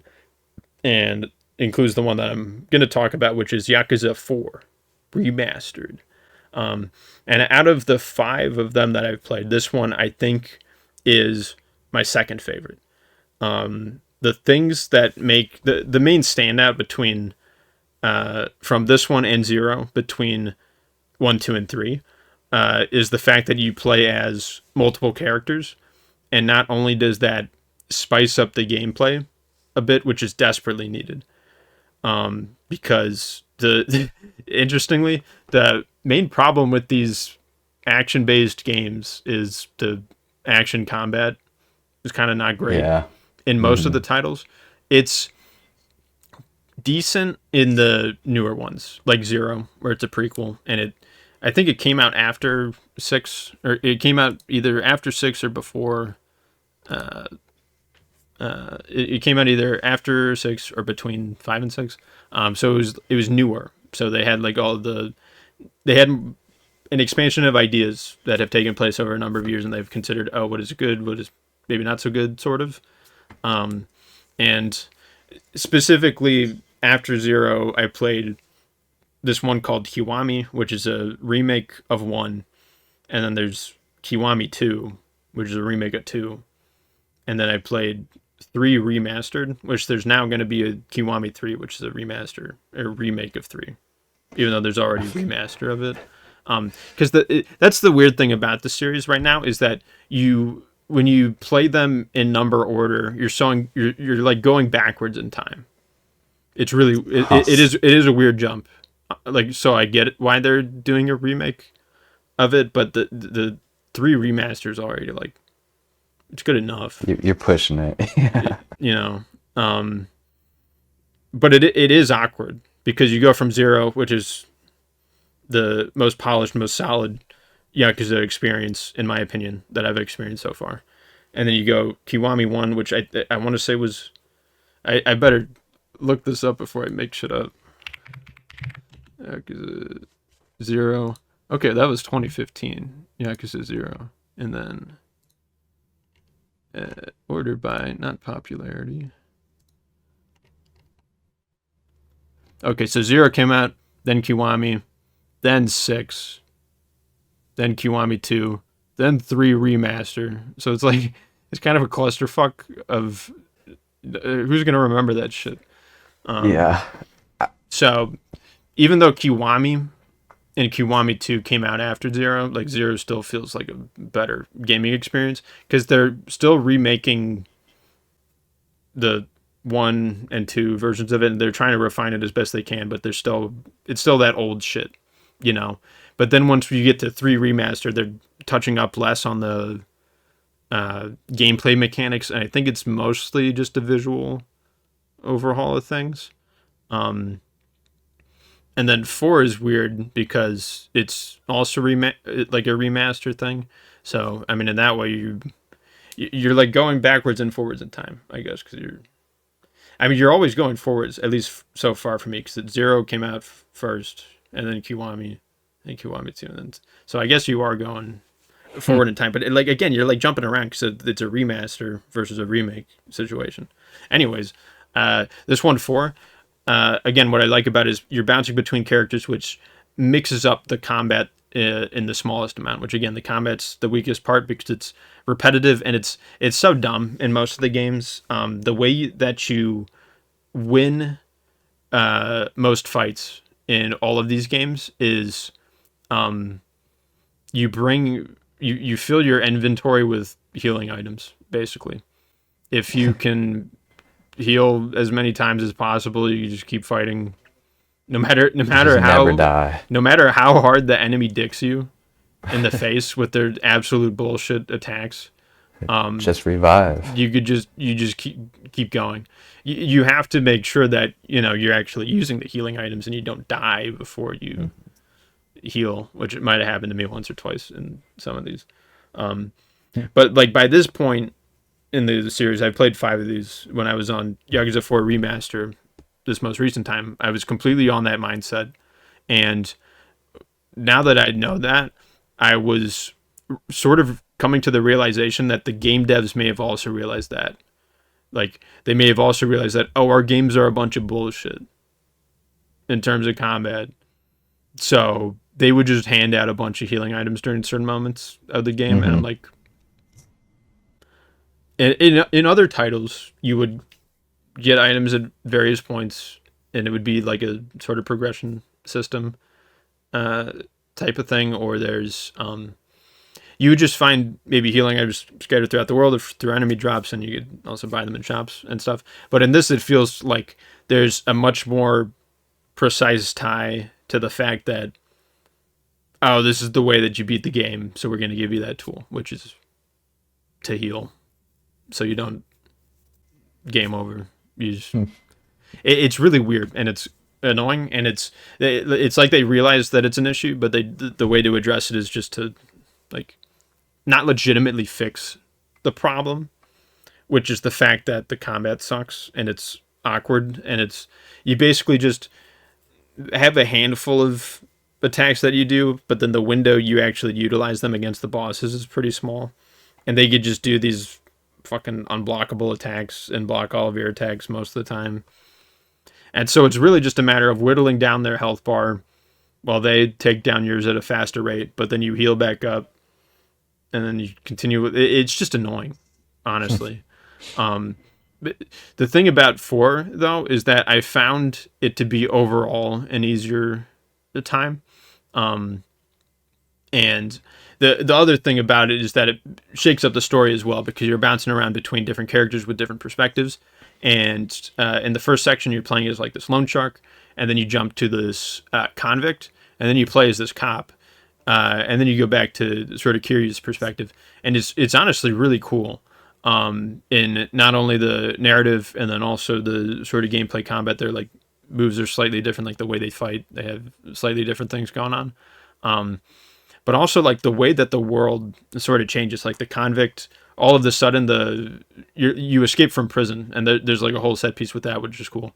and includes the one that I'm going to talk about, which is Yakuza 4 Remastered. And out of the 5 of them that I've played, this one I think is my second favorite. The things that make the main standout between from this one and Zero, between 1, 2, and 3, is the fact that you play as multiple characters, and not only does that spice up the gameplay a bit, which is desperately needed, because interestingly, the main problem with these action-based games is the action combat is kind of not great in most of the titles. It's decent in the newer ones, like Zero, where it's a prequel, and I think it came out after 6, or it came out either after 6 or before. It came out either after 6 or between 5 and 6. So it was newer. So they had like they had an expansion of ideas that have taken place over a number of years, and they've considered, what is good, what is maybe not so good, sort of. And specifically after Zero, I played this one called Kiwami, which is a remake of 1, and then there's Kiwami 2, which is a remake of 2, and then I played 3 Remastered, which there's now going to be a Kiwami 3, which is a remake of 3, even though there's already a remaster of it. Because that's the weird thing about the series right now, is that when you play them in number order, you're like going backwards in time. It's really it is a weird jump. Like, so I get it why they're doing a remake of it, but the 3 remasters already, like, it's good enough. You're pushing it. But it is awkward because you go from Zero, which is the most polished, most solid Yakuza experience, in my opinion, that I've experienced so far. And then you go Kiwami 1, which I want to say was... I better look this up before I make shit up. Yakuza 0. Okay, that was 2015. Yakuza 0. And then... ordered by, not popularity. Okay, so 0 came out, then Kiwami, then 6, then Kiwami 2, then 3 Remaster. So it's like, it's kind of a clusterfuck of who's going to remember that shit. So even though Kiwami and Kiwami 2 came out after 0, like 0 still feels like a better gaming experience because they're still remaking the 1 and 2 versions of it, and they're trying to refine it as best they can, but it's still that old shit, But then once you get to 3 Remastered, they're touching up less on the gameplay mechanics, and I think it's mostly just a visual overhaul of things. And then 4 is weird because it's also like a remaster thing. So, I mean, in that way, you're like going backwards and forwards in time, I guess, because you're always going forwards, at least so far for me, because 0 came out first, and then Kiwami, and Kiwami 2, and then, so I guess you are going forward in time, but like, again, you're like jumping around because it's a remaster versus a remake situation. Anyways, this one 4, again, what I like about it is you're bouncing between characters, which mixes up the combat in the smallest amount, which, again, the combat's the weakest part because it's repetitive and it's so dumb in most of the games. The way that you win most fights in all of these games is you fill your inventory with healing items, basically. If you can heal as many times as possible, you just keep fighting. No matter Just never die. no matter how hard the enemy dicks you in the face with their absolute bullshit attacks, Just revive. you just keep going. You have to make sure that you're actually using the healing items and you don't die before you heal, which might have happened to me once or twice in some of these. But like by this point in the series, I played 5 of these. When I was on Yakuza 4 Remaster, this most recent time, I was completely on that mindset. And now that I know that, I was sort of coming to the realization that the game devs may have also realized that. Like, they may have also realized that, oh, our games are a bunch of bullshit in terms of combat. So they would just hand out a bunch of healing items during certain moments of the game. And I'm like, in other titles, you would get items at various points, and it would be like a sort of progression system type of thing, or there's you would just find maybe healing items scattered throughout the world or through enemy drops, and you could also buy them in shops and stuff. But in this, it feels like there's a much more precise tie to the fact that, oh, this is the way that you beat the game, so we're going to give you that tool, which is to heal, so you don't game over. It's really weird, and it's annoying, and it's like they realize that it's an issue, but the way to address it is just to like not legitimately fix the problem, which is the fact that the combat sucks and it's awkward, and it's you basically just have a handful of attacks that you do, but then the window you actually utilize them against the bosses is pretty small, and they could just do these fucking unblockable attacks and block all of your attacks most of the time. And so it's really just a matter of whittling down their health bar while they take down yours at a faster rate, but then you heal back up and then you continue with it. It's just annoying, honestly. But the thing about 4 though is that I found it to be overall an easier time. And the other thing about it is that it shakes up the story as well, because you're bouncing around between different characters with different perspectives. And in the first section, you're playing as like this loan shark, and then you jump to this convict, and then you play as this cop, and then you go back to sort of Kiryu's perspective, and it's honestly really cool. In not only the narrative and then also the sort of gameplay combat, their like moves are slightly different, like the way they fight, they have slightly different things going on. But also like the way that the world sort of changes, like the convict, all of a sudden you escape from prison, and there's like a whole set piece with that, which is cool.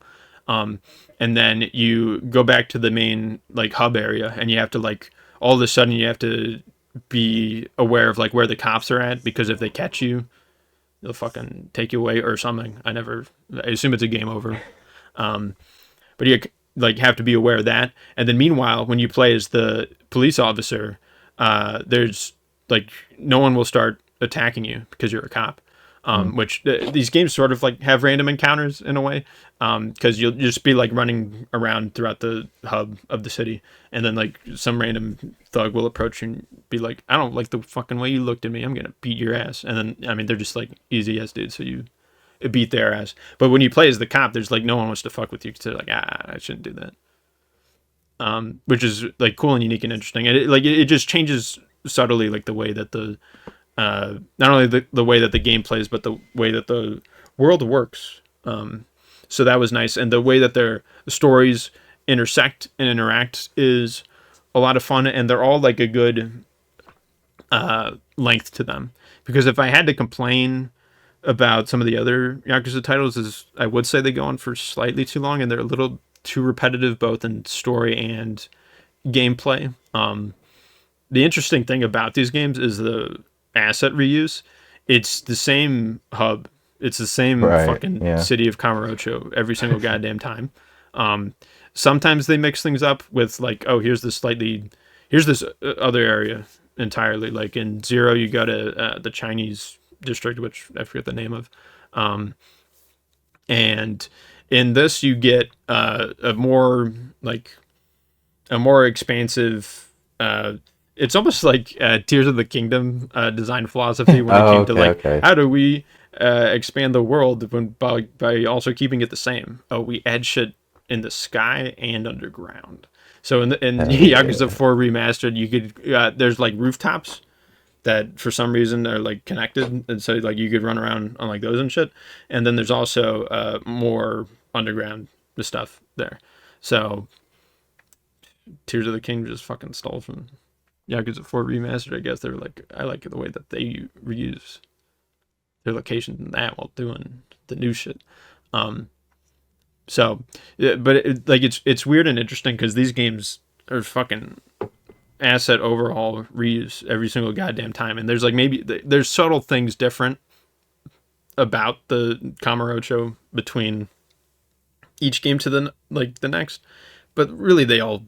And then you go back to the main like hub area, and you have to like all of a sudden you have to be aware of like where the cops are at, because if they catch you, they'll fucking take you away or something. I assume it's a game over. But you like have to be aware of that. And then meanwhile, when you play as the police officer, there's like no one will start attacking you because you're a cop. Which these games sort of like have random encounters in a way, because you'll just be like running around throughout the hub of the city, and then like some random thug will approach you and be like, I don't like the fucking way you looked at me, I'm gonna beat your ass. And then I mean they're just like easy ass dudes, so you beat their ass. But when you play as the cop, there's like no one wants to fuck with you, because they're like, I shouldn't do that. Which is like cool and unique and interesting, and it just changes subtly like the way that the not only the way that the game plays, but the way that the world works. So that was nice, and the way that the stories intersect and interact is a lot of fun, and they're all like a good length to them. Because if I had to complain about some of the other Yakuza titles, is I would say they go on for slightly too long, and they're a little too repetitive both in story and gameplay. The interesting thing about these games is the asset reuse. It's the same hub. It's the same fucking city of Kamurocho every single goddamn time. Sometimes they mix things up with like, oh, here's this other area entirely. Like in 0, you go to the Chinese district, which I forget the name of. And In this, you get a more like a more expansive. It's almost like Tears of the Kingdom design philosophy when it Oh, came to okay, like okay. how do we expand the world when by also keeping it the same. Oh, we add shit in the sky and underground. So in Hell Yakuza yeah. 4 Remastered, you could there's like rooftops that for some reason are like connected, and so like you could run around on like those and shit. And then there's also more underground stuff there. So Tears of the King just fucking stole from Yakuza 4 Remastered. I guess they were like, I like the way that they reuse their locations in that while doing the new shit. Um, so, yeah, but like it's weird and interesting because these games are fucking asset overhaul reuse every single goddamn time, and there's like maybe there's subtle things different about the Kamurocho between each game to the next, but really they all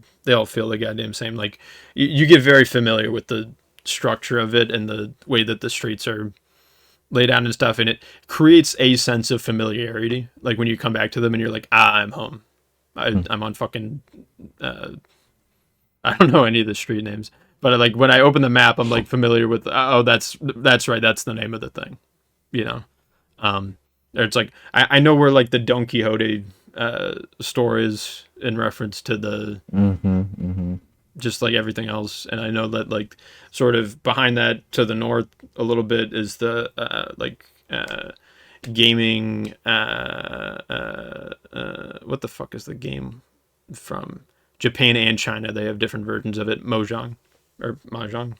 feel the goddamn same. Like you get very familiar with the structure of it and the way that the streets are laid out and stuff, and it creates a sense of familiarity. Like when you come back to them and you're like, I'm home. Hmm. I'm on fucking. I don't know any of the street names, but like when I open the map, I'm like familiar with. Oh, that's right. That's the name of the thing. You know. Or it's like I know where like the Don Quixote store is in reference to the Mm-hmm. Mm-hmm. just like everything else, and I know that like sort of behind that to the north a little bit is the gaming what the fuck is the game from Japan and China? They have different versions of it. Mojang or Mahjong.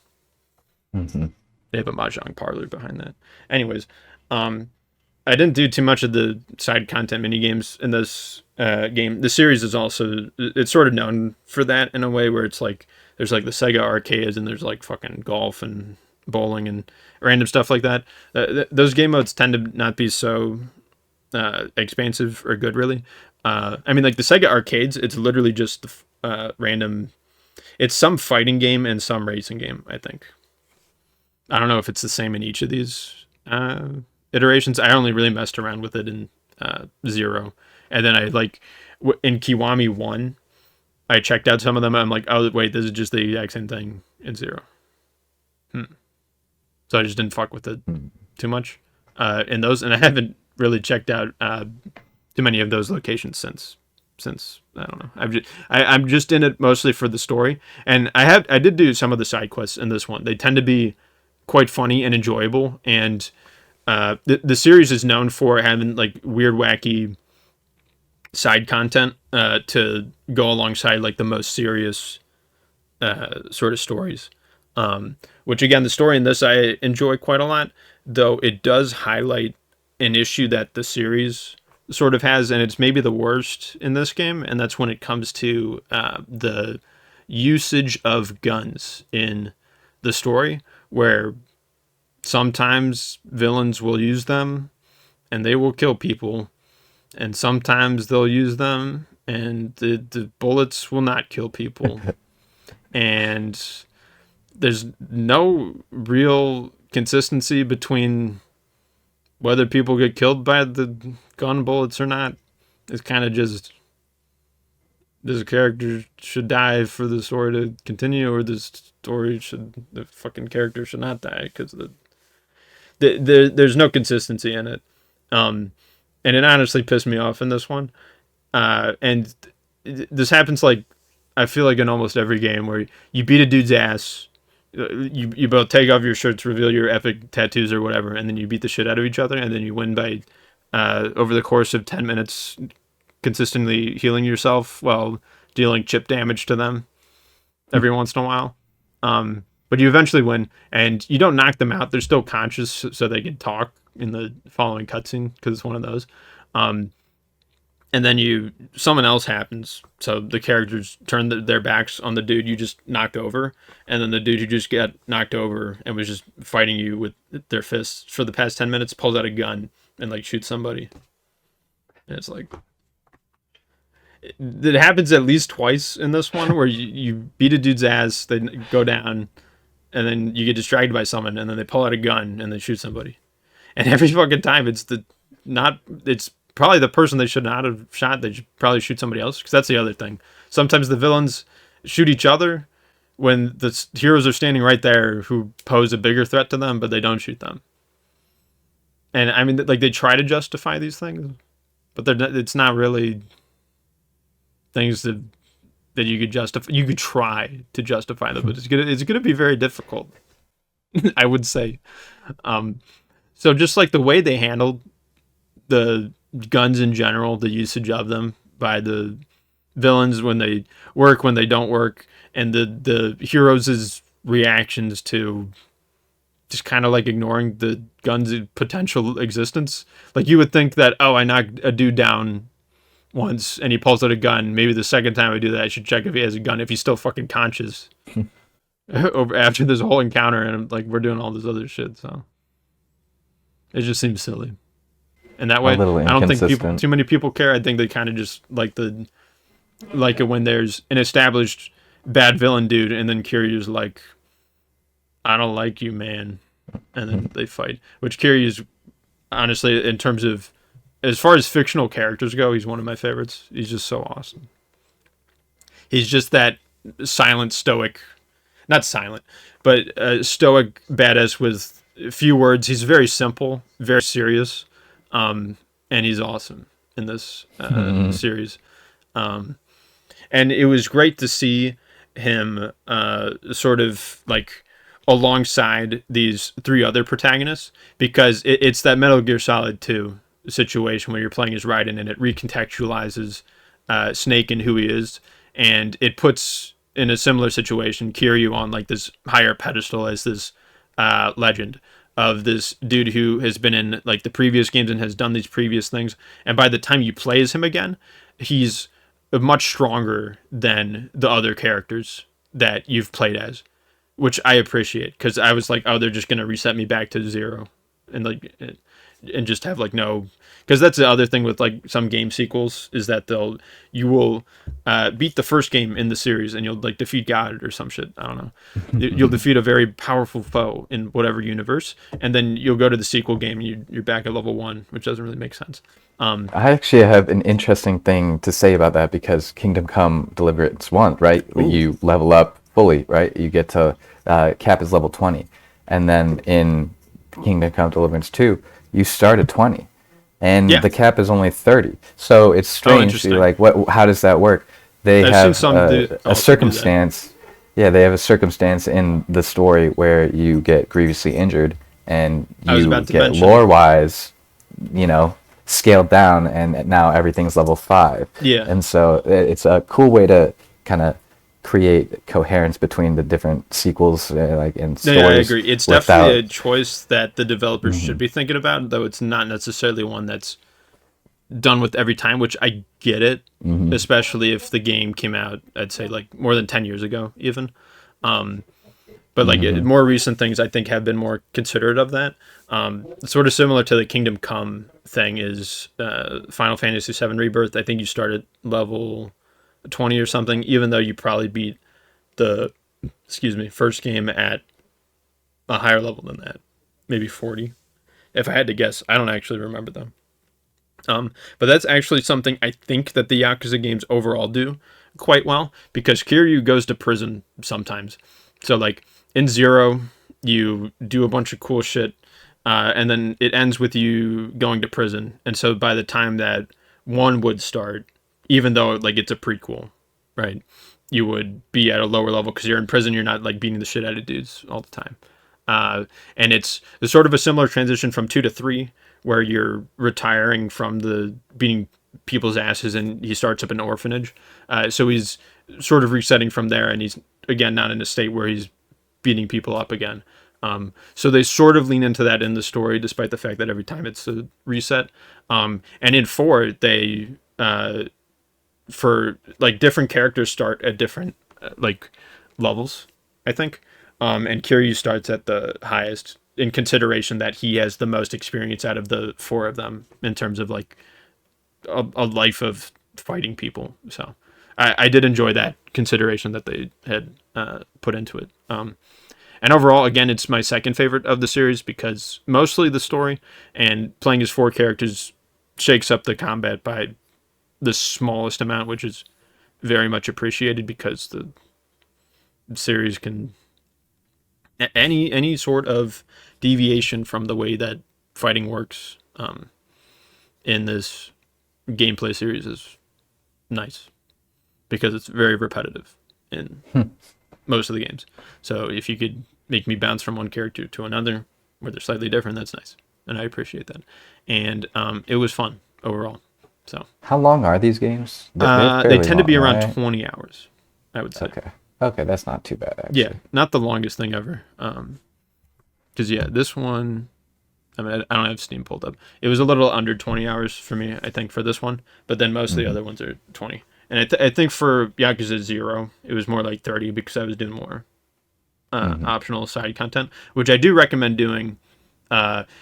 Mm-hmm. They have a Mahjong parlor behind that. Anyways, um, I didn't do too much of the side content mini games in this game. The series is also it's sort of known for that in a way where it's like there's like the Sega arcades and there's like fucking golf and bowling and random stuff like that. Those game modes tend to not be so expansive or good really. I mean like the Sega arcades, it's literally just random. It's some fighting game and some racing game. I think. I don't know if it's the same in each of these iterations. I only really messed around with it in zero, and then I like in Kiwami 1. I checked out some of them. And I'm like, oh wait, this is just the exact same thing in zero. So I just didn't fuck with it too much in those, and I haven't really checked out too many of those locations since I don't know. I'm just in it mostly for the story, and I did do some of the side quests in this one. They tend to be quite funny and enjoyable, and the series is known for having like weird, wacky side content to go alongside like the most serious sort of stories. Which again, the story in this I enjoy quite a lot, though it does highlight an issue that the series sort of has, and it's maybe the worst in this game, and that's when it comes to the usage of guns in the story, where sometimes villains will use them and they will kill people, and sometimes they'll use them and the bullets will not kill people. And there's no real consistency between whether people get killed by the gun bullets or not. It's kind of just this character should die for the story to continue, or the fucking character should not die because there's no consistency in it. And it honestly pissed me off in this one. And this happens like I feel like in almost every game where you beat a dude's ass. You both take off your shirts, reveal your epic tattoos or whatever, and then you beat the shit out of each other, and then you win by over the course of 10 minutes consistently healing yourself while dealing chip damage to them every once in a while. But you eventually win, and you don't knock them out. They're still conscious, so they can talk in the following cutscene because it's one of those. And then someone else happens, so the characters turn their backs on the dude you just knocked over, and then the dude who just got knocked over and was just fighting you with their fists for the past 10 minutes pulls out a gun and like shoots somebody. And it's like it happens at least twice in this one where you beat a dude's ass, they go down, and then you get distracted by someone, and then they pull out a gun and they shoot somebody. And every fucking time it's probably the person they should not have shot. They should probably shoot somebody else, because that's the other thing. Sometimes the villains shoot each other when the heroes are standing right there who pose a bigger threat to them, but they don't shoot them. And I mean, like, they try to justify these things, but it's not really things that you could justify. You could try to justify them, but it's gonna be very difficult. I would say. So just like the way they handled the guns in general, the usage of them by the villains when they work, when they don't work, and the heroes' reactions to just kind of like ignoring the gun's potential existence. Like, you would think that, oh, I knocked a dude down once and he pulls out a gun. Maybe the second time I do that, I should check if he has a gun, if he's still fucking conscious. After this whole encounter, and like, we're doing all this other shit, so it just seems silly. And that way, I don't think too many people care. I think they kind of just like it when there's an established bad villain dude, and then Kiryu's like, I don't like you, man, and then they fight. Which Kiryu's, honestly, in terms of, as far as fictional characters go, he's one of my favorites. He's just so awesome. He's just that silent, stoic, not silent, but stoic badass with few words. He's very simple, very serious, and he's awesome in this series. And it was great to see him sort of like alongside these three other protagonists, because it's that Metal Gear Solid 2 situation where you're playing as Raiden, and it recontextualizes Snake and who he is, and it puts, in a similar situation, Kiryu on like this higher pedestal as this legend of this dude who has been in like the previous games and has done these previous things, and by the time you play as him again, he's much stronger than the other characters that you've played as, which I appreciate, because I was like, oh, they're just gonna reset me back to zero, and like, and just have like no, because that's the other thing with like some game sequels, is that you will beat the first game in the series and you'll like defeat God or some shit. I don't know. You'll defeat a very powerful foe in whatever universe, and then you'll go to the sequel game and you're back at level 1, which doesn't really make sense. I actually have an interesting thing to say about that, because Kingdom Come Deliverance 1, right? Ooh. You level up fully, right? You get to cap is level 20, and then in Kingdom Come Deliverance 2, you start at 20, and the cap is only 30. So it's strange. You're like, what? How does that work? They have a circumstance. Yeah, they have a circumstance in the story where you get grievously injured, and you get lore-wise, scaled down, and now everything's level 5. Yeah. And so it's a cool way to kind of create coherence between the different sequels, and stories. Yeah, I agree. It's definitely a choice that the developers should be thinking about, though it's not necessarily one that's done with every time, which I get it, especially if the game came out, I'd say, like, more than 10 years ago, even. But, like, more recent things, I think, have been more considerate of that. Sort of similar to the Kingdom Come thing is Final Fantasy VII Rebirth. I think you start at level 20 or something, even though you probably beat the first game at a higher level than that, maybe 40, if I had to guess. I don't actually remember them. But that's actually something I think that the Yakuza games overall do quite well, because Kiryu goes to prison sometimes. So like in Zero, you do a bunch of cool shit, and then it ends with you going to prison. And so by the time that 1 would start, even though like it's a prequel, right, you would be at a lower level because you're in prison. You're not like beating the shit out of dudes all the time. And it's sort of a similar transition from 2 to 3, where you're retiring from the beating people's asses, and he starts up an orphanage. So he's sort of resetting from there, and he's again not in a state where he's beating people up again. So they sort of lean into that in the story, despite the fact that every time it's a reset. And in 4, they for like different characters start at different like levels, I think. And Kiryu starts at the highest, in consideration that he has the most experience out of the 4 of them in terms of like a life of fighting people. So I did enjoy that consideration that they had put into it. And overall, again, it's my second favorite of the series, because mostly the story and playing as 4 characters shakes up the combat by the smallest amount, which is very much appreciated because the series can any sort of deviation from the way that fighting works in this gameplay series is nice because it's very repetitive in most of the games. So if you could make me bounce from one character to another where they're slightly different, that's nice, and I appreciate that. And it was fun overall. So How long are these games? they fairly tend to be long, around right? 20 hours, I would say. Okay, that's not too bad actually. Yeah, not the longest thing ever. Because this one, I mean, I don't have Steam pulled up. It was a little under 20 hours for me, I think, for this one. But then most of the other ones are 20. And I think for Yakuza 0, it was more like 30 because I was doing more optional side content, which I do recommend doing.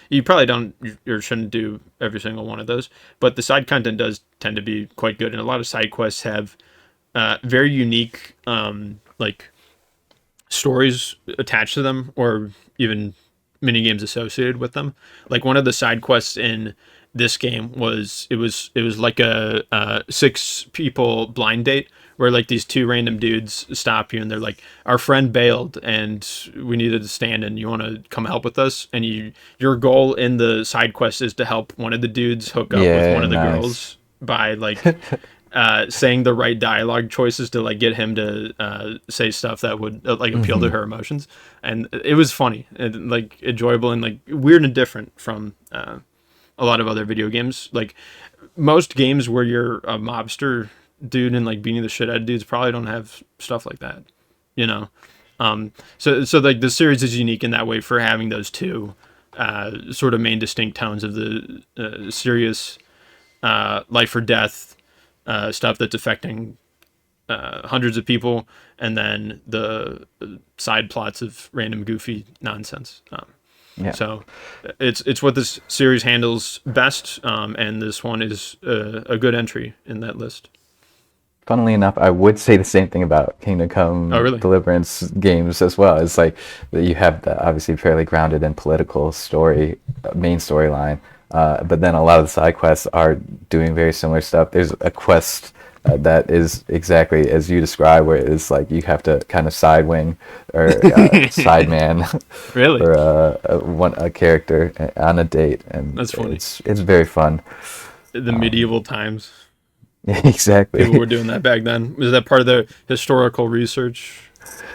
You probably don't or shouldn't do every single one of those, but the side content does tend to be quite good, and a lot of side quests have very unique like stories attached to them, or even mini games associated with them. Like one of the side quests in this game was like a 6 people blind date where like these 2 random dudes stop you and they're like, our friend bailed and we needed to stand and you want to come help with us, and your goal in the side quest is to help one of the dudes hook up with one of the girls by like saying the right dialogue choices to like get him to say stuff that would like appeal to her emotions. And it was funny and like enjoyable and like weird and different from a lot of other video games. Like most games where you're a mobster dude and like beating the shit out of dudes probably don't have stuff like that, you know. So like the series is unique in that way for having those 2 sort of main distinct tones of the serious life or death stuff that's affecting hundreds of people, and then the side plots of random goofy nonsense. So it's what this series handles best, and this one is a good entry in that list. Funnily enough, I would say the same thing about Kingdom Come Deliverance games as well. It's like you have the obviously fairly grounded and political story, main storyline, but then a lot of the side quests are doing very similar stuff. There's a quest that is exactly as you describe, where it's like you have to kind of side wing or side man for a character on a date, and that's funny. It's very fun. The medieval times. Exactly. People were doing that back then. Was that part of the historical research?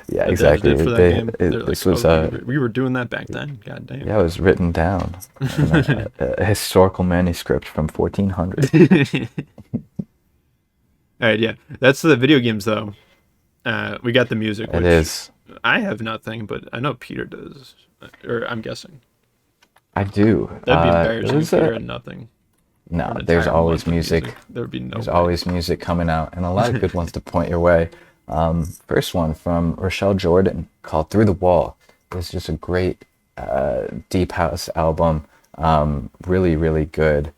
Yeah, exactly. For that game? This like, was we were doing that back then. God damn. Yeah, it was written down in a historical manuscript from 1400. All right, yeah, that's the video games though. We got the music. It is. I have nothing, but I know Peter does, or I'm guessing. I do. That'd be embarrassing if Peter had nothing. No, there's always music. There would be no. There's always music coming out, and a lot of good ones to point your way. First one from Rochelle Jordan called "Through the Wall." It's just a great deep house album. Really, really good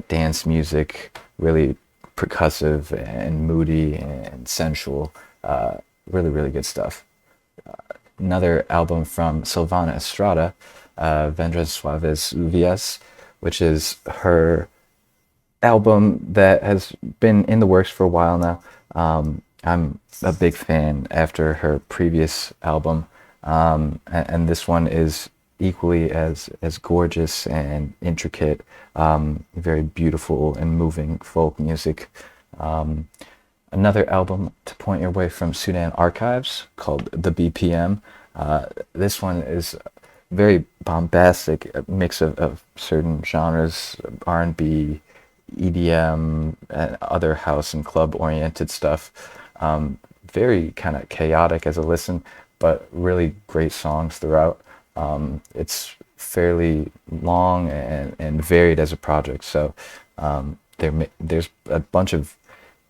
dance music. Really percussive and moody and sensual. Really, really good stuff. Another album from Silvana Estrada, Vendrán, Suaves, Lluvias, which is her album that has been in the works for a while now. I'm a big fan after her previous album, and this one is equally as gorgeous and intricate, very beautiful and moving folk music. Another album to point your way from Sudan Archives called The BPM. This one is very bombastic, a mix of certain genres, R&B, EDM, and other house and club oriented stuff. Very kind of chaotic as a listen, but really great songs throughout. It's fairly long and varied as a project, so there's a bunch of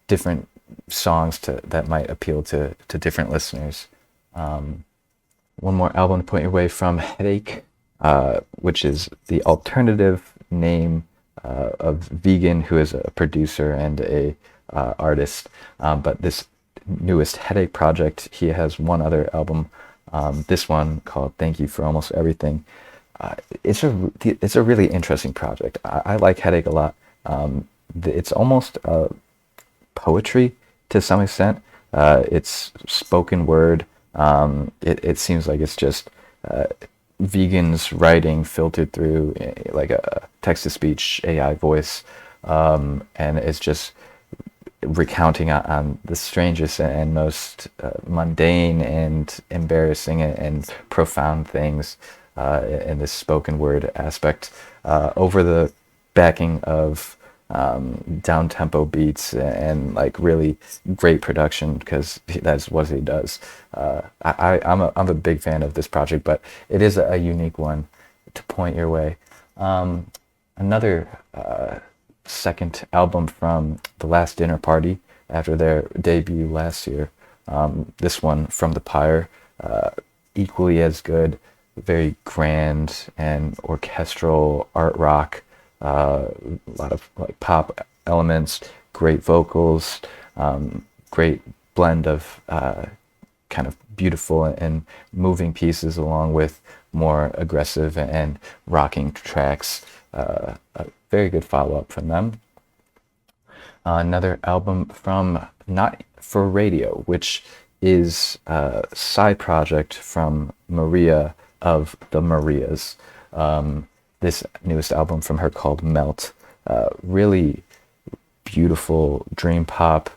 different songs that might appeal to different listeners. One more album to point your way from, Headache, which is the alternative name of Vegyn, who is a producer and a artist. But this newest Headache project, he has one other album, this one called Thank You for Almost Everything. It's a really interesting project. I like Headache a lot. It's almost poetry to some extent. It's spoken word. It seems like it's just Vegyn's writing filtered through like a text-to-speech AI voice, and it's just recounting on the strangest and most mundane and embarrassing and profound things in this spoken word aspect, over the backing of down tempo beats and like really great production, because that's what he does. I'm a big fan of this project, but it is a unique one to point your way. Another second album from The Last Dinner Party after their debut last year. This one, From the Pyre, equally as good, very grand and orchestral art rock, a lot of like pop elements, great vocals, great blend of kind of beautiful and moving pieces along with more aggressive and rocking tracks. A very good follow-up from them. Another album from Not for Radio, which is a side project from Maria of the Marias. This newest album from her called Melt. Really beautiful dream pop,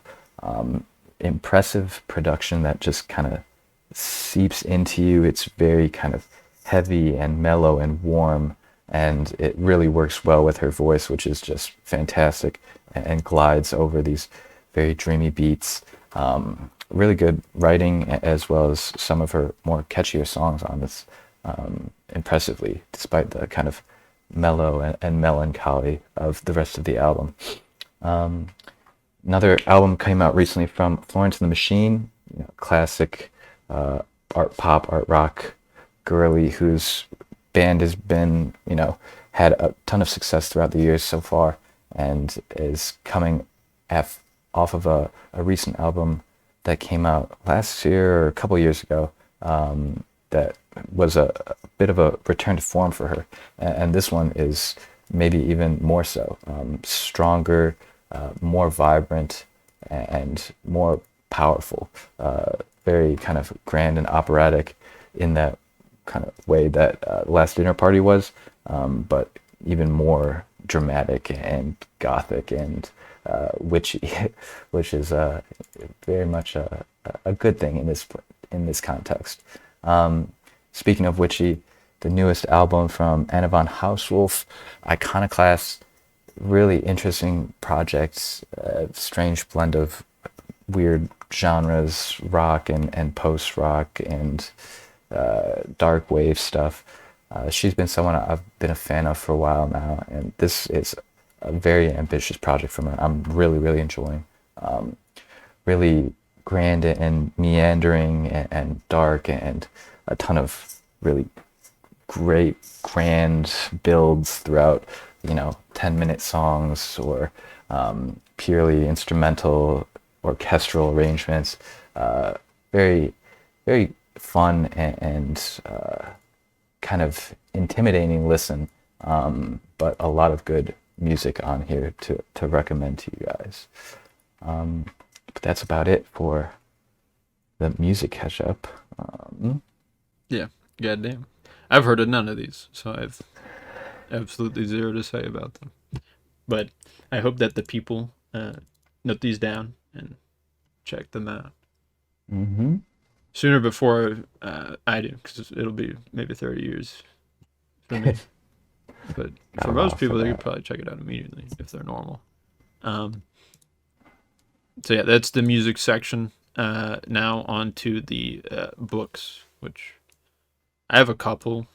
impressive production that just kind of seeps into you. It's very kind of heavy and mellow and warm, and it really works well with her voice, which is just fantastic, and glides over these very dreamy beats. Really good writing, as well as some of her more catchier songs on this, impressively, despite the kind of mellow and melancholy of the rest of the album. Another album came out recently from Florence and the Machine, classic art pop, art rock girly whose band has been, had a ton of success throughout the years so far, and is coming off of a recent album that came out last year or a couple years ago, that was a bit of a return to form for her. And this one is maybe even more so, stronger, more vibrant, and more powerful. Very kind of grand and operatic in that kind of way that Last Dinner Party was, but even more dramatic and gothic and witchy, which is very much a good thing in this context. Speaking of witchy, the newest album from Anna von Hauswolf, Iconoclast, really interesting projects, strange blend of weird genres, rock and post-rock and dark wave stuff. She's been someone I've been a fan of for a while now, and this is a very ambitious project from her. I'm really, really enjoying. Really grand and meandering and dark, and a ton of really great grand builds throughout, 10-minute songs or purely instrumental orchestral arrangements. Very, very fun and kind of intimidating listen, but a lot of good music on here to recommend to you guys. But that's about it for the music catch up. Yeah, goddamn. I've heard of none of these, so I've absolutely zero to say about them. But I hope that the people note these down and check them out. Mm-hmm. Sooner before I do, because it'll be maybe 30 years for me. But for most people, they could probably check it out immediately if they're normal. So yeah, that's the music section. Now on to the books, which I have a couple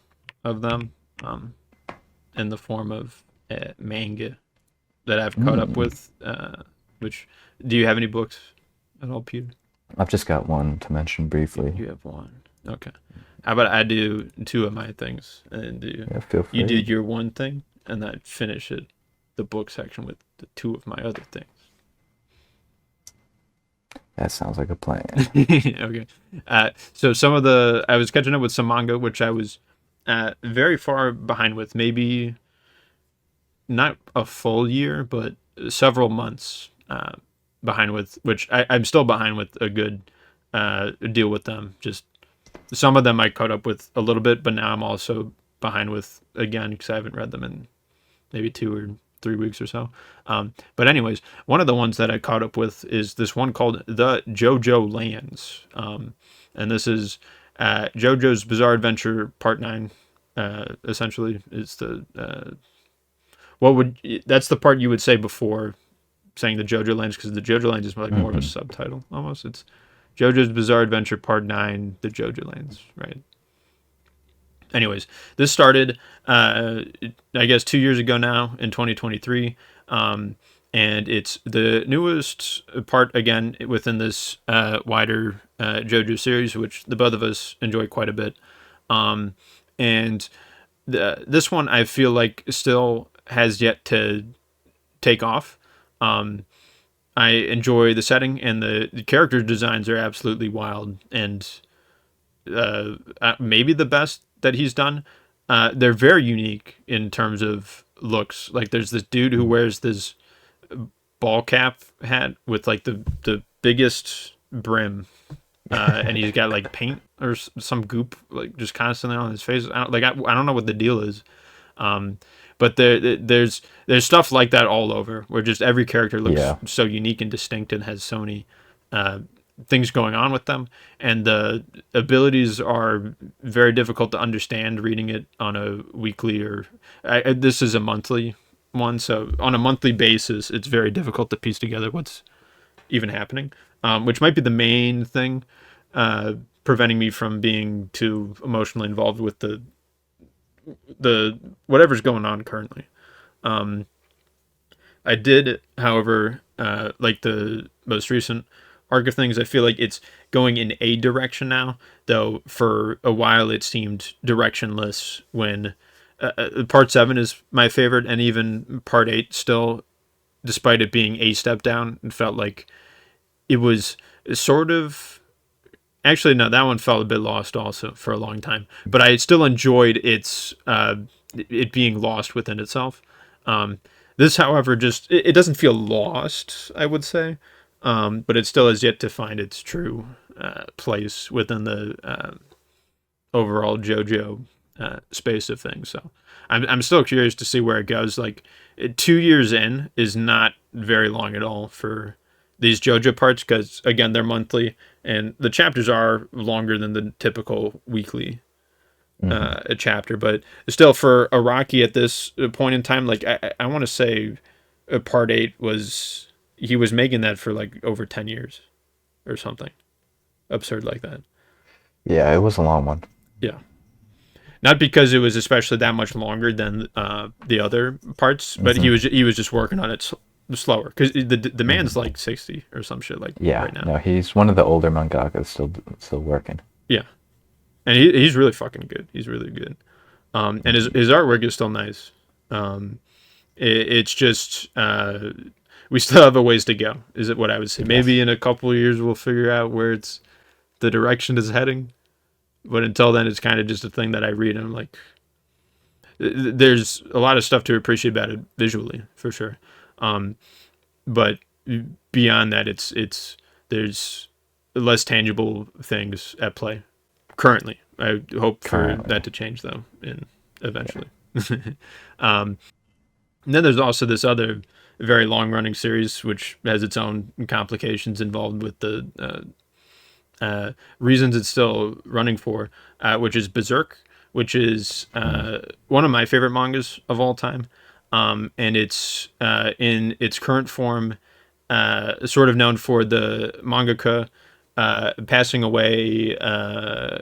of them in the form of manga that I've caught up with. Which, do you have any books at all, Peter? I've just got one to mention briefly. You have one. Okay. How about I do two of my things, and feel free. You do your one thing, and I finish the book section with the two of my other things. That sounds like a plan. Okay. So I was catching up with some manga, which I was very far behind with. Maybe not a full year, but several months behind with, which I'm still behind with a good deal with them. Just some of them I caught up with a little bit, but now I'm also behind with again because I haven't read them in maybe 2 or 3 weeks or so. But anyways, one of the ones that I caught up with is this one called The JoJo Lands. And this is JoJo's Bizarre Adventure Part 9, essentially. Is the that's the part you would say before saying the JoJo Lands, because the JoJo Lands is like more of a subtitle almost. It's JoJo's Bizarre Adventure Part 9, The JoJo Lands, right? Anyways, this started, I guess, 2 years ago now in 2023. And it's the newest part, again, within this wider JoJo series, which the both of us enjoy quite a bit. And this one, I feel like, still has yet to take off. I enjoy the setting, and the character designs are absolutely wild, and maybe the best that he's done. They're very unique in terms of looks. Like there's this dude who wears this ball cap hat with like the biggest brim, and he's got like paint or some goop like just constantly on his face. I don't know what the deal is. But there's stuff like that all over, where just every character looks so unique and distinct and has so many things going on with them, and the abilities are very difficult to understand reading it on a weekly or this is a monthly one, so on a monthly basis it's very difficult to piece together what's even happening, which might be the main thing preventing me from being too emotionally involved with the whatever's going on currently. I did, however, like the most recent arc of things, I feel like it's going in a direction now, though for a while it seemed directionless when part 7 is my favorite, and even part 8 still, despite it being a step down, it felt like it was sort of, actually no, that one felt a bit lost also for a long time, but I still enjoyed it being lost within itself. This, however, just it doesn't feel lost, I would say, but it still has yet to find its true place within the overall JoJo space of things. So I'm still curious to see where it goes. Like 2 years in is not very long at all for these JoJo parts, because again they're monthly and the chapters are longer than the typical weekly a chapter, but still for Araki at this point in time, like I want to say part 8 was, he was making that for like over 10 years or something absurd like that. Yeah, it was a long one. Yeah, not because it was especially that much longer than the other parts, but he was just working on it slower, because the man's like 60 or some shit like right now. No, he's one of the older mangakas still working. Yeah. And he's really fucking good. He's really good. And his artwork is still nice. It's just we still have a ways to go, is it what I would say. Maybe in a couple of years we'll figure out where the direction is heading. But until then, it's kind of just a thing that I read and I'm like, there's a lot of stuff to appreciate about it visually, for sure. But beyond that, it's there's less tangible things at play. Currently, I hope for that to change though, eventually. And then there's also this other very long-running series which has its own complications involved with the reasons it's still running for, which is Berserk, which is one of my favorite mangas of all time, and it's in its current form, sort of known for the mangaka passing away.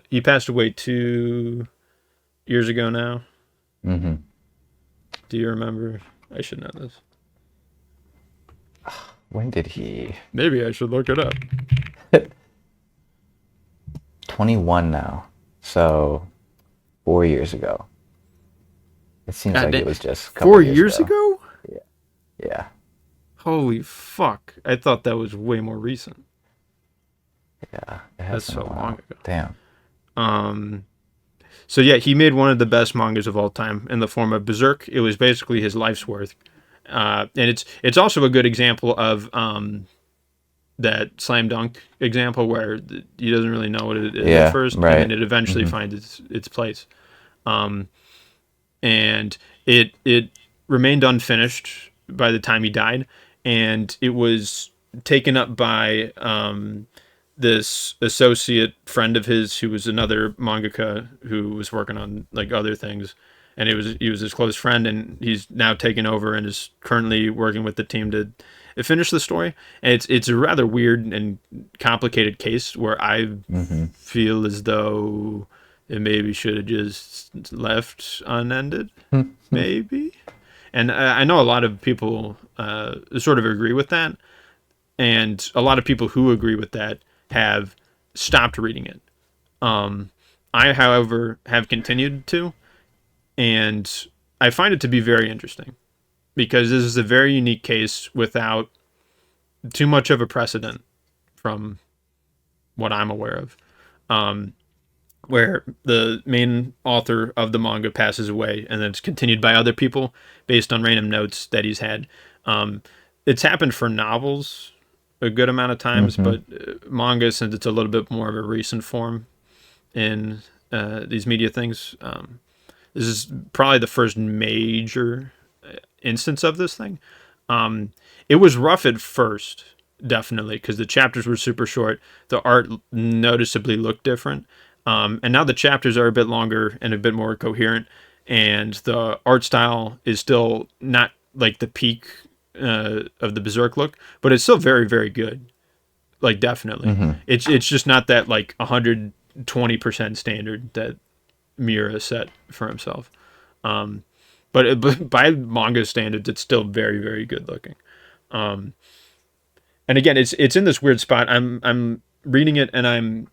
He passed away 2 years ago now. Do you remember? I should know this. When did he? Maybe I should look it up. 21 now, so 4 years ago. It seems like it was just a couple 4 years ago. Yeah. Holy fuck! I thought that was way more recent. Yeah, That's so long ago. Damn. So yeah, he made one of the best mangas of all time in the form of Berserk. It was basically his life's work, and it's also a good example of that slam dunk example where he doesn't really know what it is at Yeah, first, and then right. it eventually Hmm. finds its place. Um, and it remained unfinished by the time he died, and it was taken up by this associate friend of his who was another mangaka who was working on like other things, and he was his close friend, and he's now taken over and is currently working with the team to finish the story. And it's a rather weird and complicated case where I Hmm. feel as though it maybe should have just left unended, maybe. And I know a lot of people sort of agree with that, and a lot of people who agree with that have stopped reading it. I, however, have continued to, and I find it to be very interesting because this is a very unique case without too much of a precedent from what I'm aware of, where the main author of the manga passes away and then it's continued by other people based on random notes that he's had. Um, it's happened for novels a good amount of times, Hmm. but manga, since it's a little bit more of a recent form in these media things, this is probably the first major instance of this thing. It was rough at first, definitely, because the chapters were super short. The art noticeably looked different. And now the chapters are a bit longer and a bit more coherent. And the art style is still not like the peak of the Berserk look, but it's still very, very good. Like, definitely. Hmm. It's just not that, like, 120% standard that Miura set for himself. But by manga standards, it's still very, very good looking. And again, it's in this weird spot. I'm reading it and I'm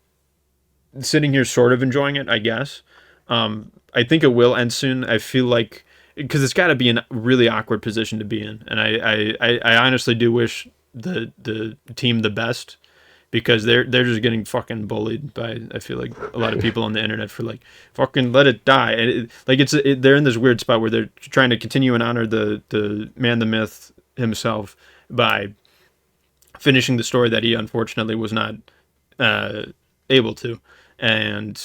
sitting here sort of enjoying it, I guess. I think it will end soon. I feel like because it's got to be a really awkward position to be in, and I honestly do wish the team the best because they're just getting fucking bullied by I feel like a lot of people on the internet for like fucking let it die, and like they're in this weird spot where they're trying to continue and honor the man, the myth himself by finishing the story that he unfortunately was not uh, able to. And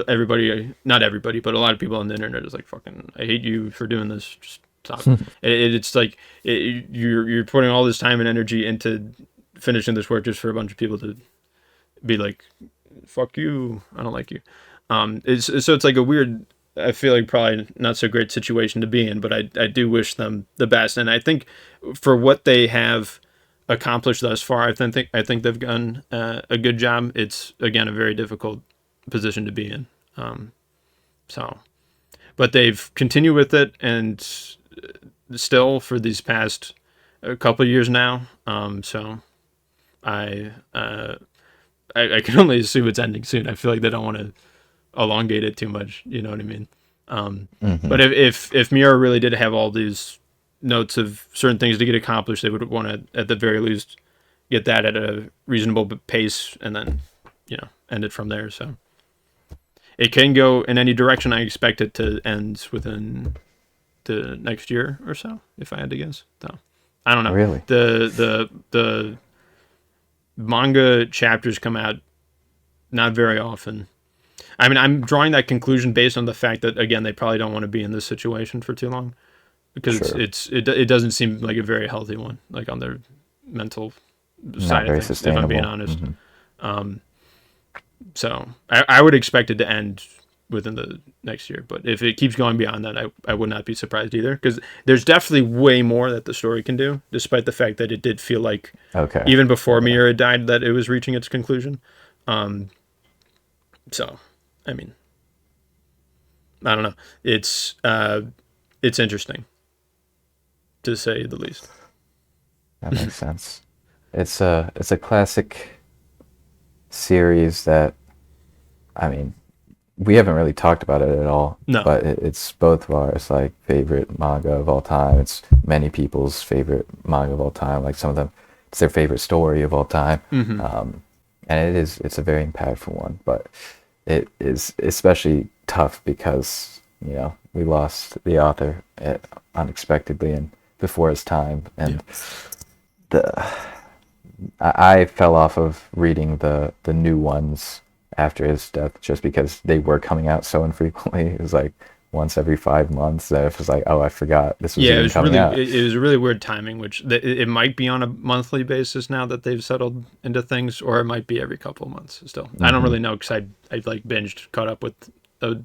everybody, not everybody, but a lot of people on the internet is like, "Fucking, I hate you for doing this. Just stop." It's like you're putting all this time and energy into finishing this work just for a bunch of people to be like, "Fuck you, I don't like you." It's like a weird. I feel like probably not so great situation to be in, but I do wish them the best, and I think for what they have accomplished thus far, I think they've done a good job. It's again a very difficult position to be in. So, but they've continued with it, and still for these past a couple of years now. So I, uh, I can only assume it's ending soon. I feel like they don't want to elongate it too much. You know what I mean? Hmm. But if Miura really did have all these notes of certain things to get accomplished, they would want to at the very least get that at a reasonable pace, and then end it from there. So it can go in any direction. I expect it to end within the next year or so, if I had to guess. So I don't know. Really? The manga chapters come out not very often. I mean, I'm drawing that conclusion based on the fact that again, they probably don't want to be in this situation for too long because Sure. it doesn't seem like a very healthy one, like on their mental Not side of very things. If I'm being sustainable. honest, Hmm. so I would expect it to end within the next year. But if it keeps going beyond that, I would not be surprised either because there's definitely way more that the story can do, despite the fact that it did feel like Okay. even before Yeah. Miura died that it was reaching its conclusion. So, I mean, I don't know. It's interesting to say the least. That makes sense. It's a classic series that, I mean, we haven't really talked about it at all, No. but it's both of ours like favorite manga of all time. It's many people's favorite manga of all time. Like some of them, it's their favorite story of all time. Mm-hmm. And it's a very impactful one, but it is especially tough because we lost the author unexpectedly and before his time, and I fell off of reading the new ones after his death just because they were coming out so infrequently. It was like once every 5 months. That it was like, oh, I forgot this was even coming out. It was really weird timing, which it might be on a monthly basis now that they've settled into things, or it might be every couple of months still. I don't really know, because I like binged, caught up with a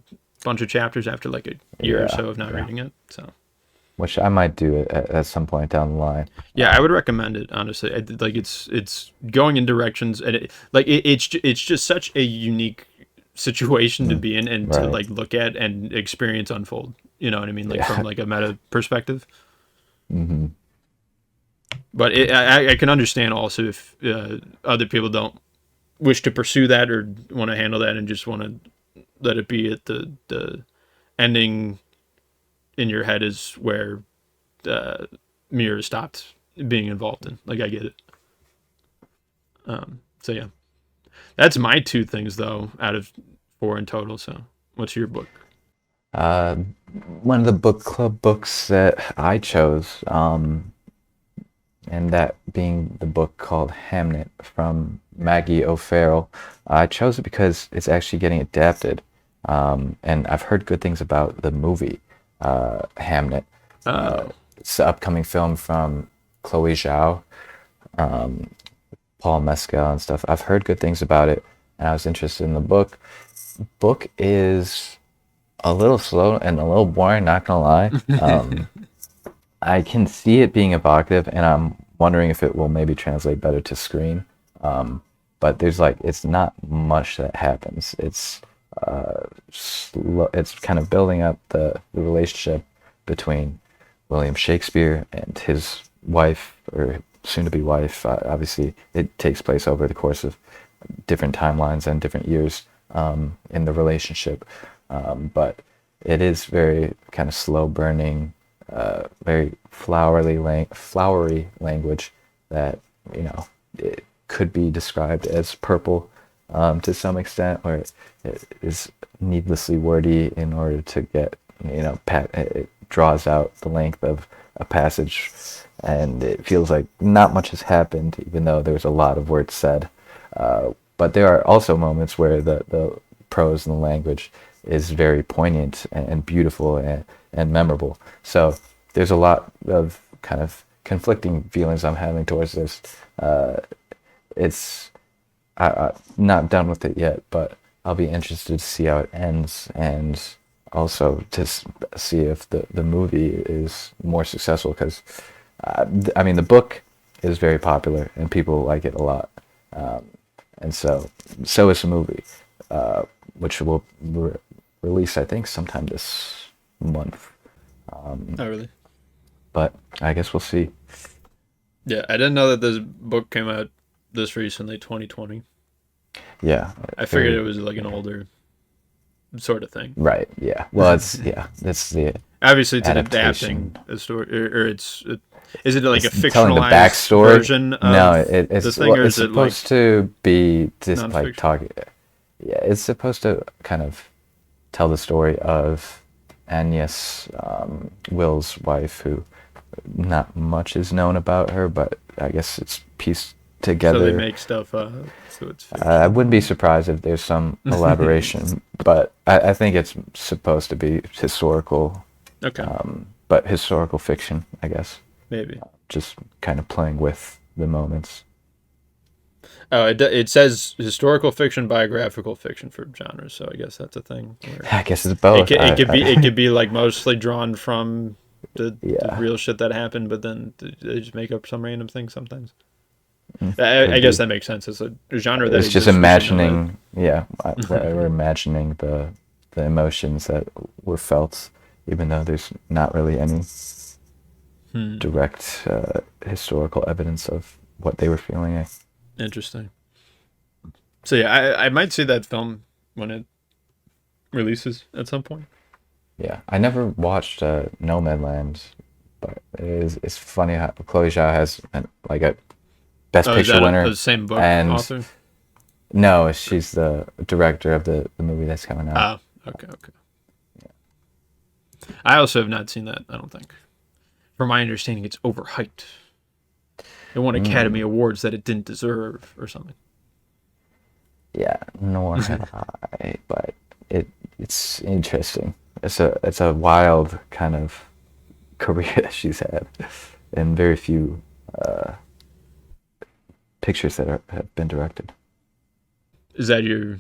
bunch of chapters after like a year or so of not reading it. So, which I might do at some point down the line. Yeah, I would recommend it, honestly. Like it's going in directions, and it's just such a unique situation to be in, and to like look at and experience unfold. You know what I mean? Like from like a meta perspective. Mm-hmm. But I can understand also if other people don't wish to pursue that or want to handle that and just want to let it be at the ending in your head is where Mir stopped being involved in. Like, I get it. So yeah, that's my 2 things though out of 4 in total. So what's your book? One of the book club books that I chose, and that being the book called Hamnet from Maggie O'Farrell. I chose it because it's actually getting adapted, and I've heard good things about the movie Hamnet. It's an upcoming film from Chloe Zhao, Paul Mescal and stuff. I've heard good things about it, and I was interested in the book. Book is a little slow and a little boring, not gonna lie. I can see it being evocative, and I'm wondering if it will maybe translate better to screen. But there's it's not much that happens. It's slow. It's kind of building up the relationship between William Shakespeare and his wife, or soon-to-be wife. Obviously, it takes place over the course of different timelines and different years in the relationship. But it is very kind of slow-burning, very flowery language that, it could be described as purple to some extent, or it is needlessly wordy in order to get, it draws out the length of a passage, and it feels like not much has happened, even though there's a lot of words said. But there are also moments where the prose and the language is very poignant and beautiful and memorable. So there's a lot of kind of conflicting feelings I'm having towards this. I'm not done with it yet, but I'll be interested to see how it ends, and also to see if the movie is more successful, because the book is very popular and people like it a lot, and so is the movie, which will release, I think, sometime this month. Oh, really? But I guess we'll see. Yeah, I didn't know that this book came out this recently, 2020. Yeah. I figured it was like an older sort of thing. Right, yeah. Well, it's the obviously it's adaptation. adapting a story, or is it like a fictionalized telling the backstory version of it's the thing, or it's is it supposed to be just non-fiction? talking. Yeah, it's supposed to kind of tell the story of Agnes, Will's wife, who not much is known about her, but I guess it's pieced together. So they make stuff up, so it's fiction. I wouldn't be surprised if there's some elaboration, but I think it's supposed to be historical. Okay. But historical fiction, I guess. Maybe. Just kind of playing with the moments. Oh, it says historical fiction, biographical fiction for genres, so I guess that's a thing. I guess it's both. It could be like mostly drawn from the real shit that happened, but then they just make up some random thing sometimes. I guess that makes sense. It's a genre that it's just imagining. We're imagining the emotions that were felt, even though there's not really any direct historical evidence of what they were feeling. Interesting. So yeah, I might see that film when it releases at some point. Yeah, I never watched Nomadland, but it's funny how Chloe Zhao has a Best Picture winner. The same book and author? No, she's the director of the movie that's coming out. Okay. I also have not seen that. I don't think. From my understanding, it's overhyped. It won Academy Awards that it didn't deserve, or something. Yeah, nor have I, but it's interesting. It's a wild kind of career that she's had, and very few pictures that have been directed. Is that your?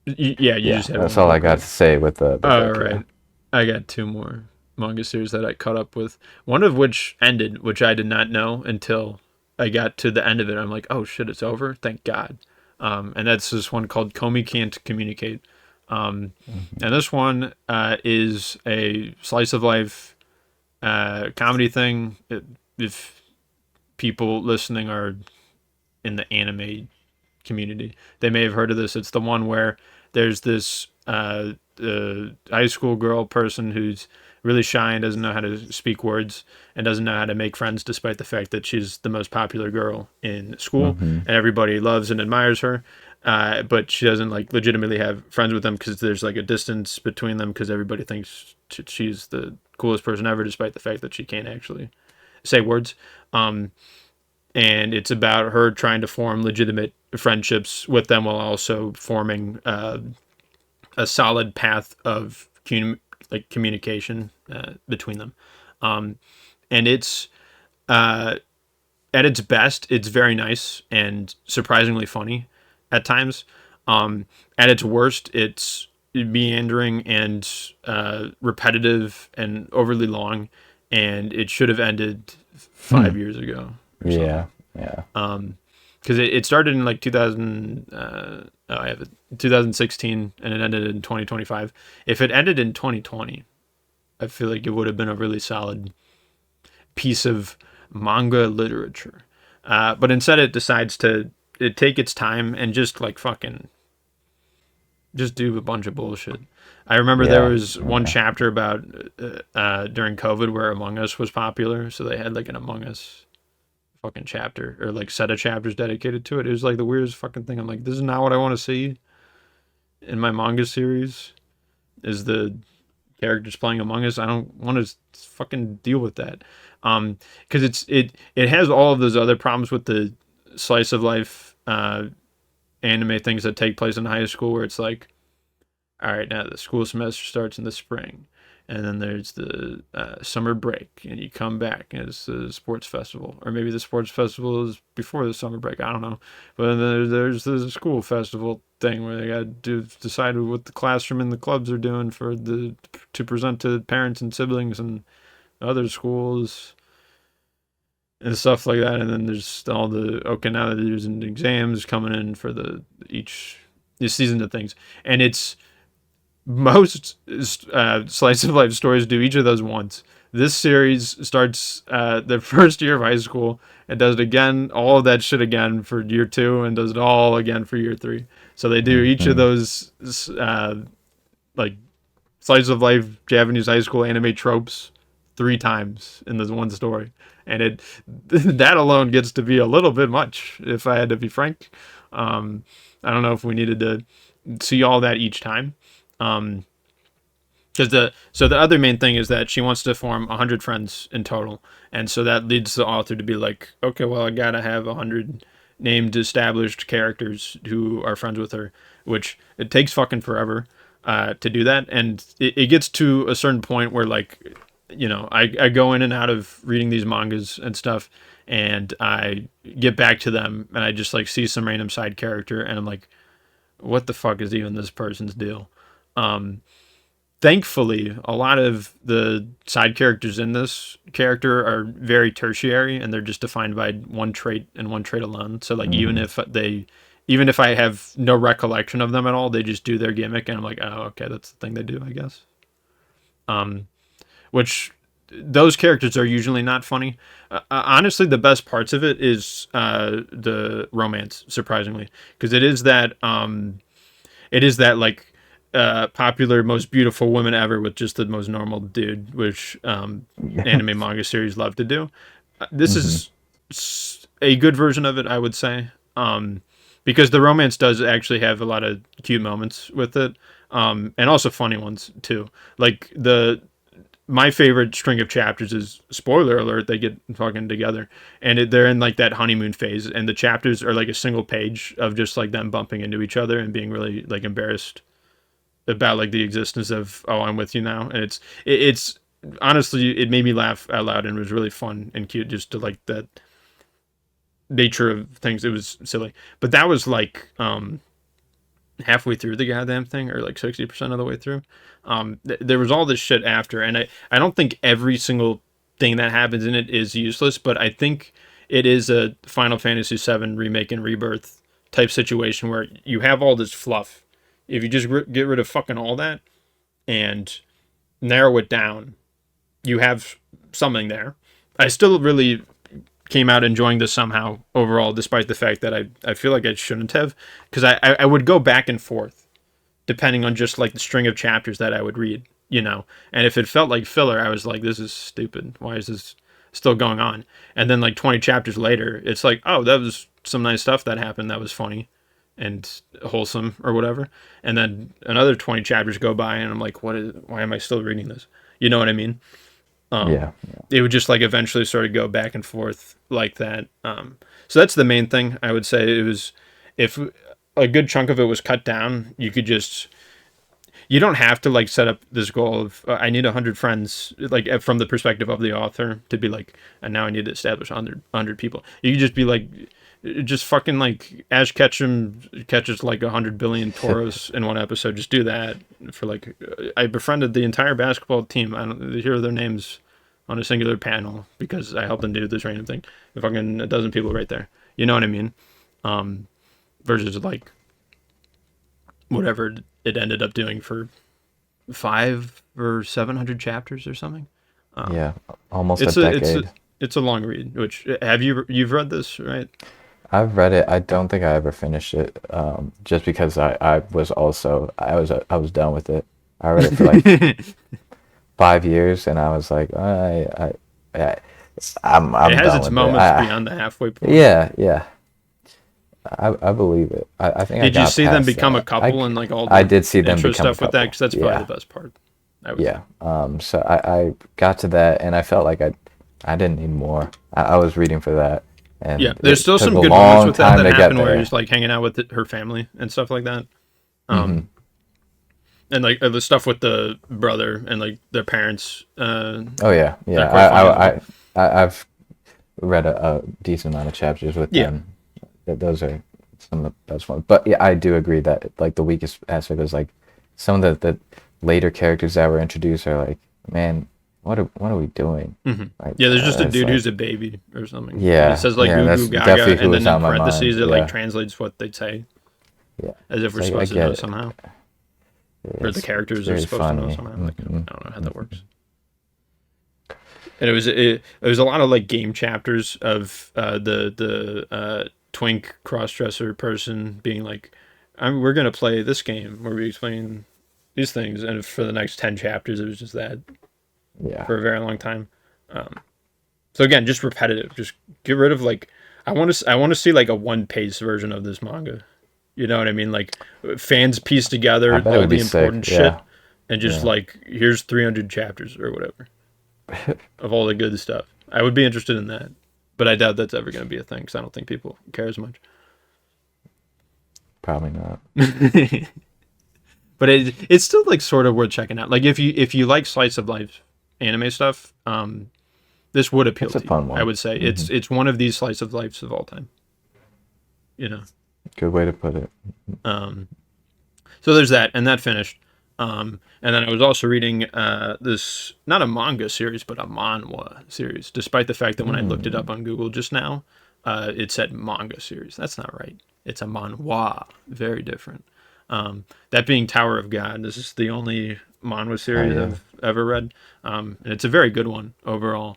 Yeah, you Yeah, just had that's one all more, I got right? to say with the All book. right. I got two more manga series that I caught up with. One of which ended, which I did not know until I got to the end of it. I'm like, oh shit, it's over. Thank God. And that's this one called Comey Can't Communicate. And this one is a slice of life comedy thing. If people listening are in the anime community, they may have heard of this. It's the one where there's this high school girl person who's really shy and doesn't know how to speak words and doesn't know how to make friends, despite the fact that she's the most popular girl in school Mm-hmm. and everybody loves and admires her. But she doesn't like legitimately have friends with them because there's like a distance between them because everybody thinks she's the coolest person ever, despite the fact that she can't actually say words. Um, and it's about her trying to form legitimate friendships with them while also forming a solid path of communication between them. Um, and it's at its best, it's very nice and surprisingly funny at times. At its worst, it's meandering and repetitive and overly long, and it should have ended Hmm. 5 years ago or Yeah, something. yeah. Because it started in like 2000. I have it 2016, and it ended in 2025. If it ended in 2020, I feel like it would have been a really solid piece of manga literature. But instead, it decides to take its time and just like fucking just do a bunch of bullshit. I remember there Yeah, was one yeah. chapter about during COVID where Among Us was popular, so they had like an Among Us fucking chapter or like set of chapters dedicated to it. It was like the weirdest fucking thing. I'm like, this is not what I want to see in my manga series. Is the characters playing Among Us? I don't want to fucking deal with that. Because it has all of those other problems with the slice of life anime things that take place in high school, where it's like, all right, now the school semester starts in the spring, and then there's the summer break, and you come back, and it's the sports festival, or maybe the sports festival is before the summer break. I don't know, but then there's the school festival thing where they got to decide what the classroom and the clubs are doing for the to present to parents and siblings and other schools and stuff like that. And then there's all the okay, now that there's exams coming in for the each season of things, and it's most slice of life stories do each of those once. This series starts the first year of high school and does it again, all of that shit again for year two, and does it all again for year three. So they do each of Mm-hmm. those like slice of life Japanese high school anime tropes 3 times in this one story, and it that alone gets to be a little bit much. If I had to be frank, I don't know if we needed to see all that each time. Um, because the other main thing is that she wants to form 100 friends in total, and so that leads the author to be like, okay, well, I gotta have 100 named established characters who are friends with her, which it takes fucking forever to do that, and it gets to a certain point where like, I go in and out of reading these mangas and stuff, and I get back to them, and I just like see some random side character, and I'm like, what the fuck is even this person's deal? Um, Thankfully, a lot of the side characters in this character are very tertiary, and they're just defined by one trait and one trait alone. So like Mm-hmm. even if I have no recollection of them at all, they just do their gimmick, and I'm like, oh, okay, that's the thing they do, I guess. Um, which those characters are usually not funny. Honestly, the best parts of it is the romance, surprisingly, because it is that like popular, most beautiful woman ever with just the most normal dude, which Yeah. anime manga series love to do. This Mm-hmm. is a good version of it, I would say, because the romance does actually have a lot of cute moments with it, and also funny ones too. Like my favorite string of chapters is, spoiler alert, they get fucking together, and they're in like that honeymoon phase, and the chapters are like a single page of just like them bumping into each other and being really like embarrassed about like the existence of, oh, I'm with you now. And it's honestly, it made me laugh out loud, and it was really fun and cute just to like that nature of things. It was silly, but that was like halfway through the goddamn thing, or like 60% of the way through. There was all this shit after, and I don't think every single thing that happens in it is useless, but I think it is a Final Fantasy VII remake and rebirth type situation where you have all this fluff. If you just get rid of fucking all that and narrow it down, you have something there. I still really came out enjoying this somehow overall, despite the fact that I feel like I shouldn't have, because I would go back and forth depending on just like the string of chapters that I would read, you know. And if it felt like filler, I was like, this is stupid. Why is this still going on? And then like 20 chapters later, it's like, oh, that was some nice stuff that happened. That was funny and wholesome or whatever. And then another 20 chapters go by, and I'm like, why am I still reading this? You know what I mean? Yeah. It would just like eventually sort of go back and forth like that. So that's the main thing I would say. It was, if a good chunk of it was cut down, you don't have to like set up this goal of I need 100 friends, like from the perspective of the author, to be like, and now I need to establish 100 people. You could just be like, just fucking like Ash Ketchum catches like 100 billion toros in one episode. Just do that for like, I befriended the entire basketball team. I don't hear their names on a singular panel because I helped them do this random thing. Fucking a dozen people right there. You know what I mean? Versus like whatever it ended up doing for 500 or 700 chapters or something. Yeah, almost a decade. It's a long read. Which you've read this, right? I've read it. I don't think I ever finished it, just because I was done with it. I read it for like 5 years, and I was like, I'm it has done its with moments beyond the halfway point. Yeah. I believe it. I think. Did you see them become a couple and like all the I did see them intro become stuff a couple. with that? Because that's probably Yeah. the best part. Yeah. So I got to that, and I felt like I didn't need more. I was reading for that. And yeah, there's still took some a good long moments with that time to get happen where there. he's like hanging out with her family and stuff like that. And like the stuff with the brother and like their parents. Oh yeah. They're quite funny. I've read a decent amount of chapters with them. Those are some of the best ones. But yeah, I do agree that like the weakest aspect is like some of the later characters that were introduced are like, man, what are we doing? Like, Yeah, there's just a dude like, who's a baby or something. Yeah, And it says like yeah, goo that's goo gaga, definitely who and was then on in my parentheses mind, it like yeah. translates what they'd say, Yeah, as if we're like, supposed to I know get it. somehow, or It's the characters are very supposed to know funny. somehow. Like, I don't know how that works. And it was a lot of like game chapters of the twink crossdresser person being like, we're gonna play this game where we explain these things, and for the next 10 chapters it was just that Yeah, for a very long time. So again, just repetitive. Just get rid of like, I want to see like a one-page version of this manga. You know what I mean? Like fans piece together I bet it all would the be important sick. shit, Yeah, and just yeah. like, here's 300 chapters or whatever of all the good stuff. I would be interested in that, but I doubt that's ever going to be a thing because I don't think people care as much. Probably not. But it's still like sort of worth checking out. Like if you like slice of life anime stuff, this would appeal It's a to fun you. one. I would say it's one of these slice of lives of all time. You know. Good way to put it. So there's that, and that finished. And then I was also reading this, not a manga series, but a manhwa series. Despite the fact that when I looked it up on Google just now, it said manga series. That's not right. It's a manhwa. Very different. That being Tower of God. This is the only manhwa series yeah. I've ever read, and it's a very good one overall.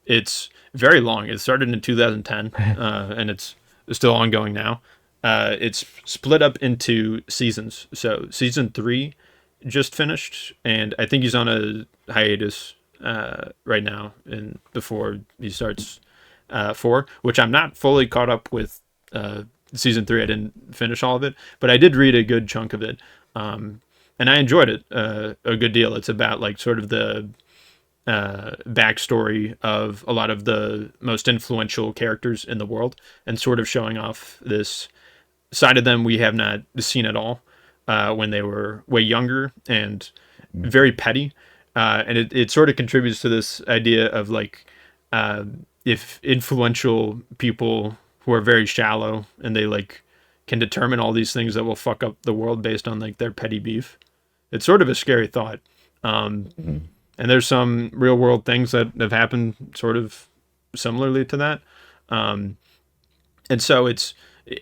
It's very long. It started in 2010, and it's still ongoing now. It's split up into seasons. So season 3 just finished, and I think he's on a hiatus right now, and before he starts 4, which I'm not fully caught up with. Season 3, I didn't finish all of it, but I did read a good chunk of it. And and I enjoyed it a good deal. It's about like sort of the backstory of a lot of the most influential characters in the world, and sort of showing off this side of them we have not seen at all when they were way younger and very petty. And it sort of contributes to this idea of like if influential people who are very shallow and they like can determine all these things that will fuck up the world based on like their petty beef. It's sort of a scary thought. And there's some real world things that have happened sort of similarly to that. And so it's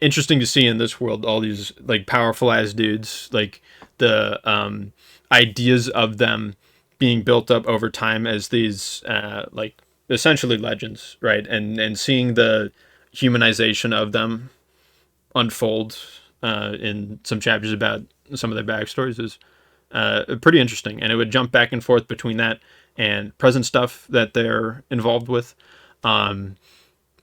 interesting to see in this world all these like powerful ass dudes, like the ideas of them being built up over time as these like essentially legends, right? And seeing the humanization of them unfold in some chapters about some of their backstories is pretty interesting. And it would jump back and forth between that and present stuff that they're involved with. And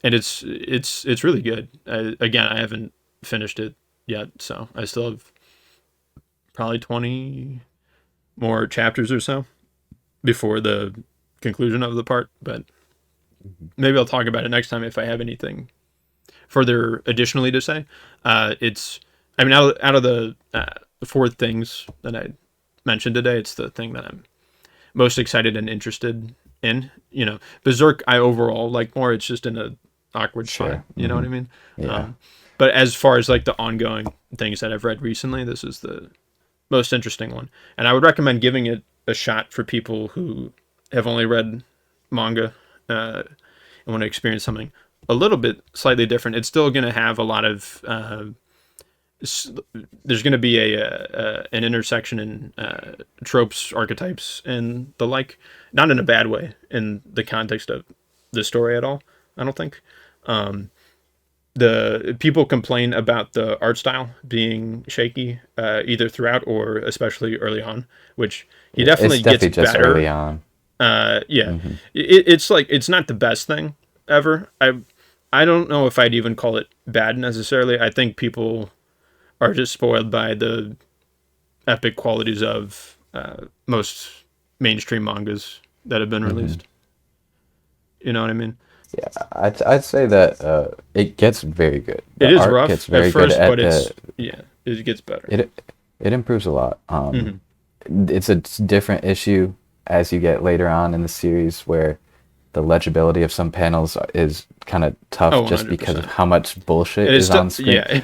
it's really good. Again, I haven't finished it yet, so I still have probably 20 more chapters or so before the conclusion of the part, but maybe I'll talk about it next time if I have anything further additionally to say. Out of the 4 things that I mentioned today, it's the thing that I'm most excited and interested in. Berserk I overall like more. It's just in a awkward spot. You know what I mean? Yeah. But as far as like the ongoing things that I've read recently, this is the most interesting one, and I would recommend giving it a shot for people who have only read manga and want to experience something a little bit slightly different. It's still going to have a lot of there's going to be an intersection in tropes, archetypes, and the like, not in a bad way in the context of the story at all, I don't think. The people complain about the art style being shaky either throughout or especially early on, which he definitely gets just better early on. It's like it's not the best thing ever. I don't know if I'd even call it bad necessarily. I think people are just spoiled by the epic qualities of most mainstream mangas that have been released. You know what I mean? Yeah, I'd say that it gets very good. It is art rough gets very at first, good but it gets better. It improves a lot. It's a different issue as you get later on in the series, where the legibility of some panels is kind of tough just because of how much bullshit is on screen. Yeah,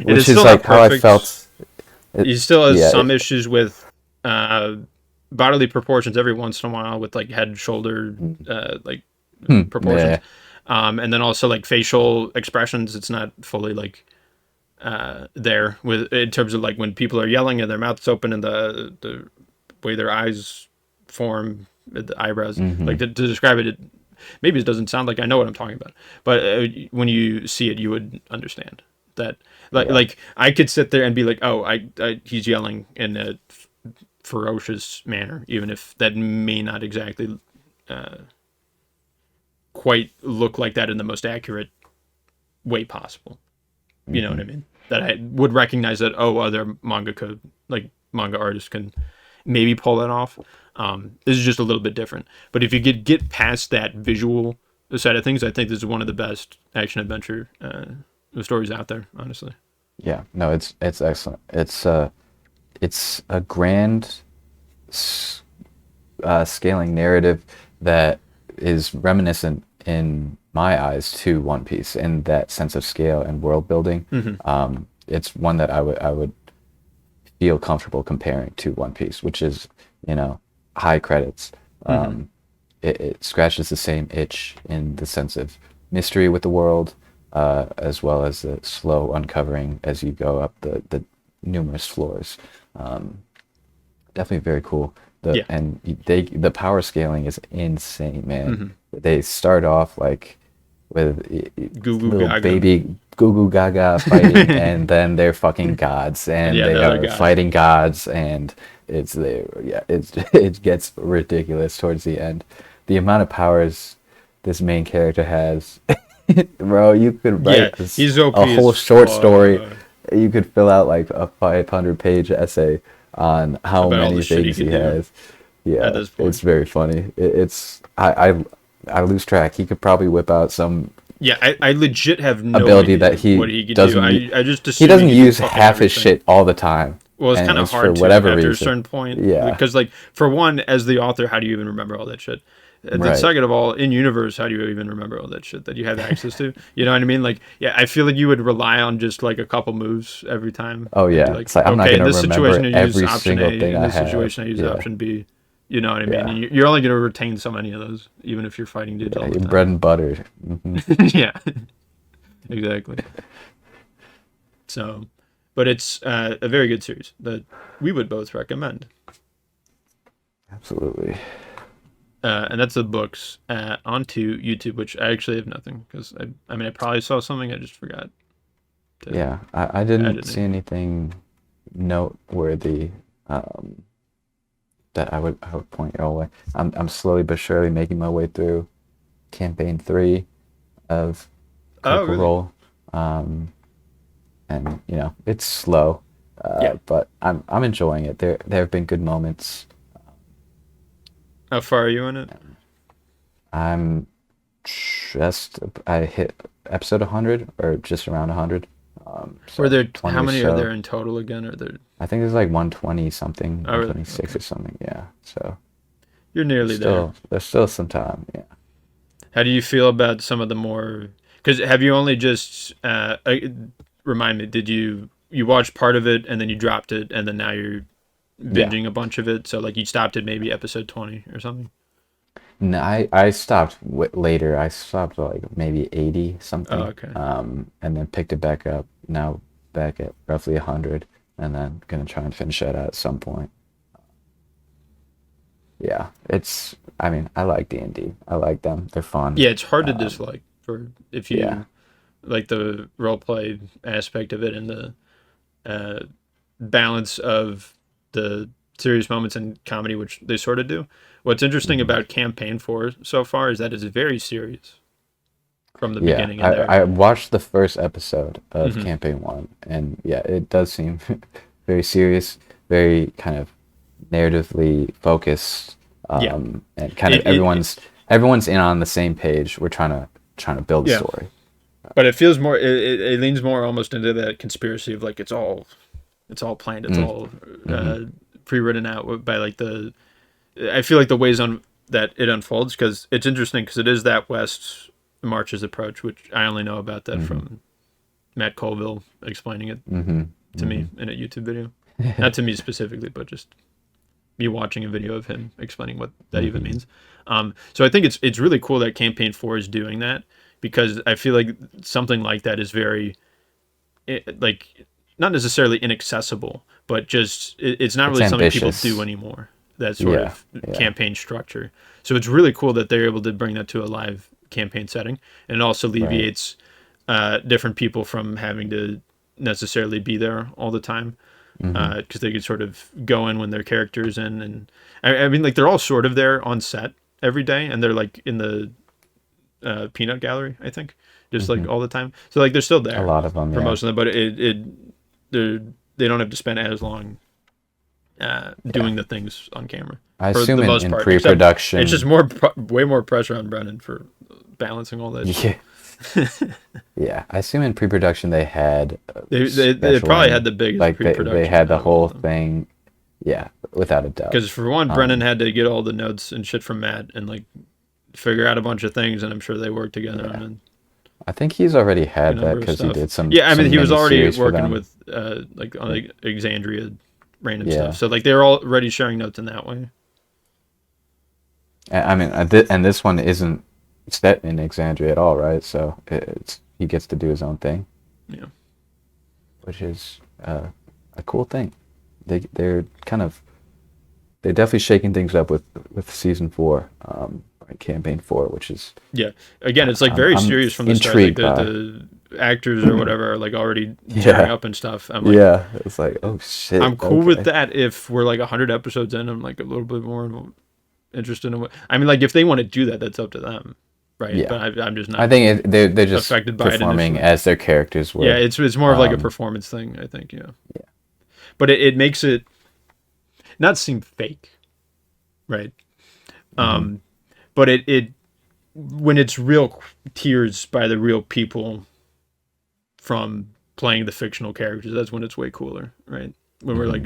which is like how I felt. He still has some issues with bodily proportions every once in a while, with like head, shoulder, proportions. And then also like facial expressions. It's not fully like there with in terms of like when people are yelling and their mouth's open and the way their eyes form, the eyebrows, like to describe it, maybe it doesn't sound like I know what I'm talking about, but when you see it, you would understand that. Like I could sit there and be like, oh, he's yelling in a ferocious manner, even if that may not exactly quite look like that in the most accurate way possible. You know what I mean? That I would recognize that, other manga artists can maybe pull that off. This is just a little bit different. But if you get past that visual side of things, I think this is one of the best action adventure stories out there, honestly. Yeah, no, it's excellent. It's a grand scaling narrative that is reminiscent in my eyes to One Piece in that sense of scale and world building. It's one that I would feel comfortable comparing to One Piece, which is, high credits. It scratches the same itch in the sense of mystery with the world, as well as the slow uncovering as you go up the numerous floors. Definitely very cool. And the power scaling is insane, man. They start off like with little baby Goo Goo Gaga fighting, and then they're fucking gods, and they are fighting gods, and it gets ridiculous towards the end. The amount of powers this main character has, bro, you could write a whole short story. You could fill out like a 500-page essay on how About all many the shit he things he could do has. Yeah, at this point. it's very funny. I lose track. He could probably whip out some Yeah, I legit have no ability idea that he what he could doesn't. do. I just He assume doesn't he could do use fucking half his everything. shit all the time. Well, it's and kind of it's hard for to whatever after a reason. certain point. Yeah. Because, like, for one, as the author, how do you even remember all that shit? And then Right. second of all, in universe, how do you even remember all that shit that you have access to? You know what I mean? Like, yeah, I feel like you would rely on just like a couple moves every time. Oh And be yeah, like, it's like I'm not okay, in gonna this remember situation, I use every option single A. thing In I this have. situation, I use Yeah. option B. You know what I mean? Yeah. And you're only gonna retain so many of those, even if you're fighting dudes all Yeah, the your time. bread and butter. Yeah, exactly. So, but it's a very good series that we would both recommend. Absolutely. And that's the books. Onto YouTube, which I actually have nothing because I mean I probably saw something, I just forgot. Yeah, I didn't see anything noteworthy that I would point your way. I'm slowly but surely making my way through campaign 3 of Critical really? Role. And it's slow, Yeah. but I'm enjoying it. There have been good moments. How far are you in it? I'm I hit episode 100 or just around 100. So Were there 20 how or many so. are there in total again? Are there? I think there's like 120 something, Oh, really? 126 Okay. or something. Yeah. So You're nearly there. there's still some time. Yeah. How do you feel about some of the more? Because have you only just remind me? Did you watched part of it and then you dropped it and then now you're binging a bunch of it? So like you stopped at maybe episode 20 or something. No, I stopped later. I stopped at like maybe 80 something. Oh, okay. And then picked it back up. Now back at roughly 100, and then gonna try and finish that out at some point. Yeah, I mean, I like D&D. I like them. They're fun. Yeah, it's hard to dislike for if you Yeah. like the role play aspect of it and the balance of the serious moments and comedy, which they sort of do. What's interesting about campaign 4 so far is that it's very serious from the beginning. And I watched the first episode of Mhm. campaign 1, and yeah, it does seem very serious, very kind of narratively focused, Yeah. and kind of everyone's in on the same page. We're trying to build a Yeah. story. But it feels more. It leans more almost into that conspiracy of like it's all planned. It's all pre-written out by like the. I feel like the ways on that it unfolds because it's interesting because it is that West March's approach, which I only know about that from Matt Colville explaining it to me in a YouTube video. Not to me specifically, but just me watching a video of him explaining what that even means. So I think it's really cool that campaign 4 is doing that because I feel like something like that is very like not necessarily inaccessible, but just it's not really something people do anymore. That sort of campaign structure. So it's really cool that they're able to bring that to a live campaign setting, and it also alleviates different people from having to necessarily be there all the time because they could sort of go in when their character's in, and I mean like they're all sort of there on set every day, and they're like in the peanut gallery, I think, just like all the time. So like they're still there. A lot of them for most of them, but they don't have to spend as long doing the things on camera. I for assume the most in part. pre-production, It's just way more pressure on Brennan for balancing all that. Yeah, I assume in pre-production they had They probably had the biggest like pre-production. they had the whole thing. Yeah, without a doubt. Because for one, Brennan had to get all the notes and shit from Matt and like figure out a bunch of things, and I'm sure they worked together on it. I think he's already had that because he did some. Yeah, I mean, he was already working with like on the Exandria random stuff. So like they were already sharing notes in that way. I mean, and this one isn't set in Exandria at all, right? So he gets to do his own thing. Yeah. Which is a cool thing. They're definitely shaking things up with season 4, campaign 4, which is Again, it's like very serious from the start. Like the actors or whatever are like already tearing up and stuff. I'm like, it's like, oh shit. I'm cool with that if we're like 100 episodes in. I'm like a little bit more interested in what I mean. Like if they want to do that, that's up to them, right? Yeah. But I'm just not. I think they're just affected by performing as their characters were. Yeah, it's more of like a performance thing. I think. Yeah. But it makes it not seem fake, right? Mm-hmm. But it when it's real tears by the real people from playing the fictional characters, that's when it's way cooler, right? When we're like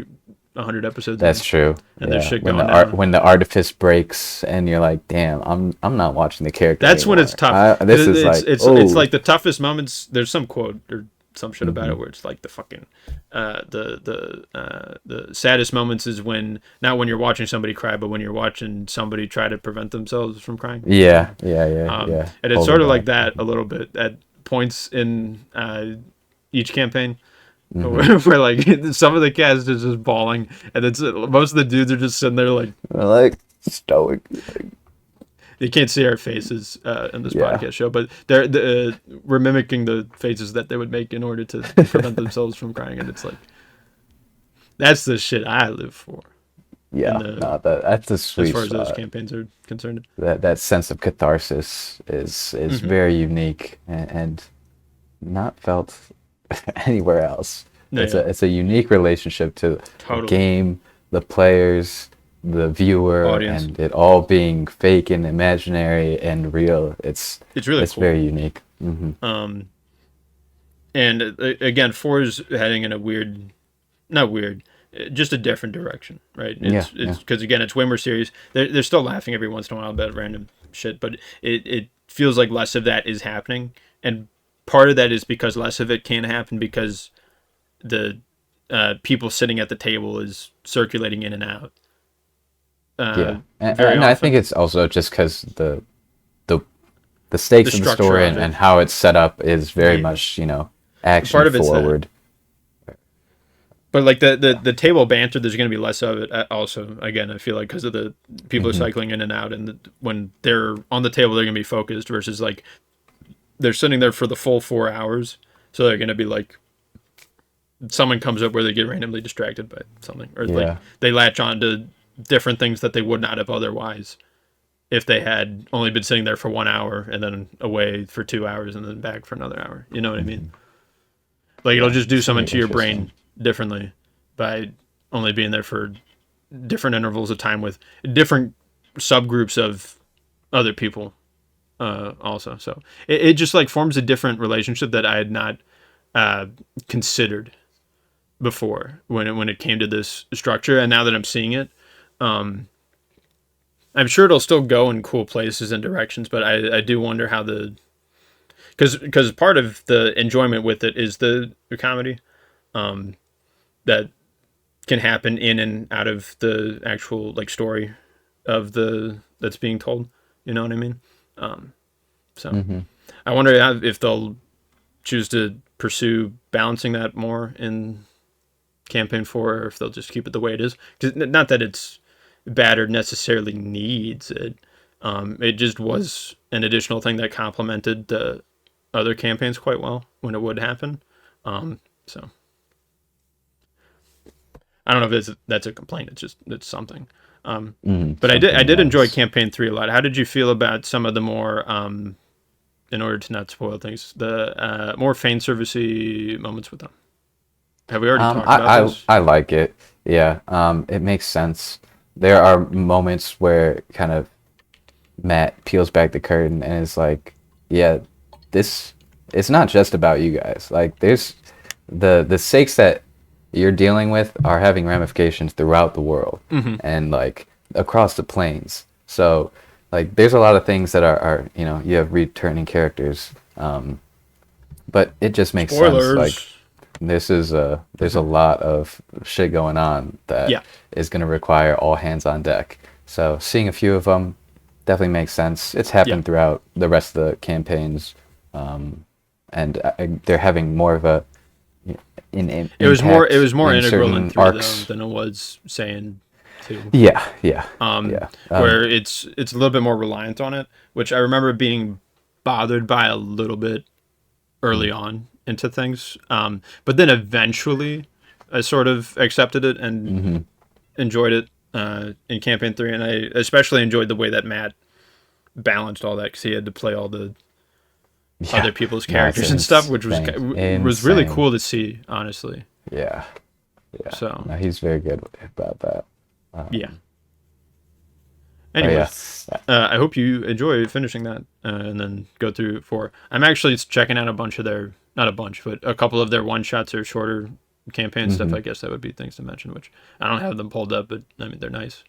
100 episodes That's in true. and there's Yeah, shit going down. when the artifice breaks and you're like, damn, I'm not watching the character That's when it's anymore. tough. This is like, It's oh. like the toughest moments. There's some quote or some shit about Hmm. it where it's like the fucking the saddest moments is when, not when you're watching somebody cry, but when you're watching somebody try to prevent themselves from crying. Yeah, yeah. And it's Hold sort it of like back. that a little bit at points in each campaign. Hmm. Where like some of the cast is just bawling, and it's most of the dudes are just sitting there like, Like stoic. you can't see our faces in this Yeah. podcast show, but we're mimicking the faces that they would make in order to prevent themselves from crying, and it's like that's the shit I live for. In Yeah, the no, that's the as sweet far as those spot. campaigns are concerned. That sense of catharsis is Hmm. very unique and not felt anywhere else. No, yeah, It's a unique relationship to the totally. game, the players, the viewer, Audience. and it all being fake and imaginary and real. It's really It's cool. very unique. Hmm. And again, four is heading in a weird, not weird, just a different direction, right? Yeah, It's because again, it's way more serious. They're still laughing every once in a while about random shit, but it feels like less of that is happening, and part of that is because less of it can happen because the people sitting at the table is circulating in and out. yeah, Very and I often. think it's also just because the the stakes The of the structure story of it. and how it's set up is very Yeah. much Part action of it's that. forward. But like the table banter, there's going to be less of it. Also, again, I feel like because of the people are Hmm. cycling in and out, and when they're on the table, they're going to be focused. Versus like they're sitting there for the full 4 hours, so they're going to be like someone comes up where they get randomly distracted by something, or like Yeah. they latch on to different things that they would not have otherwise if they had only been sitting there for 1 hour and then away for 2 hours and then back for another hour. You know what I mean? Like it'll Yeah, just do it's something very to your interesting. brain differently by only being there for different intervals of time with different subgroups of other people also. So it just like forms a different relationship that I had not uh, considered before when it came to this structure. And now that I'm seeing it, I'm sure it'll still go in cool places and directions, but I do wonder how because part of the enjoyment with it is the comedy that can happen in and out of the actual like story of the that's being told. You know what I mean? So Hmm. I wonder if they'll choose to pursue balancing that more in campaign four, or if they'll just keep it the way it is. 'Cause not that it's bad or necessarily needs it. It just was an additional thing that complemented the other campaigns quite well when it would happen. So I don't know if that's a complaint. It's something. But I Something did enjoy nice. campaign three a lot. How did you feel about some of the more in order to not spoil things, the more fan servicey moments with them? Have we already talked about this? I like it. Yeah. It makes sense. There are moments where kind of Matt peels back the curtain and is like, yeah, this it's not just about you guys. Like there's the stakes that you're dealing with are having ramifications throughout the world and like across the planes. So like there's a lot of things that are you have returning characters. But it just makes sense. Like Spoilers. this is there's a lot of shit going on that Yeah. is going to require all hands on deck. So seeing a few of them definitely makes sense. It's Yeah. happened throughout the rest of the campaigns, and they're having more of a It impact was more in integral in certain three though arcs. than it was saying two. Yeah. Where it's a little bit more reliant on it, which I remember being bothered by a little bit early on into things. But then eventually I sort of accepted it and enjoyed it in campaign three, and I especially enjoyed the way that Matt balanced all that because he had to play all the Yeah. other people's No, it's characters and stuff, which insane. was really Insane. cool to see, honestly. Yeah. Yeah. So No, he's very good about that. Yeah. But Anyways, I hope you enjoy finishing that and then go through 4. I'm actually checking out a bunch of their, not a bunch, but a couple of their one-shots or shorter campaign stuff. I guess that would be things to mention, which I don't have them pulled up, but I mean, they're nice.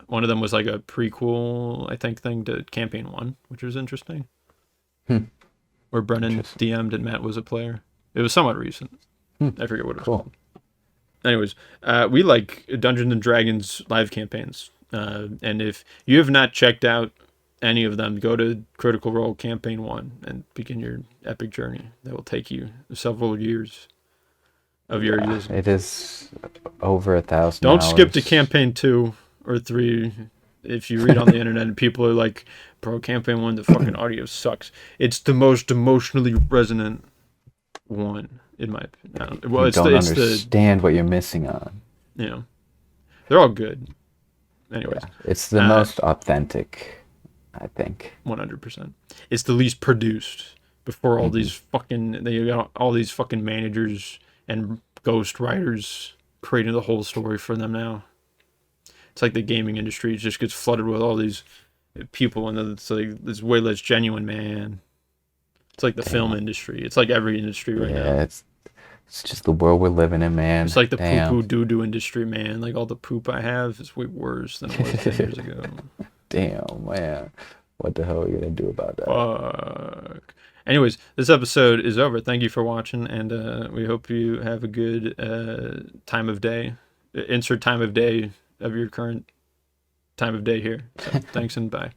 One of them was like a prequel, I think, thing to Campaign 1, which was interesting. Where Brennan DM'd and Matt was a player. It was somewhat recent. I forget what it was called. Anyways, we like Dungeons and Dragons live campaigns. And if you have not checked out any of them, go to Critical Role Campaign 1 and begin your epic journey. That will take you several years of your existence. It is over 1,000 Don't hours. skip to Campaign 2 or 3. If you read on the internet and people are like, bro, Campaign 1, the fucking audio sucks. It's the most emotionally resonant one, in my opinion. Well, you don't understand what you're missing on. You know, they're all good. Anyways. Yeah, it's the most authentic, I think. 100%. It's the least produced before all these fucking, they got all these fucking managers and ghost writers creating the whole story for them now. It's like the gaming industry just gets flooded with all these people, and it's like it's way less genuine, man. It's like the film industry. It's like every industry right now. Yeah, it's just the world we're living in, man. It's like the poo-poo doo-doo industry, man. Like all the poop I have is way worse than it was 10 years ago. Damn, man. What the hell are you gonna do about that? Fuck. Anyways, this episode is over. Thank you for watching, and we hope you have a good time of day. Insert time of day of your current time of day here. So, thanks and bye.